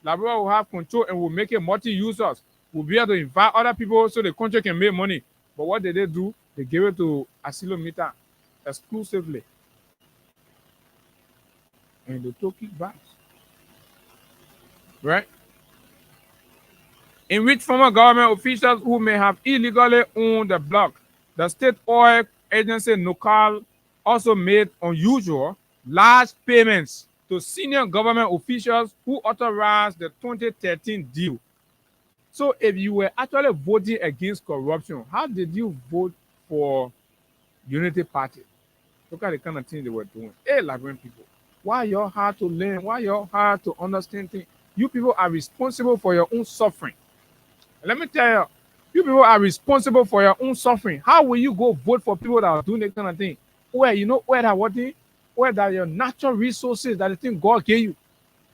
Speaker 11: Liberia will have control and will make it multi-users. We'll be able to invite other people so the country can make money. But what did they do? They gave it to Asilometer exclusively. And they took it back. Right? In which former government officials who may have illegally owned the block, the state oil agency NOCAL also made unusual large payments to senior government officials who authorized the 2013 deal. So if you were actually voting against corruption, how did you vote for Unity Party? Look at the kind of things they were doing. Hey, Liberian people, why you're hard to learn? Why you're hard to understand things? You people are responsible for your own suffering. Let me tell you, you people are responsible for your own suffering. How will you go vote for people that are doing that kind of thing? Where you know where that what thing? Where that your natural resources that the thing God gave you.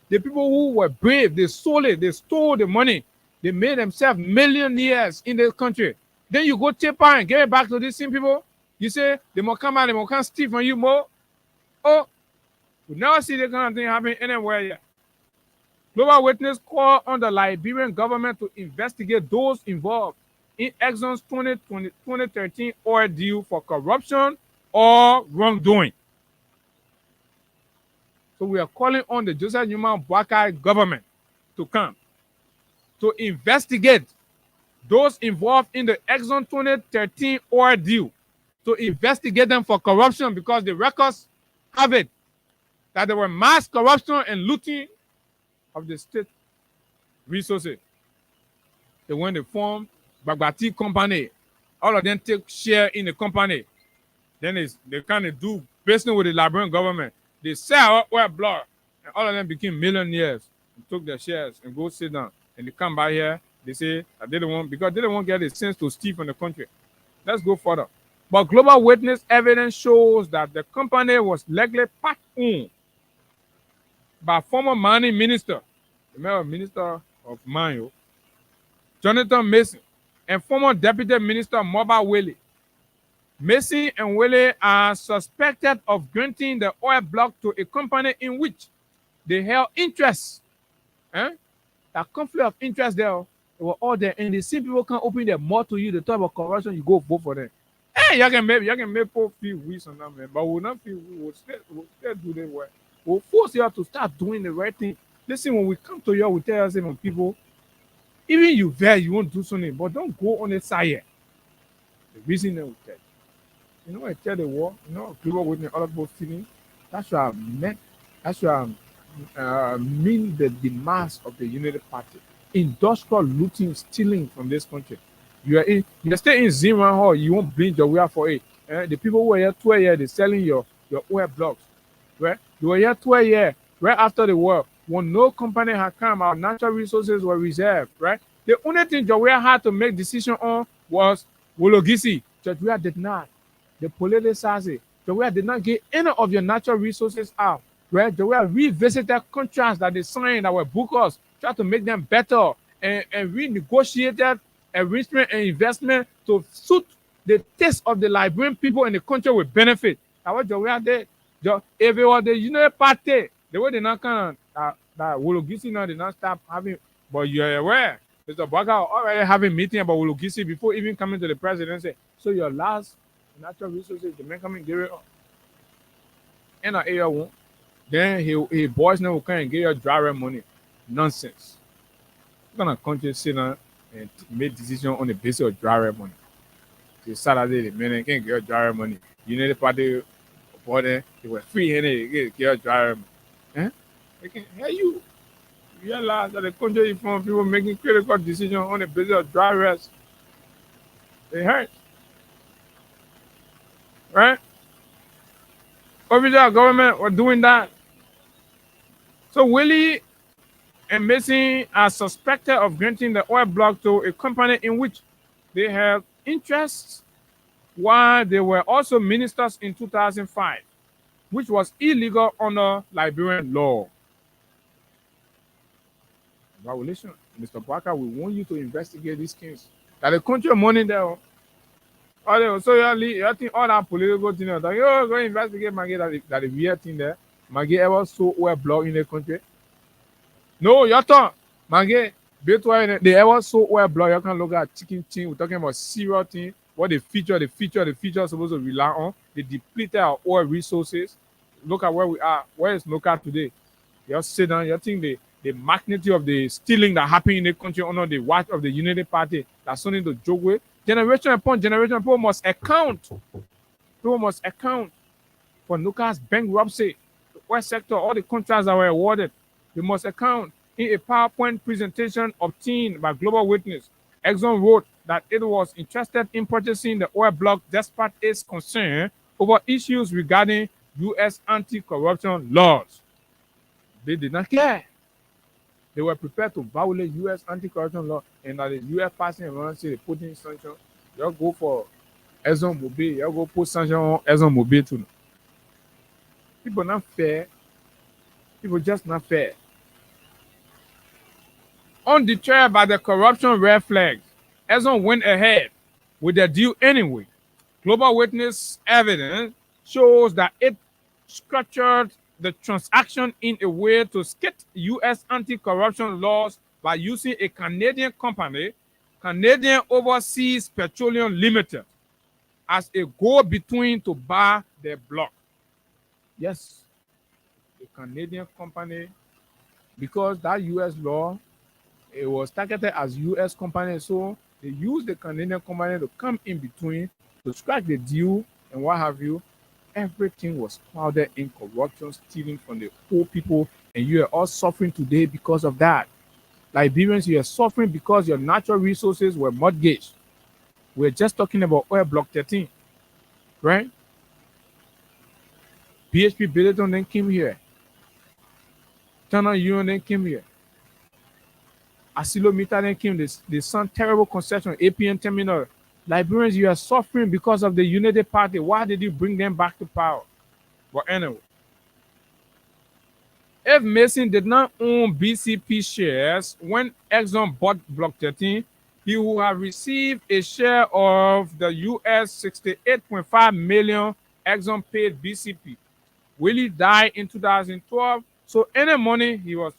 Speaker 11: The people who were brave, they sold it, they stole the money, they made themselves millionaires in this country. Then you go taper and give it back to these same people. You say they must come out, they must come steal from you more. Oh, we never see that kind of thing happen anywhere yet. Global Witness called on the Liberian government to investigate those involved in Exxon's 2013 oil deal for corruption or wrongdoing. So we are calling on the Joseph Newman Boakai government to come to investigate those involved in the Exxon 2013 oil deal, to investigate them for corruption, because the records have it that there were mass corruption and looting of the state Resources. They when they form Bagbati company, all of them take share in the company. Then they kind of do business with the Liberian government. They sell oil block, and all of them became millionaires and took their shares and go sit down. And they come by here, they say that they don't want, because they don't want to get a sense to steal from the country. Let's go further. But Global Witness evidence shows that the company was legally part-owned by former mining minister, the Minister of Mine, Jonathan Mason, and former Deputy Minister Mobile Willie. Mason and Willie are suspected of granting the oil block to a company in which they held interest. That conflict of interest there, they were all there, and the same people can open their mouth to you, the talk about corruption, you go vote for them. Hey, you can make people feel weak on that, man, but we'll not feel we'll still do the work. We'll force you to start doing the right thing. Listen, when we come to you, we tell us even people, even you there, you won't do something, but don't go on the side yet. The reason they will tell you. You know, I tell the war, you know, Global Witness, all about feeling. That's what I meant. That's what I mean the demise of the United Party. Industrial looting, stealing from this country. You stay in Zimran Hall, you won't bring your way for it. The people who were here 12 years, they're selling your oil blocks. Right? You were here 12 years, right after the war, when no company had come, our natural resources were reserved, right? The only thing Jawea had to make decision on was Wologisi. Jawea did not. The politicizing. Jawea did not get any of your natural resources out, right? Jawea revisited contracts that they signed that were bookers, tried to make them better, and renegotiated enrichment and investment to suit the taste of the Liberian people in the country with benefit. That's what Jawea did. If it was the United Party, the way they not kind of that Wologisi now did not stop having, but you're aware, Mr. Baka already having meeting about Wologisi before even coming to the presidency. So your last natural resources, the man come and give it up. And an area won't. Then he boys now will come and get your driver money. Nonsense. You're gonna country sit down and make decision on the basis of driver money. The Saturday, the men can't get your driver money. United Party. They were free-handed, get your driver. They can hear you. Realize that the country is from people making critical decisions on the basis of drivers. They hurt. Right? Official government were doing that. So Willie and Mason are suspected of granting the oil block to a company in which they have interests, while they were also ministers in 2005, which was illegal under Liberian law. Violation. Mr. Baka, we want you to investigate these things. That the country money there. So you think all that political thing, like, go investigate Maggie that the weird thing there. Maggie ever so oil block in the country. No, your turn. Maggie, they ever so oil block. You can look at chicken thing. We're talking about serial thing. What the feature is supposed to rely on. They depleted our oil resources. Look at where we are. Where is local today? You sit down, you think the magnitude of the stealing that happened in the country under the watch of the United Party, that's something to joke with. Generation upon generation, people must account. People must account for Nuka's bankruptcy, the oil sector, all the contracts that were awarded. They must account. In a PowerPoint presentation obtained by Global Witness, Exxon wrote that it was interested in purchasing the oil block despite its concern over issues regarding U.S. anti-corruption laws. They did not care. They were prepared to violate U.S. anti-corruption law, and that the U.S. passing around say they put in sanctions. You'll go for Exxon Mobil. You'll go put sanctions on Exxon Mobil too. People not fair. People just not fair. Undeterred by the corruption red flags, Exxon went ahead with their deal anyway. Global Witness evidence shows that it structured the transaction in a way to skip U.S. anti-corruption laws by using a Canadian company, Canadian Overseas Petroleum Limited, as a go-between to buy their block. Yes, the Canadian company, because that U.S. law, it was targeted as U.S. company, so they used the Canadian company to come in between to strike the deal and what have you. Everything was clouded in corruption, stealing from the poor people, and you are all suffering today because of that. Liberians, you are suffering because your natural resources were mortgaged. We're just talking about oil block 13, right? BHP Billiton then came here. Turner Union then came here. Asilometer then came. They sent terrible concession, APN terminal. Liberians, you are suffering because of the Unity Party. Why did you bring them back to power? But anyway, if Mason did not own BCP shares when Exxon bought Block 13, he would have received a share of the US 68.5 million Exxon paid BCP. Willie died in 2012, so any money he was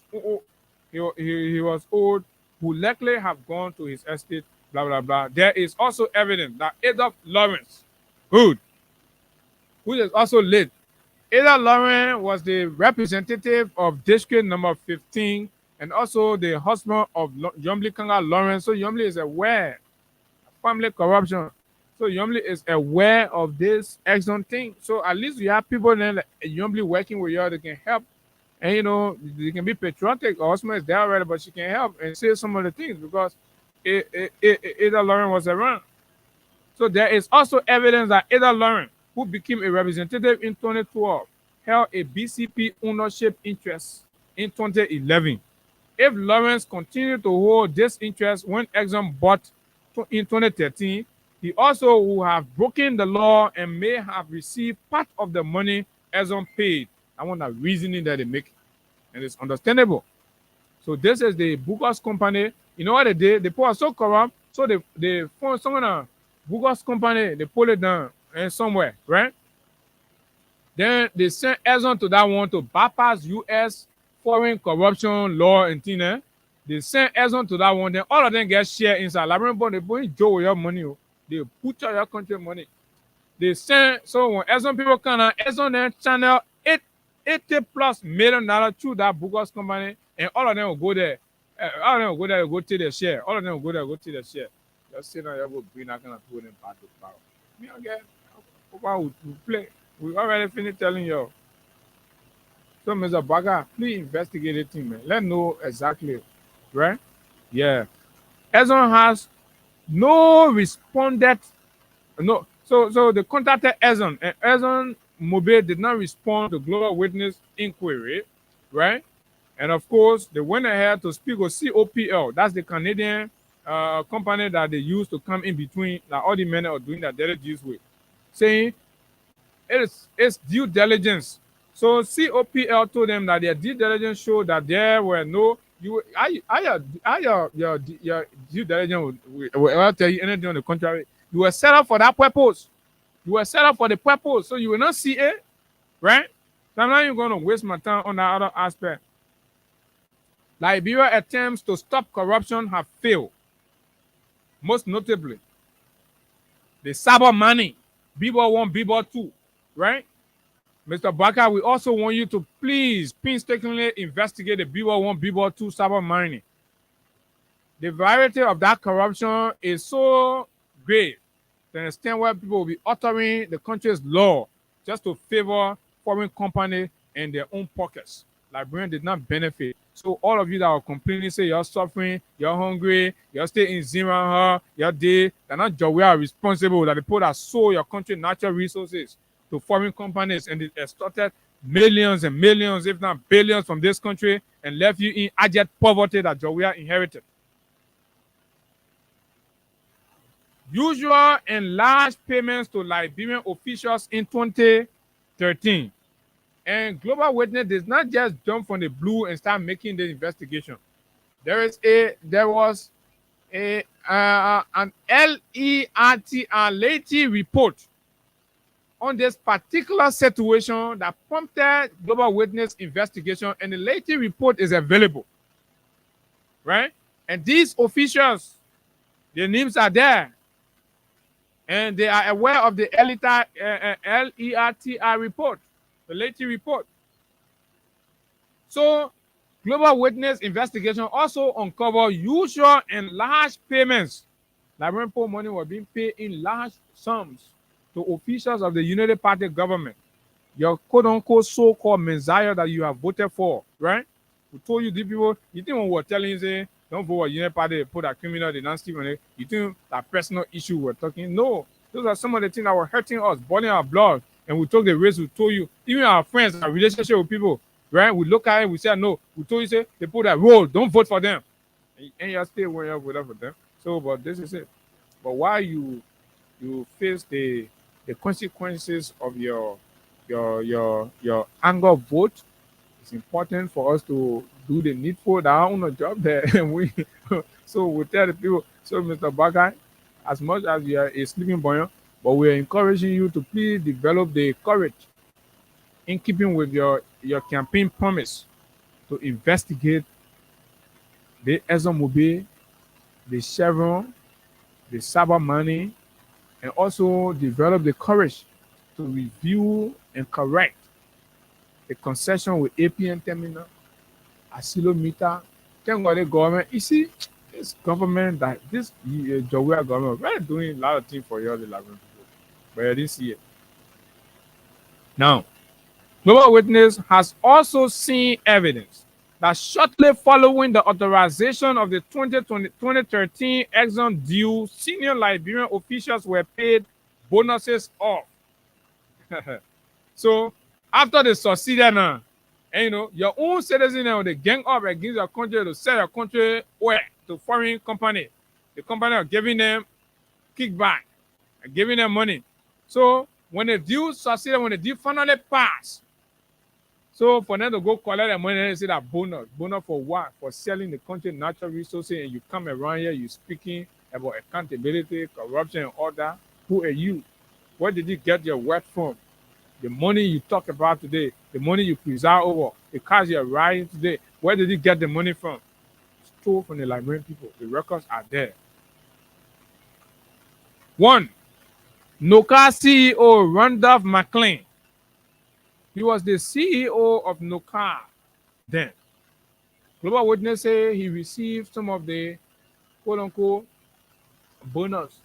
Speaker 11: owed would likely have gone to his estate, blah, blah, blah. There is also evidence that Adolph Lawrence, who is also late, Ada Lawrence was the representative of District number 15 and also the husband of Yomli Kanga Lawrence. So Yomli is aware of family corruption. So Yomli is aware of this Exxon thing. So at least you have people then like Yomli working with you, they can help. And you know, they can be patriotic. Her husband is there already, but she can help and say some of the things because Ada Lawrence was around. So there is also evidence that Ada Lawrence, who became a representative in 2012, held a BCP ownership interest in 2011. If Lawrence continued to hold this interest when Exxon bought in 2013, he also would have broken the law and may have received part of the money Exxon paid. I want that reasoning that they make, and it's understandable. So this is the Bugos company. You know what they did? They put so corrupt, so they found someone Bugos company, they pull it down and somewhere, right? Then they sent Exxon to that one to bypass U.S. foreign corruption law and thing. They sent Exxon to that one. Then all of them get share inside. Like, remember, they put Joe your money. They put your country money. They sent, so when Exxon people come out, Exxon then channel $80+ million through that Bugos company, and all of them will go there. All of them will go there, go take their share. All of them will go there, go take their share. Just say now, you will bring that kind of put them back to power. Me again, we play. We already finished telling you. So, Mr. Baga, please investigate the thing, man. Let know exactly, right? Yeah. Exxon has no responded. No. So they contacted Exxon, and Exxon Mobil did not respond to Global Witness inquiry, right? And of course, they went ahead to speak with COPL. That's the Canadian company that they use to come in between, like all the men are doing that direct deals with, saying it's due diligence. So COPL told them that their due diligence showed that there were no your due diligence will tell you anything on the contrary. You were set up for that purpose. You were set up for the purpose, so you will not see it, right? So I'm not even going to waste my time on that other aspect. Liberia attempts to stop corruption have failed. Most notably, the Saba money, BBO 1, BBO 2, right? Mr. Baka, we also want you to please painstakingly investigate the BBO 1, BBO 2 Saba money. The variety of that corruption is so great to the extent where people will be altering the country's law just to favor foreign companies and their own pockets. Liberians did not benefit. So all of you that are complaining, say you're suffering, you're hungry, you're staying in Zimbabwe, you're dead, they're not just we are responsible that the people that sold your country natural resources to foreign companies and they extorted millions and millions, if not billions from this country and left you in abject poverty that Jawea inherited. Usual and large payments to Liberian officials in 2013. And Global Witness does not just jump from the blue and start making the investigation. There was an LERT report on this particular situation that prompted Global Witness investigation, and the LERT report is available, right? And these officials, their names are there, and they are aware of the LERT report. The LERT report. So, Global Witness investigation also uncovered usual and large payments. Liberian poor money were being paid in large sums to officials of the Unity Party government. Your quote-unquote so-called Messiah that you have voted for, right? We told you these people, you think when we were telling you, say, don't vote for United Party, they put a criminal, they don't steal money. You think that personal issue we're talking? No. Those are some of the things that were hurting us, boiling our blood. And we took the risk, we told you, even our friends, our relationship with people, right? We look at it, we say, no, we told you, say, they put that rule, don't vote for them. And you still went up with them. So, but this is it. But while you face the consequences of your anger vote, it's important for us to do the needful. That I own a job there, and so we tell the people. So, Mr. Bakai, as much as you are a sleeping boy, but we are encouraging you to please develop the courage in keeping with your campaign promise to investigate the ExxonMobil, the Chevron, the Saba money, and also develop the courage to review and correct the concession with APN terminal, Asilometer. Thank God the government. You see, this government, that this Jowea government, we're doing a lot of things for you, the Labrador people, but I didn't see it. Now, Global Witness has also seen evidence that shortly following the authorization of the 2013 Exxon deal, senior Liberian officials were paid bonuses off. So after they succeeded now, and you know, your own citizens now, they gang up against your country to sell your country where to foreign company. The company are giving them kickback and giving them money. So when the deal succeeded, when the deal finally passed, so for them to go collect their money, they say that bonus. Bonus for what? For selling the country natural resources, and you come around here, you speaking about accountability, corruption, and all that. Who are you? Where did you get your wealth from? The money you talk about today, the money you preside over, the cars you're riding today, where did you get the money from? Stole from the Liberian people. The records are there. 1. Noka CEO Randolph McLean. He was the CEO of Noka then. Global Witness say he received some of the quote-unquote bonus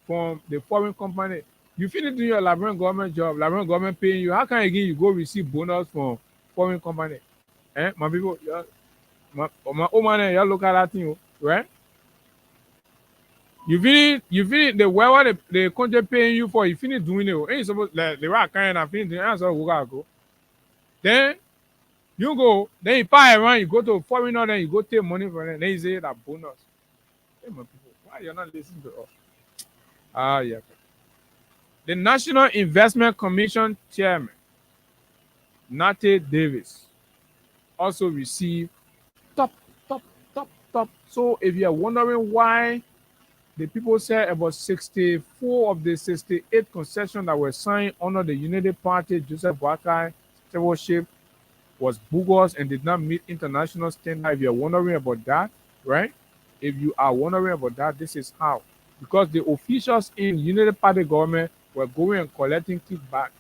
Speaker 11: from the foreign company. You finish doing your Liberian government job, Liberian government paying you. How can again you go receive bonus from foreign company? My people, my old man, y'all look at that thing, right? You finish the whatever the country paying you for, you finish doing it. And you supposed like the right kind of finish doing it, go. Then you go, then you buy around, you go to a foreigner, then you go take money from them, then you say that bonus. Hey, my people, why you're not listening to us? Yeah. The National Investment Commission Chairman, Nate Davis, also received top. So if you're wondering why the people said about 64 of the 68 concessions that were signed under the United Party, Joseph Boakai stewardship, was bogus and did not meet international standards. If you're wondering about that, right? If you are wondering about that, this is how. Because the officials in United Party government were going and collecting kickbacks.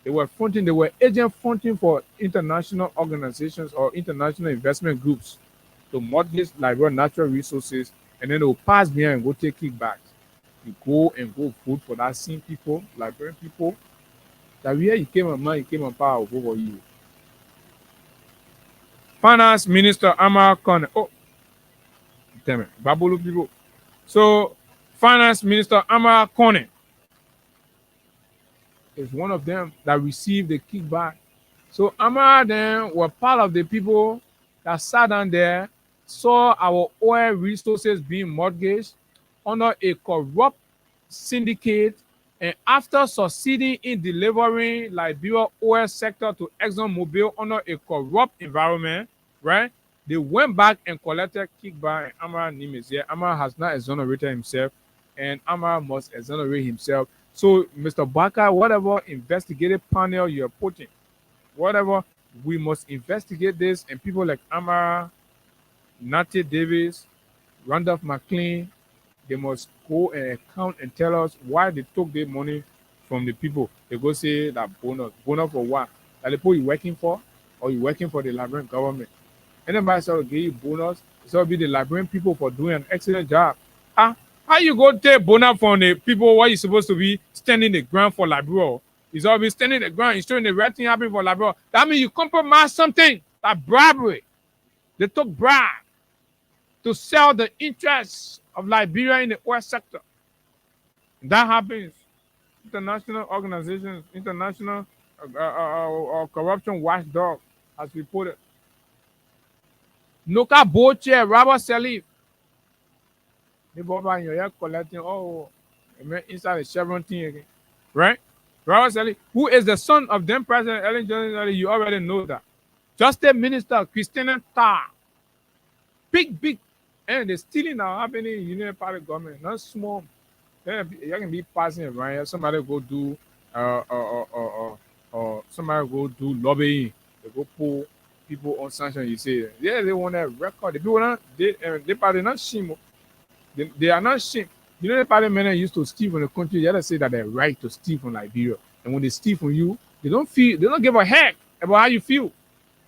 Speaker 11: They were agent fronting for international organizations or international investment groups to mortgage Liberian natural resources, and then they'll pass behind and go take kickbacks. You go vote for that same people, Liberian people, that where you came on man, you came on power over you. Finance Minister Amara Kone. Oh, damn it, Babulu people. So, Finance Minister Amara Kone is one of them that received the kickback. So Amara then were part of the people that sat down there, saw our oil resources being mortgaged under a corrupt syndicate, and after succeeding in delivering Liberia oil sector to ExxonMobil under a corrupt environment, right? They went back and collected kickback, and Amara name is here. Amara has not exonerated himself, and Amara must exonerate himself. So, Mr. Baka, whatever investigative panel you're putting, whatever, we must investigate this, and people like Amara, Nate Davis, Randolph McLean, they must go and account and tell us why they took their money from the people. They go say that bonus for what? That the people you're working for, or you're working for the Liberian government. Anybody sort of give you bonus, it's all be the Liberian people for doing an excellent job. How you go take bonus from the people where you're supposed to be standing the ground for Liberia? It's all be standing the ground, ensuring the right thing happening for Liberia. That means you compromise something, that bribery. They took bribe to sell the interests of Liberia in the oil sector. That happens. International organizations, international corruption watchdog has reported. Noka Boche, Robert Salif. They bought by your collecting inside the Chevron thing again. Right? Robert Salif, who is the son of then President Ellen Johnson, you already know that. Justice Minister Christina Tarr. Big. And the stealing now happening in Union Party government, not small. You can be passing around here. Somebody go do somebody go do lobbying. They go pull people on sanction. You say, yeah, they want that record. The people not they party not shame. They are not shame. You know the party men used to steal from the country. They other say that they're right to steal from Liberia. And when they steal from you, they don't give a heck about how you feel.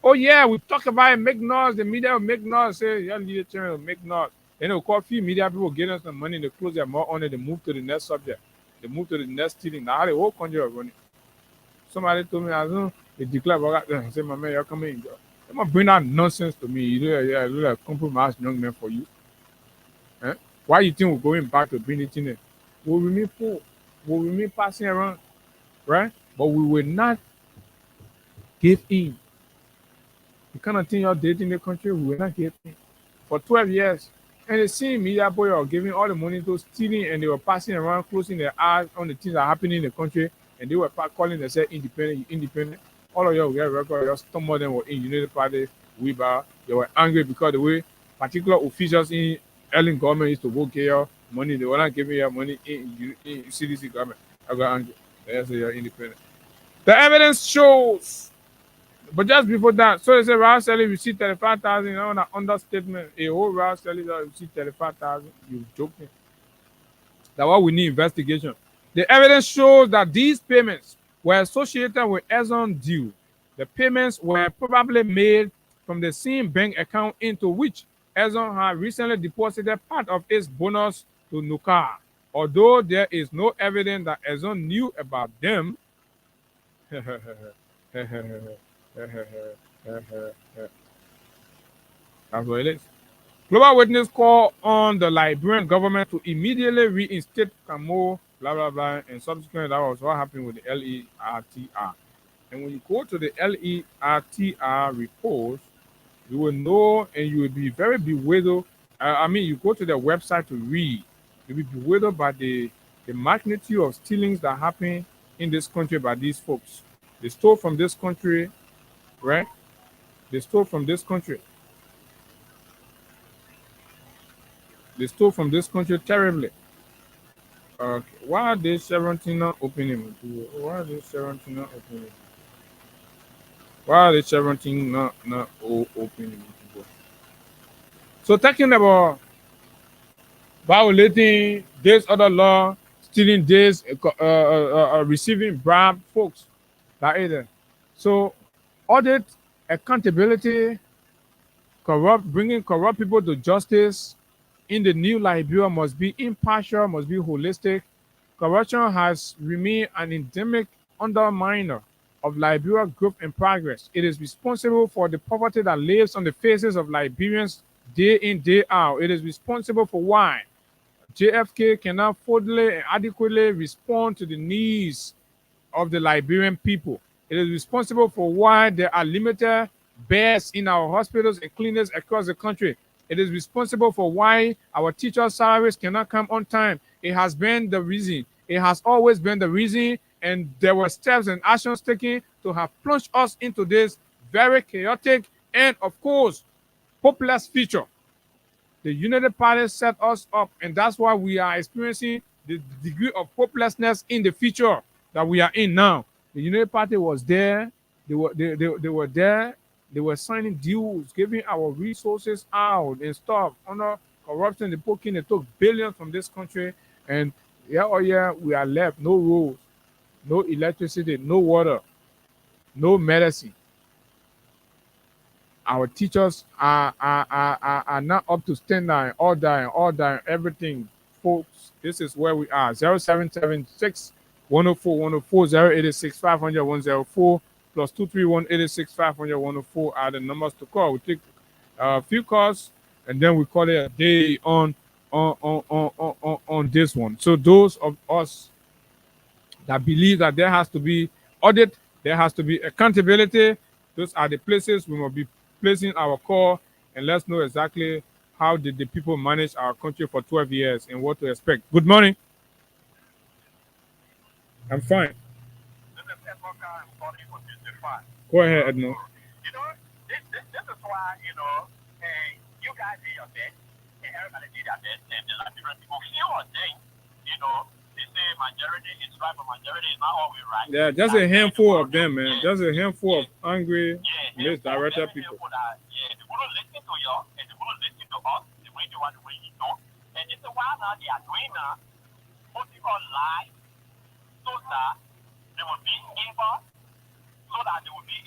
Speaker 11: Oh yeah, we talk about it, make noise. The media will make noise. Say, yeah, leader channel will make noise. Then they'll call a few media people, get us some money, they close their mouth on it, they move to the next subject. They move to the next stealing. Now the whole country are running. Somebody told me, I don't know, they declare, I say, my man, you're coming in. They must bring that nonsense to me. You know, yeah, look like compromised young men for you. Eh? Why you think we're going back to bring it in there? We'll remain poor. We'll remain passing around. Right? But we will not give in. The kind of thing you're dating in the country, we will not give in. For 12 years. And the same media boy are giving all the money to stealing, and they were passing around, closing their eyes on the things that are happening in the country, and they were calling themselves independent. All of you get record, some of them were in United Party, Weber. They were angry because the way particular officials in Ellen government used to go get your money, they were not giving your money in CDC government. I got angry. They say you're independent. The evidence shows. But just before that, so they say Rouse Selly received 35,000. You know, an understatement. A whole Rouse Selly received 35,000. You're joking. That's why we need investigation. The evidence shows that these payments were associated with Exxon deal. The payments were probably made from the same bank account into which Exxon had recently deposited part of its bonus to Nuka. Although there is no evidence that Exxon knew about them. That's what it is. Global Witness call on the Liberian government to immediately reinstate Camo, blah, blah, blah, and subsequently that was what happened with the LERTR. And when you go to the LERTR report, you will know and you will be very bewildered. You go to the website to read. You'll be bewildered by the magnitude of stealings that happen in this country by these folks. They stole from this country, right? They stole from this country. They stole from this country terribly. Okay. Why are they 17 not opening? Why are they 17 not opening? Why are they 17 not opening? So talking about violating this other law, stealing this, receiving bribe, folks, that either. So audit, accountability, bringing corrupt people to justice in the new Liberia must be impartial, must be holistic. Corruption has remained an endemic underminer of Liberia growth and progress. It is responsible for the poverty that lives on the faces of Liberians day in, day out. It is responsible for why JFK cannot fully and adequately respond to the needs of the Liberian people. It is responsible for why there are limited beds in our hospitals and clinics across the country. It is responsible for why our teachers' salaries cannot come on time. It has been the reason. It has always been the reason, and there were steps and actions taken to have plunged us into this very chaotic and, of course, hopeless future. The United Party set us up, and that's why we are experiencing the degree of hopelessness in the future that we are in now. The United Party was there. They were there. They were signing deals, giving our resources out and stuff under corruption. They took billions from this country, and we are left no roads, no electricity, no water, no medicine. Our teachers are not up to standard, all dying, everything. Folks, this is where we are. 0776 104 104 086 500 104 plus 231 86 500 104 are the numbers to call. We take a few calls and then we call it a day on this one. So those of us that believe that there has to be audit, there has to be accountability, those are the places we must be placing our call, and let's know exactly how did the people manage our country for 12 years and what to expect. Good morning. I'm fine. Go ahead, Edno.
Speaker 16: You know, this is why, you know, you guys do your best, and everybody did their best, and the different people feel one thing, you know, they say majority is right, but majority is not always right.
Speaker 11: Yeah, just a handful of them, man. Just a handful of angry, misdirected people.
Speaker 16: They wouldn't listen to you, and they wouldn't listen to us, the way they want, the way you know. And this is why now they are doing now, putting on live, so that they will be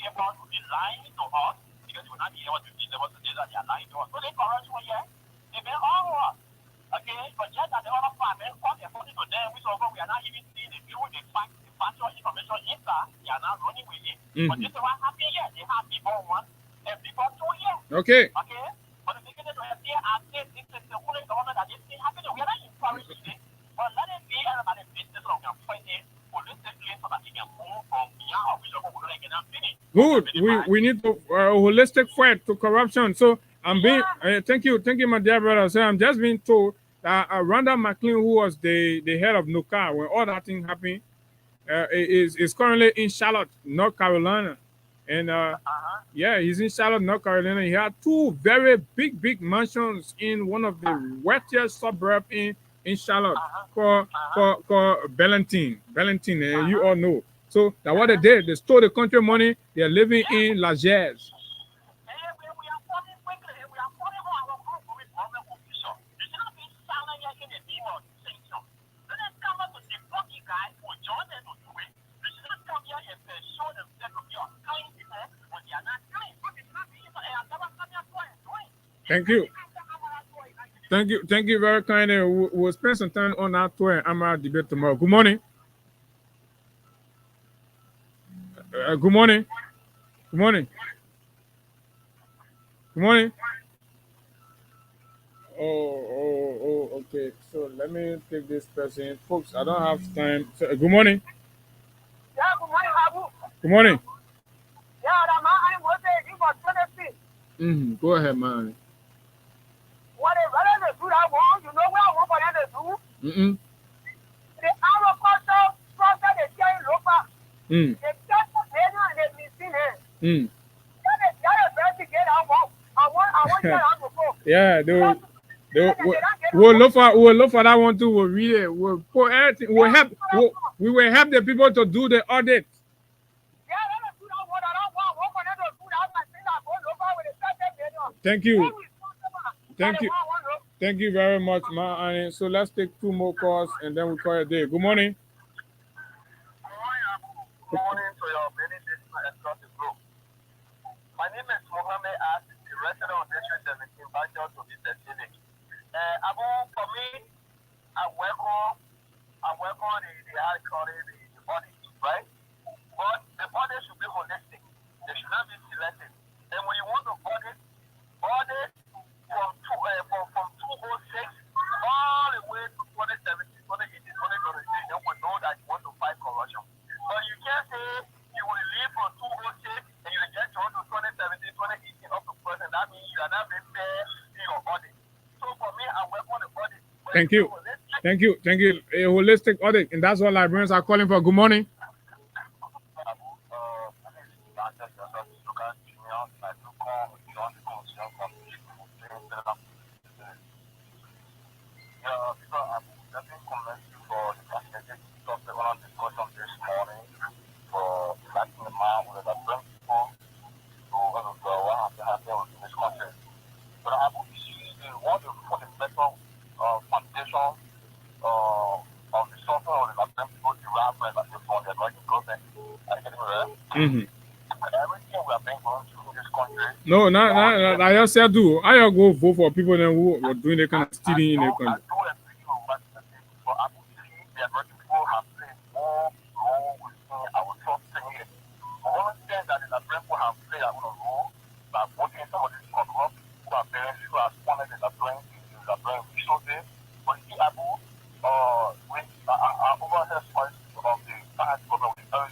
Speaker 16: able to be lying to us, because they will not be able to say that they are lying to us. So they correct you here. They may all work. Okay, but just at the other part, man, all they're putting to them, we are not even seeing the true, the factual information inside. They are not running with it. But this is what happened here. They have people 1 and people 2 years.
Speaker 11: Okay.
Speaker 16: Okay? But the beginning to have here and say this is the only government that is still happening. We are not encouraging it. But let it be everybody business of their fighting for this case so that they can move from here or we don't go to finish.
Speaker 11: Good. We need to holistic fight to corruption. So I'm being thank you, my dear brother. So I'm just being told that Randall McLean, who was the head of NOCA when all that thing happened, is currently in Charlotte, North Carolina, and yeah, he's in Charlotte, North Carolina. He had 2 very big mansions in one of the wealthiest suburbs in Charlotte called Bellantine. You all know. So that's what they did. They stole the country money. They're living in La Jazz. Thank you. Thank you very kindly. We'll spend some time on our tour and Amara debate tomorrow. Good morning. Good morning. Good morning. Good morning. Oh, okay. So let me take this person. Folks, I don't have time. So, good morning.
Speaker 14: Yeah, good morning, Abu.
Speaker 11: Good morning.
Speaker 14: Yeah, I'm you for
Speaker 11: Go ahead, man.
Speaker 14: Whatever they do that one, you know where I want for them to do? The agriculture process they share in local. They get the data and they missing it. Then they investigate I want to go.
Speaker 11: Yeah, we'll look for that one too. We'll read it. We'll put everything. We'll help. We will help the people to do the audit. Thank you. Thank you very much, Ma. So let's take 2 more calls and then we call it a day. Good morning.
Speaker 14: Good morning to your many listeners across the globe. My name is Mohammed As, the resident of District 17, Banjo to be specific. Abu, for me, I welcome the high quality, the audit, right? But the audit should be holistic. They should not be selective. And when you want to audit from 2006 all the way to 2017, 2018, 2023, you will know that you want to fight corruption. But you can't say you will leave from 206 and you will get to 2017, 2018 up to present. That means you are not being fair in your audit. So for me, I work on the audit.
Speaker 11: Thank you. A holistic audit, and that's what librarians are calling for. Good morning. No, I just said do. I go vote for people then who are doing the kind of stealing in the country.
Speaker 16: our parents who are sponsored in the brain resources. But see, Abu, with overhead points of the past government, on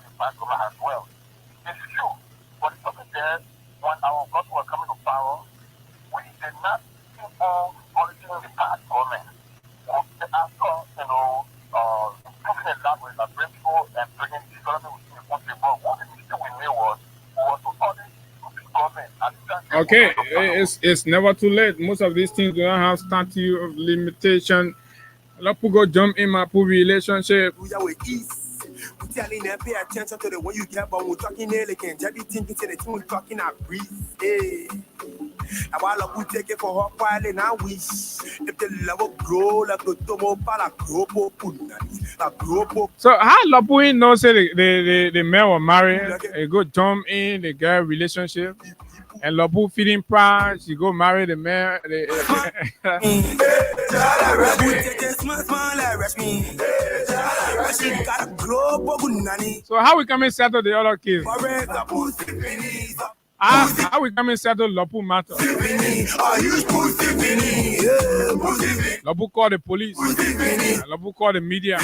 Speaker 16: the past government as well. It's true. But it's something there, when our government were coming to power, we did not keep on auditing the past government. After, improving the language that bring people and bringing development within the country, but one thing we knew was to audit the government.
Speaker 11: Okay, it's never too late. Most of these things do not have statute of limitation. A lot of people go jump in my poor relationship.
Speaker 1: We telling them pay attention to the way you get, but we're talking elegant. Everything to the thing we're talking at breathe. Hey. I want to take it for her while and I wish if the level grow like the tomo para gropo punani.
Speaker 11: So how Lapu knows the man was married, they go jump in, they get a relationship, and Lapu feeding pride, she go marry the man. So how we come and settle the other kids? How we come and settle Lapu matter? Lapu call the police. Lapu call the media.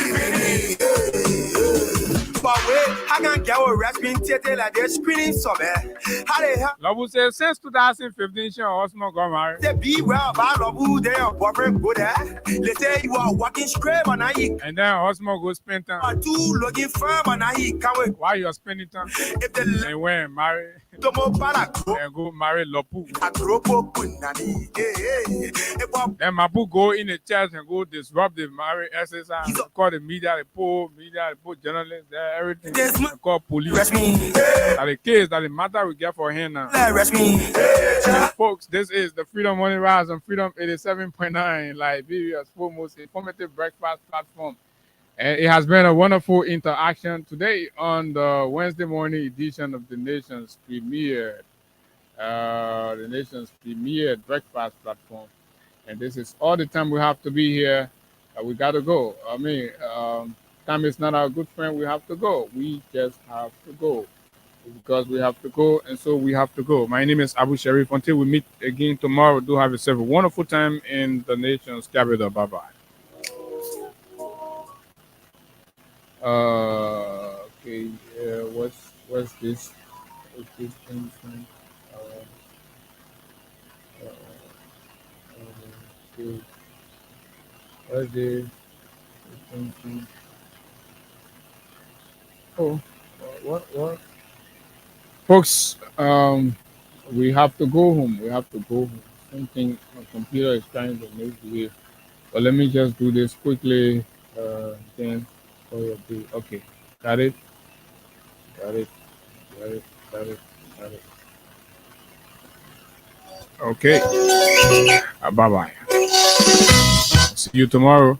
Speaker 1: But wait, I can't get a wrestling theater like they're screening somewhere. How the hell?
Speaker 11: Labu says since 2015, she also got married.
Speaker 1: They be well about Labu, they are boyfriend go there. They say you are walking straight, but now you.
Speaker 11: And then Osmo go spend time.
Speaker 1: Two looking firm, but now he can't.
Speaker 11: Why you are spending time? If they went married. And go marry Lapu. Then Mapu go in the church and go disrupt the marriage exercise. Call the media, the poor journalists, everything. Call police. That the case, that the matter we get for him now. Folks, this is the Freedom Morning Rise on Freedom 87.9, Liberia's foremost informative breakfast platform. And it has been a wonderful interaction today on the Wednesday morning edition of the nation's premier breakfast platform. And this is all the time we have to be here. We got to go. I mean, time is not our good friend. We have to go. We just have to go because we have to go. And so we have to go. My name is Abu Sharif. Until we meet again tomorrow, do have yourself a wonderful time in the nation's capital. Bye-bye. Okay, what's this? What's this thing? Okay. What's this? Oh, what? Folks, we have to go home. We have to go home. Something my computer is trying to make me. But let me just do this quickly. Then. Okay, got it. Okay. Bye-bye. See you tomorrow.